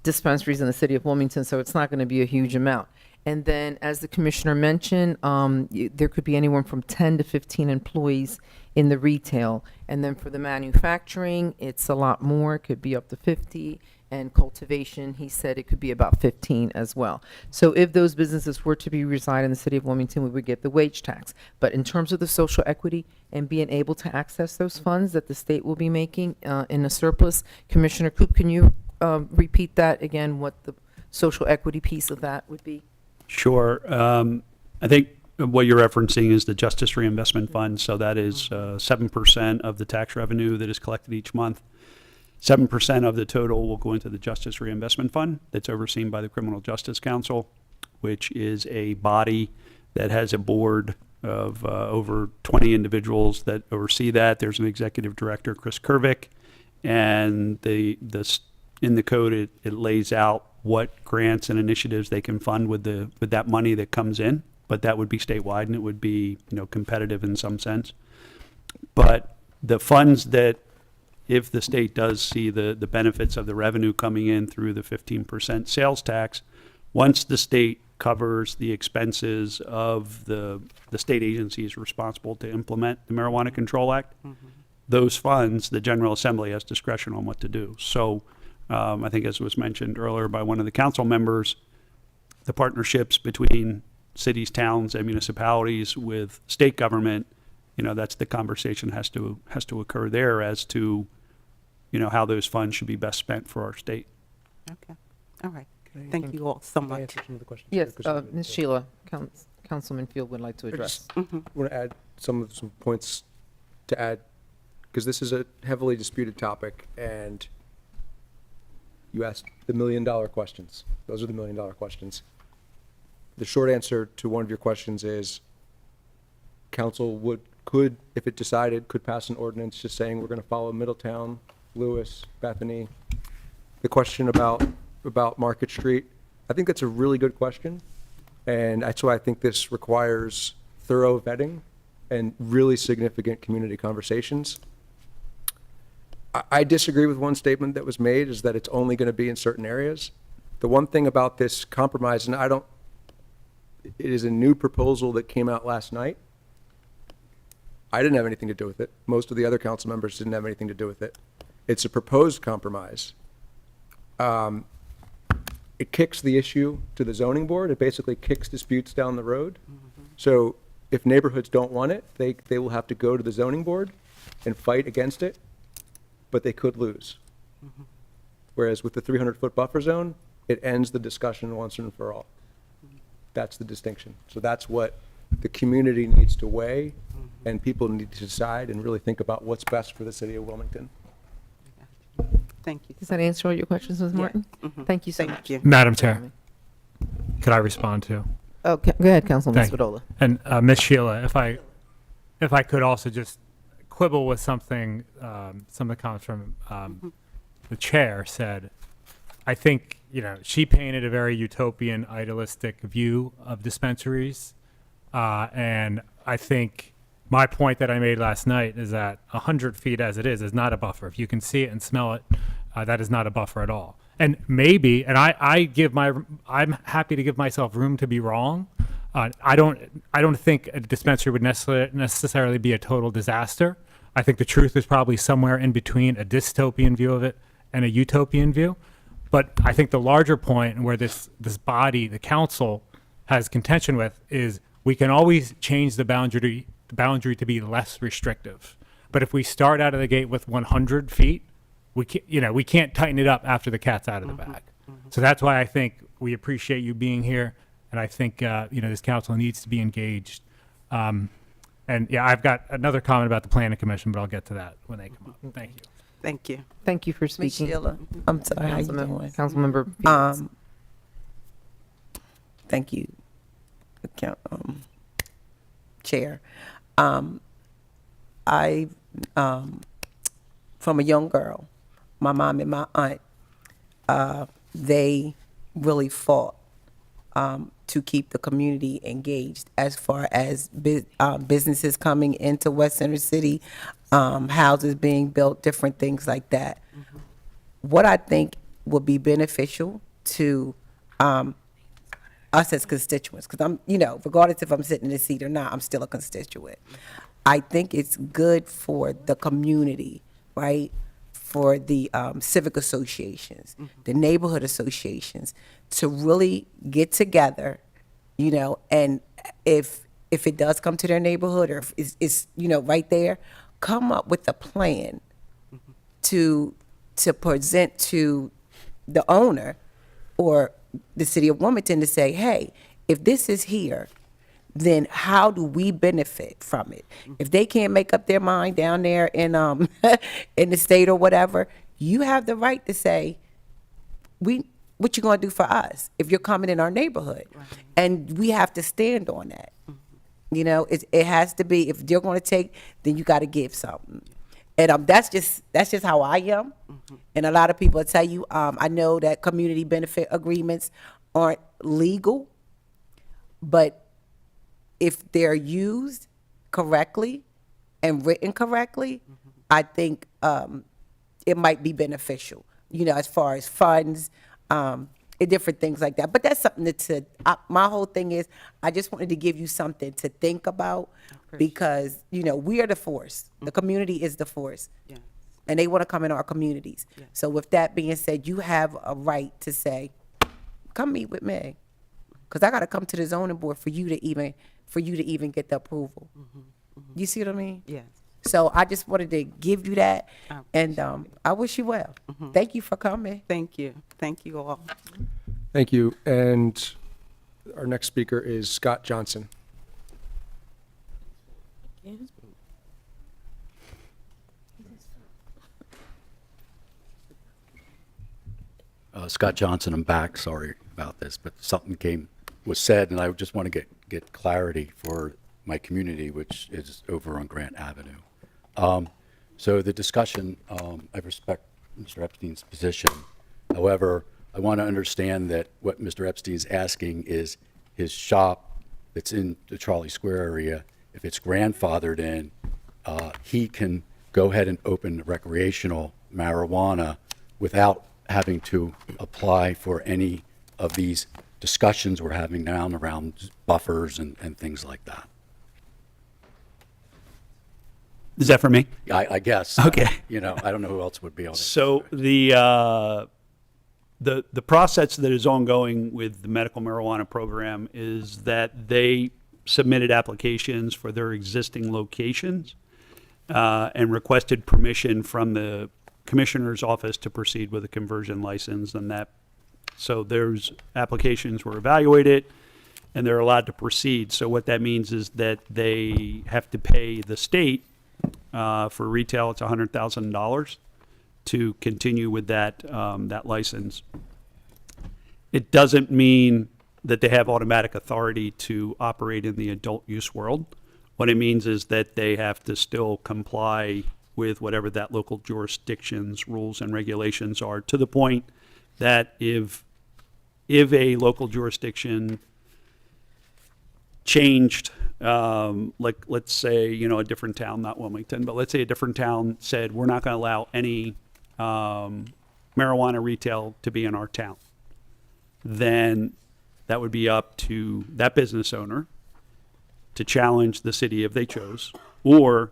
dispensaries in the city of Wilmington, so it's not going to be a huge amount. And then, as the commissioner mentioned, there could be anywhere from 10 to 15 employees in the retail. And then for the manufacturing, it's a lot more. It could be up to 50. And cultivation, he said it could be about 15 as well. So if those businesses were to be reside in the city of Wilmington, we would get the wage tax. But in terms of the social equity and being able to access those funds that the state will be making in a surplus, Commissioner Coop, can you repeat that again, what the social equity piece of that would be? Sure. I think what you're referencing is the Justice Reinvestment Fund. So that is 7% of the tax revenue that is collected each month. 7% of the total will go into the Justice Reinvestment Fund that's overseen by the Criminal Justice Council, which is a body that has a board of over 20 individuals that oversee that. There's an executive director, Chris Kervick, and in the code it lays out what grants and initiatives they can fund with that money that comes in, but that would be statewide, and it would be competitive in some sense. But the funds that, if the state does see the benefits of the revenue coming in through the 15% sales tax, once the state covers the expenses of the state agencies responsible to implement the Marijuana Control Act, those funds, the General Assembly has discretion on what to do. So I think as was mentioned earlier by one of the council members, the partnerships between cities, towns, and municipalities with state government, that's the conversation has to occur there as to, how those funds should be best spent for our state. Okay. All right. Thank you all so much. Yes, Ms. Sheila, Councilman Field would like to address. Want to add some points to add, because this is a heavily disputed topic, and you asked the $1 million questions. Those are the $1 million questions. The short answer to one of your questions is council could, if it decided, could pass an ordinance just saying we're going to follow Middletown, Lewis, Bethany. The question about Market Street, I think that's a really good question, and that's why I think this requires thorough vetting and really significant community conversations. I disagree with one statement that was made, is that it's only going to be in certain areas. The one thing about this compromise, and it is a new proposal that came out last night. I didn't have anything to do with it. Most of the other council members didn't have anything to do with it. It's a proposed compromise. It kicks the issue to the zoning board. It basically kicks disputes down the road. So if neighborhoods don't want it, they will have to go to the zoning board and fight against it, but they could lose. Whereas with the 300-foot buffer zone, it ends the discussion once and for all. That's the distinction. So that's what the community needs to weigh, and people need to decide and really think about what's best for the city of Wilmington. Thank you. Does that answer all your questions, Ms. Martin? Thank you so much. Thank you. Madam Chair, could I respond to? Okay, go ahead, Councilman Thank you. Spadola. And Ms. Sheila, if I could also just quibble with something, some of the comments from the chair said. I think, she painted a very utopian, idealistic view of dispensaries. And I think my point that I made last night is that 100 feet as it is not a buffer. If you can see it and smell it, that is not a buffer at all. And maybe, and I'm happy to give myself room to be wrong. I don't think a dispensary would necessarily be a total disaster. I think the truth is probably somewhere in between a dystopian view of it and a utopian view. But I think the larger point where this body, the council, has contention with is we can always change the boundary to be less restrictive. But if we start out of the gate with 100 feet, we can't tighten it up after the cat's out of the bag. So that's why I think we appreciate you being here, and I think this council needs to be engaged. And yeah, I've got another comment about the planning commission, but I'll get to that when they come up. Thank you. Thank you. Thank you for Ms. speaking. Sheila, I'm sorry, how you doing? Councilmember Fields. Thank you, Chair. I, from a young girl, my mom and my aunt, they really fought to keep the community engaged as far as businesses coming into West Center City, houses being built, different things like that. What I think would be beneficial to us as constituents, because I'm, regardless if I'm sitting in the seat or not, I'm still a constituent. I think it's good for the community, right? For the civic associations, the neighborhood associations, to really get together, and if it does come to their neighborhood, or if it's right there, come up with a plan to present to the owner or the city of Wilmington to say, hey, if this is here, then how do we benefit from it? If they can't make up their mind down there in in the state or whatever, you have the right to say, what you gonna do for us if you're coming in our neighborhood? Right. And we have to stand on that. It has to be, if you're gonna take, then you gotta give something. And that's just how I am. And a lot of people will tell you, I know that community benefit agreements aren't legal, but if they're used correctly and written correctly, I think it might be beneficial, as far as funds, and different things like that. But that's something my whole thing is, I just wanted to give you something to think about, because, we are the force. The community is the force. Yeah. And they want to come in our communities. So with that being said, you have a right to say, come meet with me. Because I got to come to the zoning board for you to even get the approval. You see what I mean? Yes. So I just wanted to give you that, and I wish you well. Thank you for coming. Thank you. Thank you all. Thank you. And our next speaker is Scott Johnson. Scott Johnson, I'm back. Sorry about this, but something was said, and I just want to get clarity for my community, which is over on Grant Avenue. So the discussion, I respect Mr. Epstein's position. However, I want to understand that what Mr. Epstein is asking is his shop that's in the Charlie Square area, if it's grandfathered in, he can go ahead and open recreational marijuana without having to apply for any of these discussions we're having now around buffers and things like that. Is that for me? I guess. Okay. I don't know who else would be on it. So the process that is ongoing with the medical marijuana program is that they submitted applications for their existing locations and requested permission from the commissioner's office to proceed with a conversion license, so those applications were evaluated and they're allowed to proceed. So what that means is that they have to pay the state for retail, it's $100,000 to continue with that license. It doesn't mean that they have automatic authority to operate in the adult use world. What it means is that they have to still comply with whatever that local jurisdiction's rules and regulations are, to the point that if a local jurisdiction changed, let's say, a different town, not Wilmington, but let's say a different town said, we're not going to allow any marijuana retail to be in our town, then that would be up to that business owner to challenge the city if they chose, or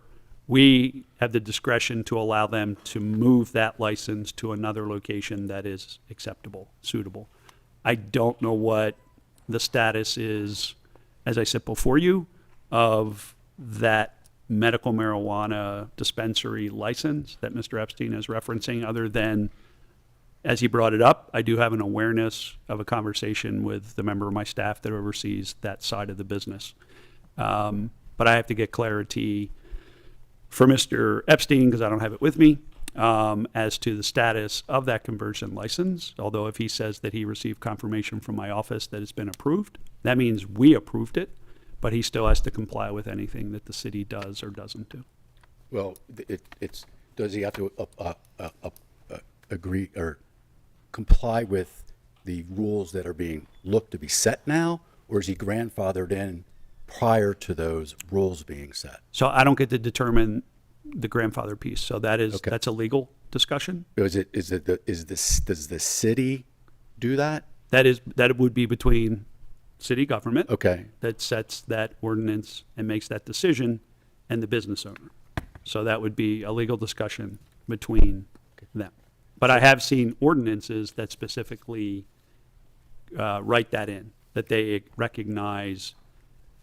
we have the discretion to allow them to move that license to another location that is acceptable, suitable. I don't know what the status is, as I said before you, of that medical marijuana dispensary license that Mr. Epstein is referencing, other than, as he brought it up, I do have an awareness of a conversation with the member of my staff that oversees that side of the business. But I have to get clarity for Mr. Epstein, because I don't have it with me, as to the status of that conversion license. Although if he says that he received confirmation from my office that it's been approved, that means we approved it, but he still has to comply with anything that the city does or doesn't do. Well, does he have to agree or comply with the rules that are being looked to be set now, or is he grandfathered in prior to those rules being set? So I don't get to determine the grandfather piece. So that's a legal discussion. Does the city do that? That would be between city government. Okay. That sets that ordinance and makes that decision, and the business owner. So that would be a legal discussion between them. But I have seen ordinances that specifically write that in, that they recognize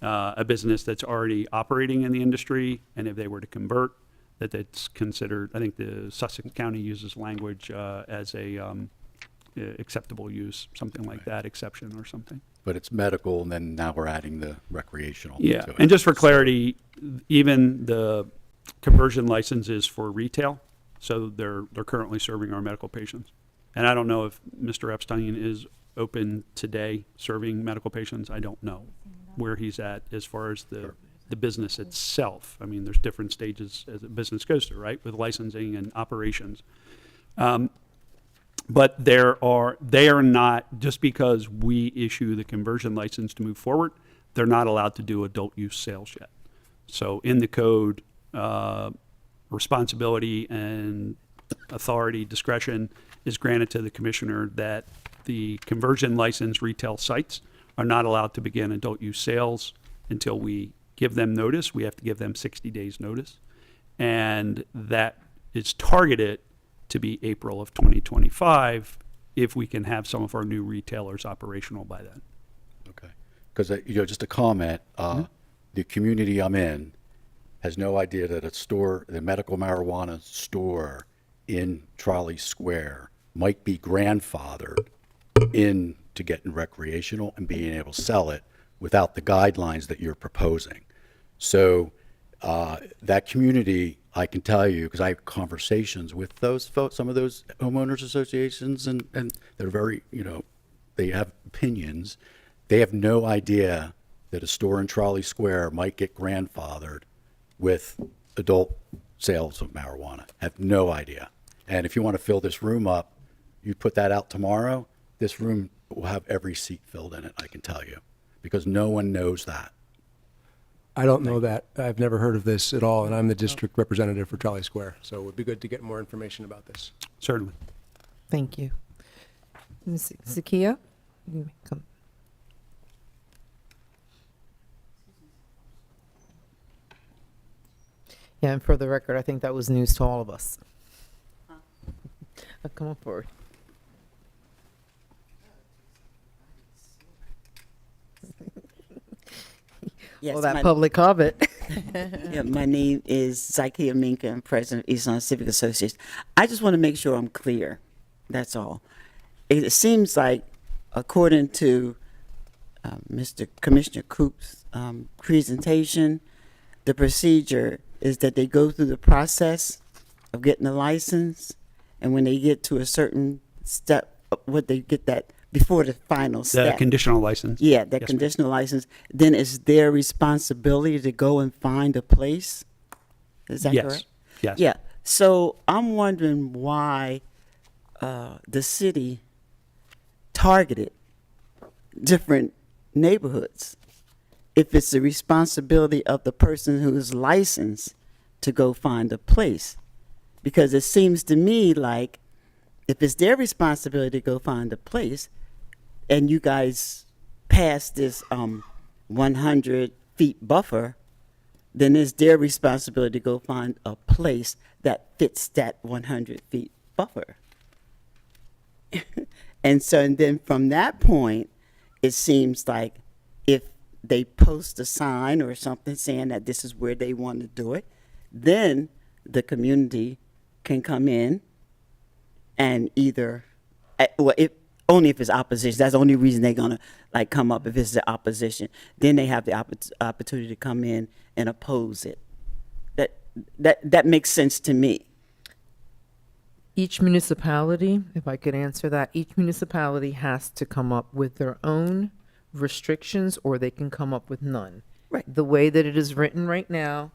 a business that's already operating in the industry, and if they were to convert, that it's considered, I think the Sussex County uses language as a acceptable use, something like that, exception or something. But it's medical, and then now we're adding the recreational. Yeah, to it. and just for clarity, even the conversion license is for retail, so they're currently serving our medical patients. And I don't know if Mr. Epstein is open today serving medical patients. I don't know where he's at as far as the business itself. I mean, there's different stages as a business goes through, right, with licensing and operations. But they are not, just because we issue the conversion license to move forward, they're not allowed to do adult use sales yet. So in the code, responsibility and authority, discretion is granted to the commissioner that the conversion license retail sites are not allowed to begin adult use sales until we give them notice. We have to give them 60 days notice. And that is targeted to be April of 2025 if we can have some of our new retailers operational by then. Okay. Because, just a comment, the community I'm in has no idea that the medical marijuana store in Trolley Square might be grandfathered into getting recreational and being able to sell it without the guidelines that you're proposing. So that community, I can tell you, because I have conversations with those folks, some of those homeowners associations, and they're very, they have opinions. They have no idea that a store in Trolley Square might get grandfathered with adult sales of marijuana. Have no idea. And if you want to fill this room up, you put that out tomorrow, this room will have every seat filled in it, I can tell you, because no one knows that. I don't know that. I've never heard of this at all, and I'm the district representative for Trolley Square, so it would be good to get more information about this. Certainly. Thank you. Ms. Zakia? You may come. Yeah, and for the record, I think that was news to all of us. Come on forward. Yes, Well, that public comment. Yeah, my name is Zakia Minka. I'm president of East Lawn Civic Association. I just want to make sure I'm clear. That's all. It seems like, according to Mr. Commissioner Coop's presentation, the procedure is that they go through the process of getting the license, and when they get to a certain step, what they get that before the final step. The conditional license. Yeah, that Yes, conditional license. Then it's their responsibility to go and find a place. Is that Yes. correct? Yes. Yeah. So I'm wondering why the city targeted different neighborhoods if it's the responsibility of the person who is licensed to go find a place. Because it seems to me like if it's their responsibility to go find a place, and you guys pass this 100 feet buffer, then it's their responsibility to go find a place that fits that 100 feet buffer. And then from that point, it seems like if they post a sign or something saying that this is where they want to do it, then the community can come in and either, only if it's opposition. That's the only reason they're gonna come up if it's the opposition. Then they have the opportunity to come in and oppose it. That makes sense to me. Each municipality, if I could answer that, each municipality has to come up with their own restrictions, or they can come up with none. Right. The way that it is written right now,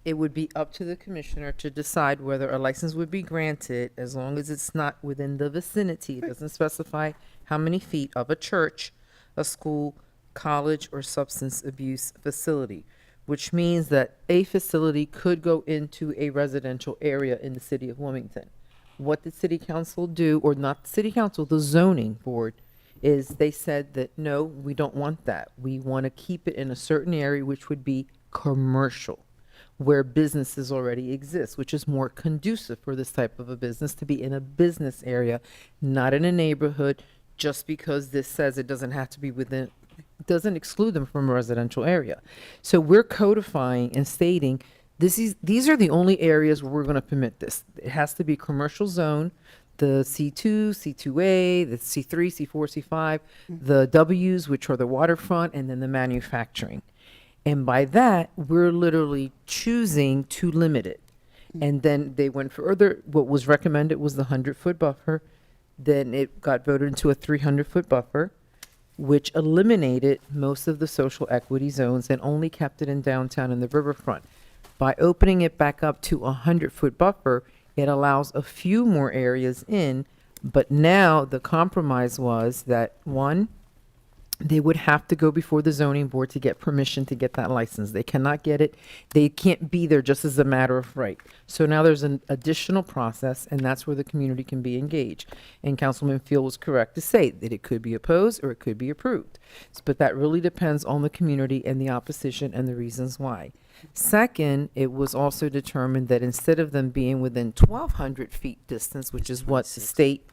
it would be up to the commissioner to decide whether a license would be granted as long as it's not within the vicinity. It doesn't specify how many feet of a church, a school, college, or substance abuse facility, which means that a facility could go into a residential area in the city of Wilmington. What the city council do, or not the city council, the zoning board, is they said that, no, we don't want that. We want to keep it in a certain area, which would be commercial, where businesses already exist, which is more conducive for this type of a business to be in a business area, not in a neighborhood, just because this says it doesn't have to be within, doesn't exclude them from a residential area. So we're codifying and stating these are the only areas where we're going to permit this. It has to be commercial zone, the C2, C2A, the C3, C4, C5, the Ws, which are the waterfront, and then the manufacturing. And by that, we're literally choosing to limit it. And then they went further. What was recommended was the 100-foot buffer. Then it got voted into a 300-foot buffer, which eliminated most of the social equity zones and only kept it in downtown and the riverfront. By opening it back up to a 100-foot buffer, it allows a few more areas in. But now the compromise was that, one, they would have to go before the zoning board to get permission to get that license. They cannot get it. They can't be there just as a matter of right. So now there's an additional process, and that's where the community can be engaged. And Councilman Field was correct to say that it could be opposed or it could be approved. But that really depends on the community and the opposition and the reasons why. Second, it was also determined that instead of them being within 1,200 feet distance, which is what the state,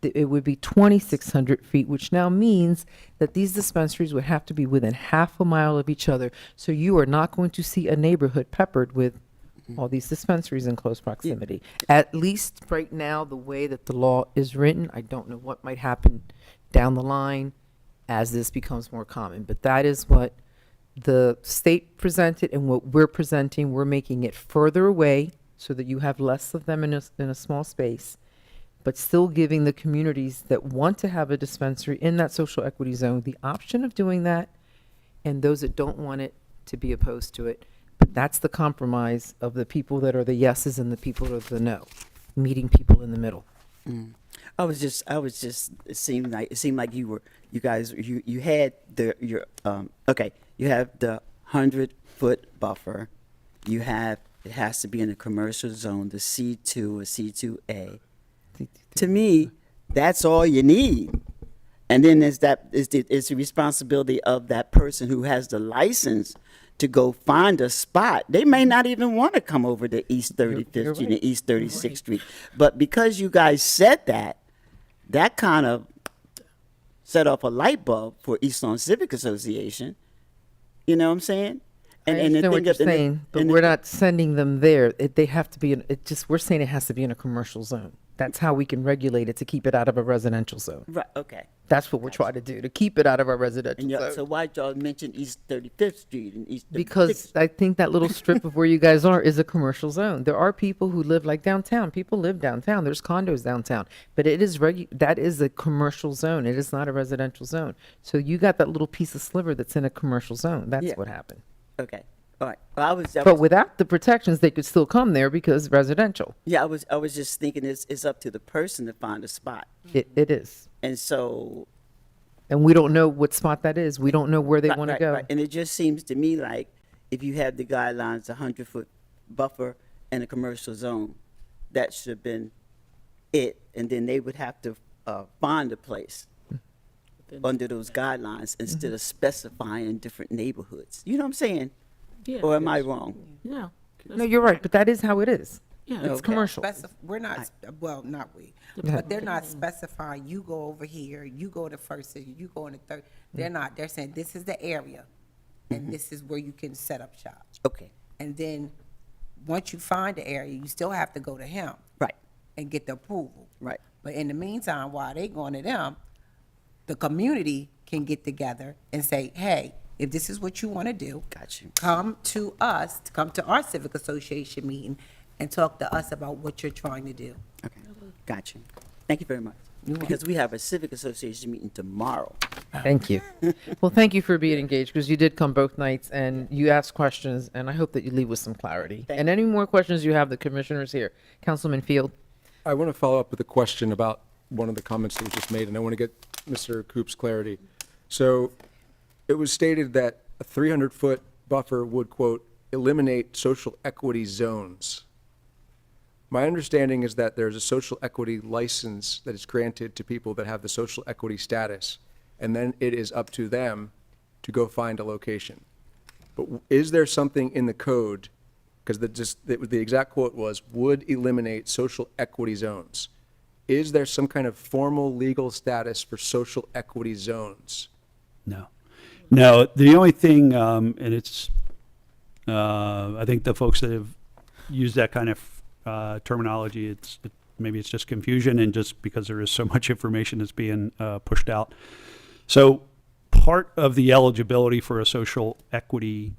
it would be 2,600 feet, which now means that these dispensaries would have to be within half a mile of each other. So you are not going to see a neighborhood peppered with all these dispensaries in close proximity. At least right now, the way that the law is written, I don't know what might happen down the line as this becomes more common, but that is what the state presented and what we're presenting. We're making it further away so that you have less of them in a small space, but still giving the communities that want to have a dispensary in that social equity zone the option of doing that, and those that don't want it to be opposed to it. But that's the compromise of the people that are the yeses and the people that are the no, meeting people in the middle. It seemed like you had you have the 100-foot buffer. You have, it has to be in a commercial zone, the C2 or C2A. To me, that's all you need. And then it's the responsibility of that person who has the license to go find a spot. They may not even want to come over to East 35th Street and East 36th Street. But because you guys said that kind of set off a light bulb for East Lawn Civic Association. You know what I'm saying? I understand what you're saying, but we're not sending them there. They have to be we're saying it has to be in a commercial zone. That's how we can regulate it to keep it out of a residential zone. Right, okay. That's what we're trying to do, to keep it out of our residential zone. So why y'all mention East 35th Street and East 36th? Because I think that little strip of where you guys are is a commercial zone. There are people who live like downtown. People live downtown. There's condos downtown, but it is that is a commercial zone. It is not a residential zone. So you got that little piece of sliver that's in a commercial zone. That's what happened. Okay, all right. Well, but without the protections, they could still come there because residential. Yeah, I was just thinking it's up to the person to find a spot. It is. And so. And we don't know what spot that is. We don't know where they want to go. Right. And it just seems to me like if you have the guidelines, 100-foot buffer and a commercial zone, that should have been it. And then they would have to find a place under those guidelines instead of specifying different neighborhoods. You know what I'm saying? Yeah. Or am I wrong? No. No, you're right, but that is how it is. Yeah. It's commercial. We're not, well, not we, but they're not specifying, you go over here, you go to First City, you go in the third. They're not, they're saying this is the area, and this is where you can set up shop. Okay. And then, once you find the area, you still have to go to him. Right. And get the approval. Right. But in the meantime, while they going to them, the community can get together and say, hey, if this is what you want to do, come to us, come to our civic association meeting and talk to us about what you're trying to do. Okay, got you. Thank you very much. Because we have a civic association meeting tomorrow. Thank you. Well, thank you for being engaged, because you did come both nights and you asked questions, and I hope that you leave with some clarity. And any more questions you have, the commissioners here. Councilman Field. I want to follow up with a question about one of the comments that was just made, and I want to get Mr. Coop's clarity. So it was stated that a 300-foot buffer would, quote, eliminate social equity zones. My understanding is that there's a social equity license that is granted to people that have the social equity status, and then it is up to them to go find a location. But is there something in the code, because the exact quote was, would eliminate social equity zones. Is there some kind of formal legal status for social equity zones? No. No, the only thing, and it's, I think the folks that have used that kind of terminology, maybe it's just confusion and just because there is so much information that's being pushed out. So part of the eligibility for a social equity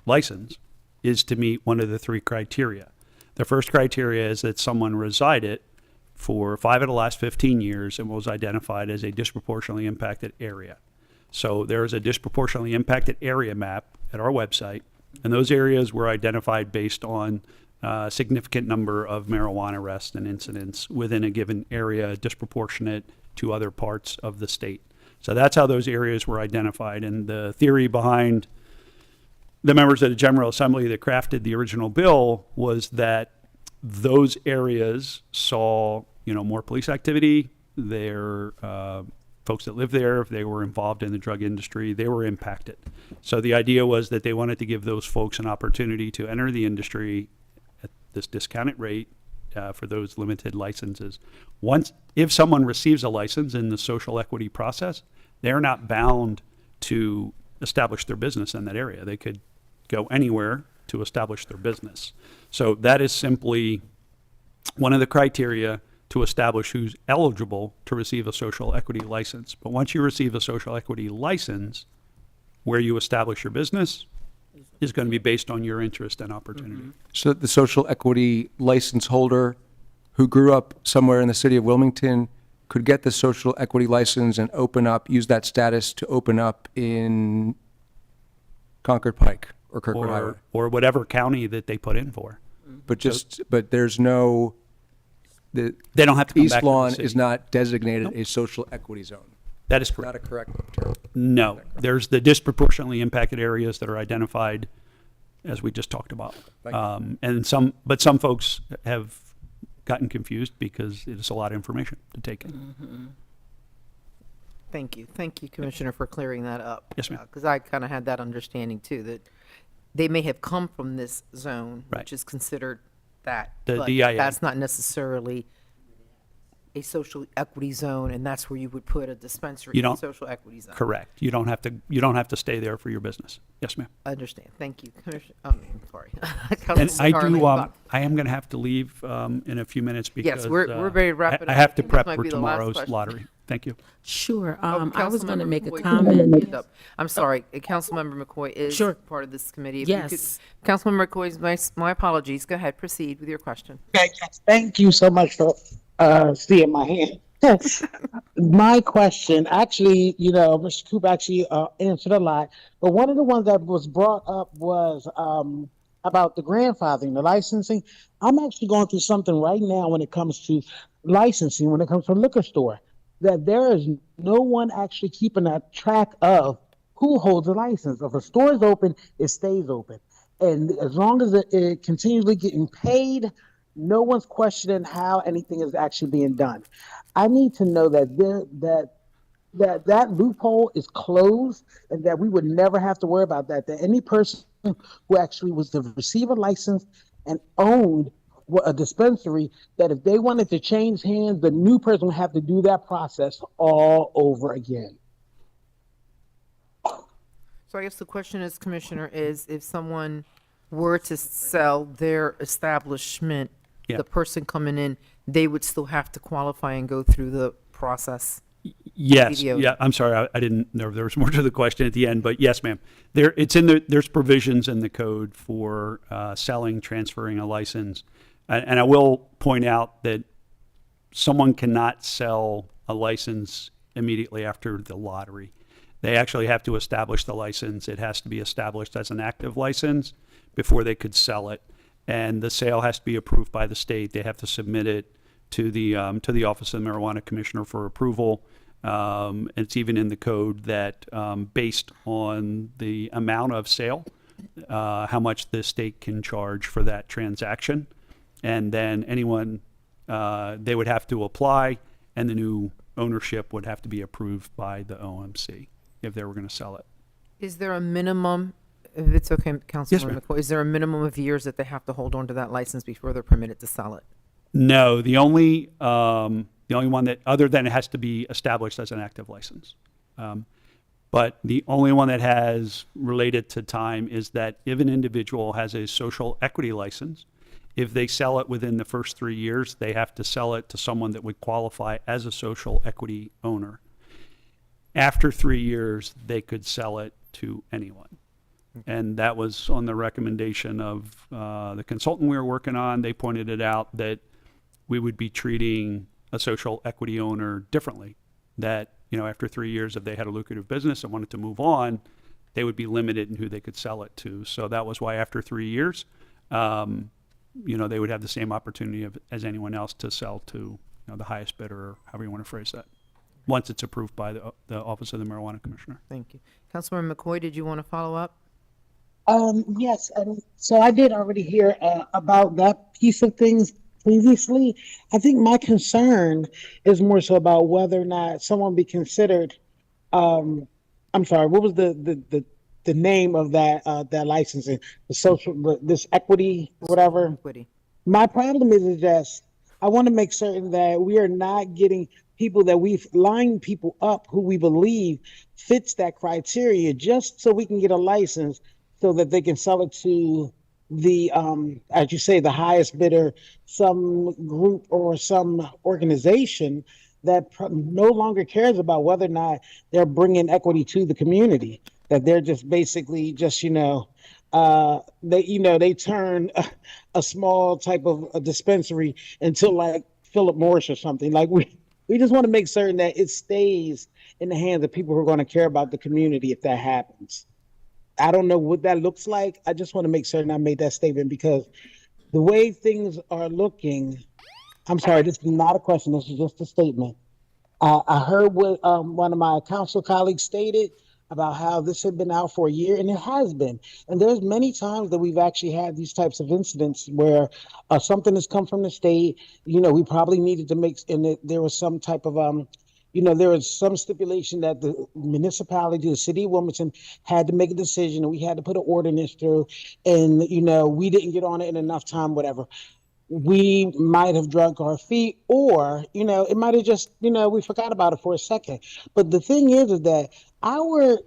license is to meet one of the three criteria. The first criteria is that someone resided for 5 of the last 15 years and was identified as a disproportionately impacted area. So there is a disproportionately impacted area map at our website, and those areas were identified based on a significant number of marijuana arrests and incidents within a given area disproportionate to other parts of the state. So that's how those areas were identified. And the theory behind the members of the General Assembly that crafted the original bill was that those areas saw, more police activity. Their folks that live there, if they were involved in the drug industry, they were impacted. So the idea was that they wanted to give those folks an opportunity to enter the industry at this discounted rate for those limited licenses. If someone receives a license in the social equity process, they're not bound to establish their business in that area. They could go anywhere to establish their business. So that is simply one of the criteria to establish who's eligible to receive a social equity license. But once you receive a social equity license, where you establish your business is going to be based on your interest and opportunity. So the social equity license holder who grew up somewhere in the city of Wilmington could get the social equity license and use that status to open up in Concord Pike or Kirkwood Highway. Or whatever county that they put in for. But there's no, they don't have to come East back to the Lawn city. is not designated a social equity zone. That is correct. Not a correct term. No, there's the disproportionately impacted areas that are identified, as we just talked about. And some folks have gotten confused because it's a lot of information to take in. Thank you, Commissioner, for clearing that up. Yes, ma'am. Because I kind of had that understanding too, that they may have come from this zone, Right. which is considered that. The but DIA. That's not necessarily a social equity zone, and that's where you would put a dispensary You in a don't- social equity zone. Correct. You don't have to stay there for your business. Yes, ma'am. I understand. Thank you, Commissioner. Sorry. And Councilman Carlin. I am going to have to leave in a few minutes because Yes, we're ready to wrap it I up. have to This prep might for be the last tomorrow's question. lottery. Thank you. Sure. I was going to Councilmember make a McCoy, comment. I'm sorry, Councilmember McCoy is Sure. part of this committee. If you could- Yes. Councilmember McCoy, my apologies. Go ahead, proceed with your question. Okay, thank you so much for seeing my hand. My question, actually, Mr. Coop actually answered a lot, but one of the ones that was brought up was about the grandfathering, the licensing. I'm actually going through something right now when it comes to licensing, when it comes to a liquor store, that there is no one actually keeping a track of who holds a license. If a store is open, it stays open. And as long as it continually getting paid, no one's questioning how anything is actually being done. I need to know that that loophole is closed and that we would never have to worry about that. That any person who actually was to receive a license and owned a dispensary, that if they wanted to change hands, the new person would have to do that process all over again. So I guess the question is, Commissioner, is if someone were to sell their establishment, Yeah. the person coming in, they would still have to qualify and go through the process? Yes, BDO. yeah, I'm sorry, I didn't know there was more to the question at the end, but yes, ma'am. There's provisions in the code for selling, transferring a license. And I will point out that someone cannot sell a license immediately after the lottery. They actually have to establish the license. It has to be established as an active license before they could sell it. And the sale has to be approved by the state. They have to submit it to the Office of the Marijuana Commissioner for approval. It's even in the code that based on the amount of sale, how much the state can charge for that transaction. And then anyone, they would have to apply, and the new ownership would have to be approved by the OMC if they were going to sell it. Is there a minimum, if it's okay, Councilmember ma'am. McCoy, is there a minimum of years that they have to hold on to that license before they're permitted to sell it? No, the only one that, other than it has to be established as an active license. But the only one that has related to time is that if an individual has a social equity license, if they sell it within the first 3 years, they have to sell it to someone that would qualify as a social equity owner. After 3 years, they could sell it to anyone. And that was on the recommendation of the consultant we were working on. They pointed it out that we would be treating a social equity owner differently. That, after 3 years, if they had a lucrative business and wanted to move on, they would be limited in who they could sell it to. So that was why after 3 years, they would have the same opportunity as anyone else to sell to the highest bidder, or however you want to phrase that. once it's approved by the Office of the Marijuana Commissioner. Thank you. Councilmember McCoy, did you want to follow up? Yes, and so I did already hear about that piece of things previously. I think my concern is more so about whether or not someone be considered. I'm sorry, what was the name of that licensing? The social, this equity, whatever. Equity. My problem is just I want to make certain that we are not getting people that we've lined people up who we believe fits that criteria just so we can get a license so that they can sell it to the as you say, the highest bidder, some group or some organization that no longer cares about whether or not they're bringing equity to the community, that they're just basically just they turn a small type of a dispensary into like Philip Morris or something. Like we just want to make certain that it stays in the hands of people who are going to care about the community if that happens. I don't know what that looks like. I just want to make certain I made that statement because the way things are looking, I'm sorry, this is not a question. This is just a statement. I heard what one of my council colleagues stated about how this had been out for a year, and it has been. And there's many times that we've actually had these types of incidents where something has come from the state. We probably needed to make, and there was some type of there was some stipulation that the municipality, the city of Wilmington, had to make a decision, and we had to put an ordinance through, and we didn't get on it in enough time, whatever. We might have drug our feet, or it might have just we forgot about it for a second. But the thing is that our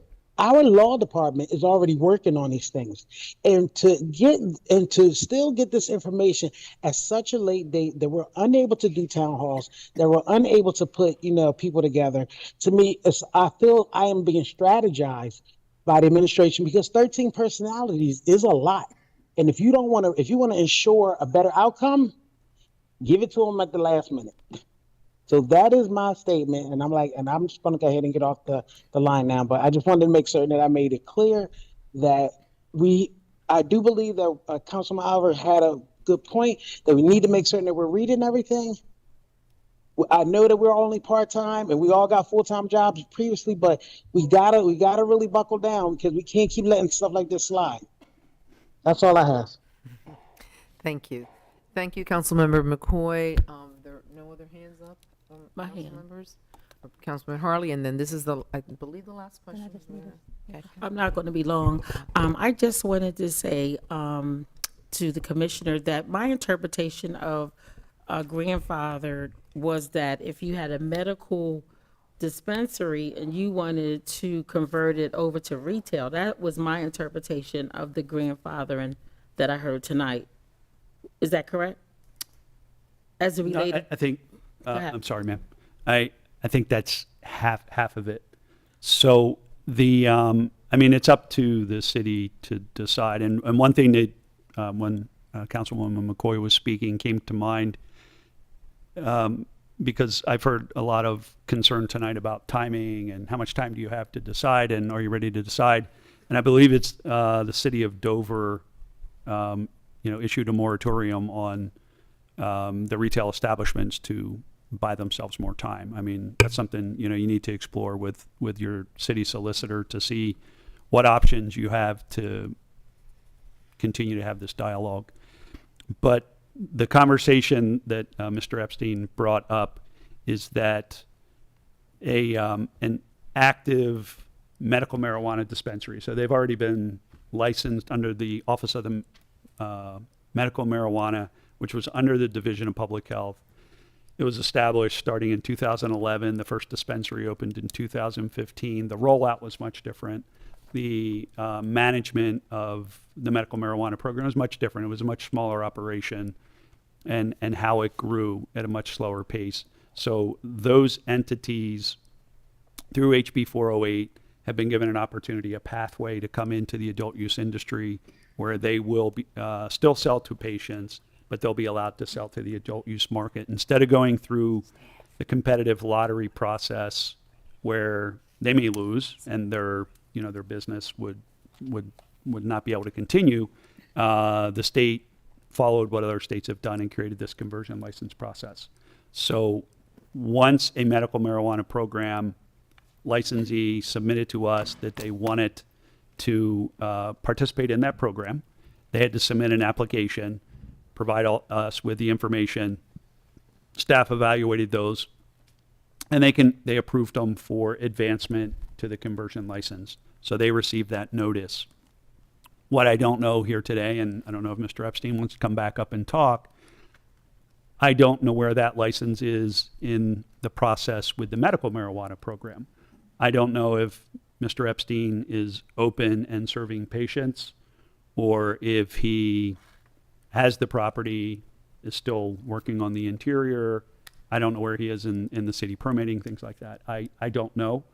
law department is already working on these things, and to still get this information at such a late date that we're unable to do town halls, that we're unable to put people together. To me, I feel I am being strategized by the administration because 13 personalities is a lot. And if you want to ensure a better outcome, give it to them at the last minute. So that is my statement, and I'm just going to go ahead and get off the line now. But I just wanted to make certain that I made it clear that I do believe that Councilman Oliver had a good point that we need to make certain that we're reading everything. I know that we're only part-time and we all got full-time jobs previously, but we gotta really buckle down because we can't keep letting stuff like this slide. That's all I have. Thank you. Thank you, Councilmember McCoy. There are no other hands up? My Council hand. members? Councilman Harley, and then this is I believe the last question. Okay. I'm not going to be long. I just wanted to say to the commissioner that my interpretation of grandfather was that if you had a medical dispensary and you wanted to convert it over to retail, that was my interpretation of the grandfathering that I heard tonight. Is that correct? As it No, related, I think, I'm sorry, ma'am. I think that's half of it. So it's up to the city to decide. And one thing that when Councilwoman McCoy was speaking came to mind, because I've heard a lot of concern tonight about timing and how much time do you have to decide and are you ready to decide? And I believe it's the city of Dover, issued a moratorium on the retail establishments to buy themselves more time. I mean, that's something, you need to explore with your city solicitor to see what options you have to continue to have this dialogue. But the conversation that Mr. Epstein brought up is that an active medical marijuana dispensary, so they've already been licensed under the Office of the Medical Marijuana, which was under the Division of Public Health. It was established starting in 2011. The first dispensary opened in 2015. The rollout was much different. The management of the medical marijuana program was much different. It was a much smaller operation, and how it grew at a much slower pace. So those entities, through HB 408, have been given an opportunity, a pathway to come into the adult use industry where they will be, still sell to patients, but they'll be allowed to sell to the adult use market instead of going through the competitive lottery process where they may lose and their business would not be able to continue. The state followed what other states have done and created this conversion license process. So once a medical marijuana program licensee submitted to us that they wanted to participate in that program, they had to submit an application, provide us with the information. Staff evaluated those, and they approved them for advancement to the conversion license. So they received that notice. What I don't know here today, and I don't know if Mr. Epstein wants to come back up and talk, I don't know where that license is in the process with the medical marijuana program. I don't know if Mr. Epstein is open and serving patients, or if he has the property, is still working on the interior. I don't know where he is in the city permitting, things like that. I don't know.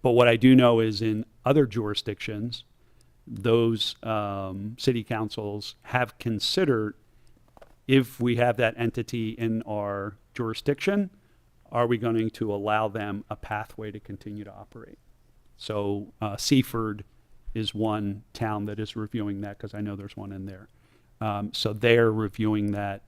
But what I do know is in other jurisdictions, those city councils have considered, if we have that entity in our jurisdiction, are we going to allow them a pathway to continue to operate? So Seaford is one town that is reviewing that, because I know there's one in there. So they're reviewing that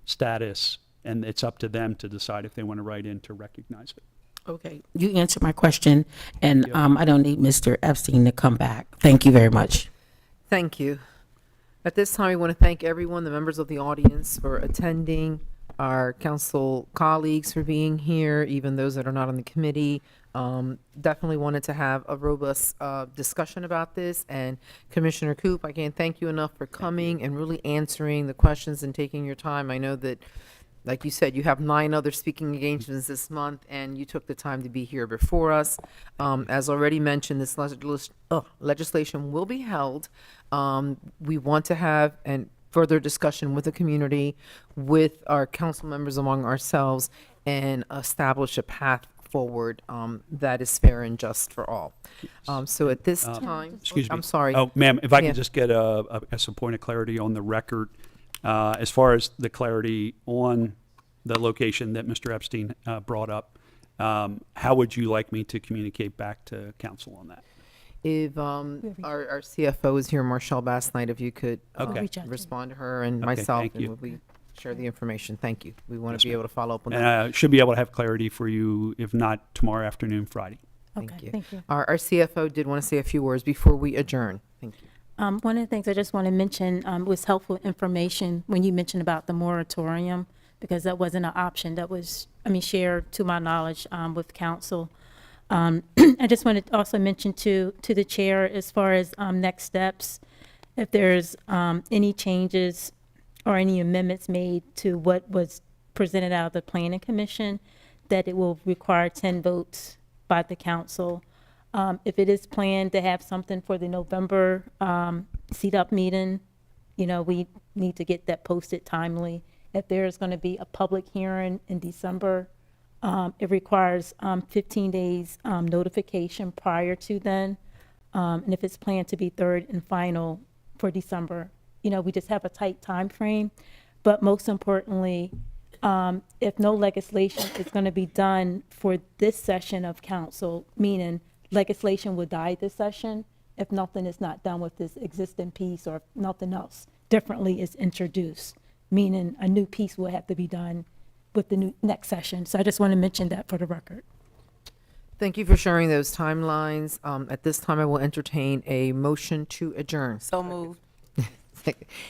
status, and it's up to them to decide if they want to write in to recognize it. Okay, you answered my question, and I don't need Mr. Epstein to come back. Thank you very much. Thank you. At this time, we want to thank everyone, the members of the audience, for attending, our council colleagues for being here, even those that are not on the committee. Definitely wanted to have a robust discussion about this. And Commissioner Coop, I can't thank you enough for coming and really answering the questions and taking your time. I know that, like you said, you have 9 other speaking engagements this month, and you took the time to be here before us. As already mentioned, this legislation will be held. We want to have further discussion with the community, with our council members among ourselves, and establish a path forward that is fair and just for all. So at this time, Excuse me. I'm sorry. Oh, ma'am, if I Yeah. could just get some point of clarity on the record. As far as the clarity on the location that Mr. Epstein brought up, how would you like me to communicate back to council on that? If our CFO is here, Marshall Bass Knight, if you could Okay. respond to her and Okay, myself, thank you. and we share the information. Thank you. We want Yes, to be ma'am. able to follow up on And that. should be able to have clarity for you, if not tomorrow afternoon, Friday. Thank you. Thank you. Our CFO did want to say a few words before we adjourn. Thank you. One of the things I just want to mention was helpful information when you mentioned about the moratorium, because that wasn't an option that was, shared to my knowledge with council. I just wanted to also mention to the chair, as far as next steps, if there's any changes or any amendments made to what was presented out of the Planning Commission, that it will require 10 votes by the council. If it is planned to have something for the November seat-up meeting, we need to get that posted timely. If there's going to be a public hearing in December, it requires 15 days notification prior to then. And if it's planned to be third and final for December, we just have a tight time frame. But most importantly, if no legislation is going to be done for this session of council, meaning legislation will die this session if nothing is not done with this existing piece, or if nothing else differently is introduced, meaning a new piece will have to be done with the next session. So I just want to mention that for the record. Thank you for sharing those timelines. At this time, I will entertain a motion to adjourn. So moved.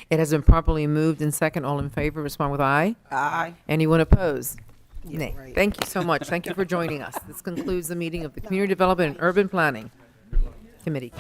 It has been properly moved and second. All in favor, respond with aye. Aye. Anyone opposed? Nay. right. Thank you so much. Thank you for joining us. This concludes the meeting of the Community Development and Urban Planning Committee.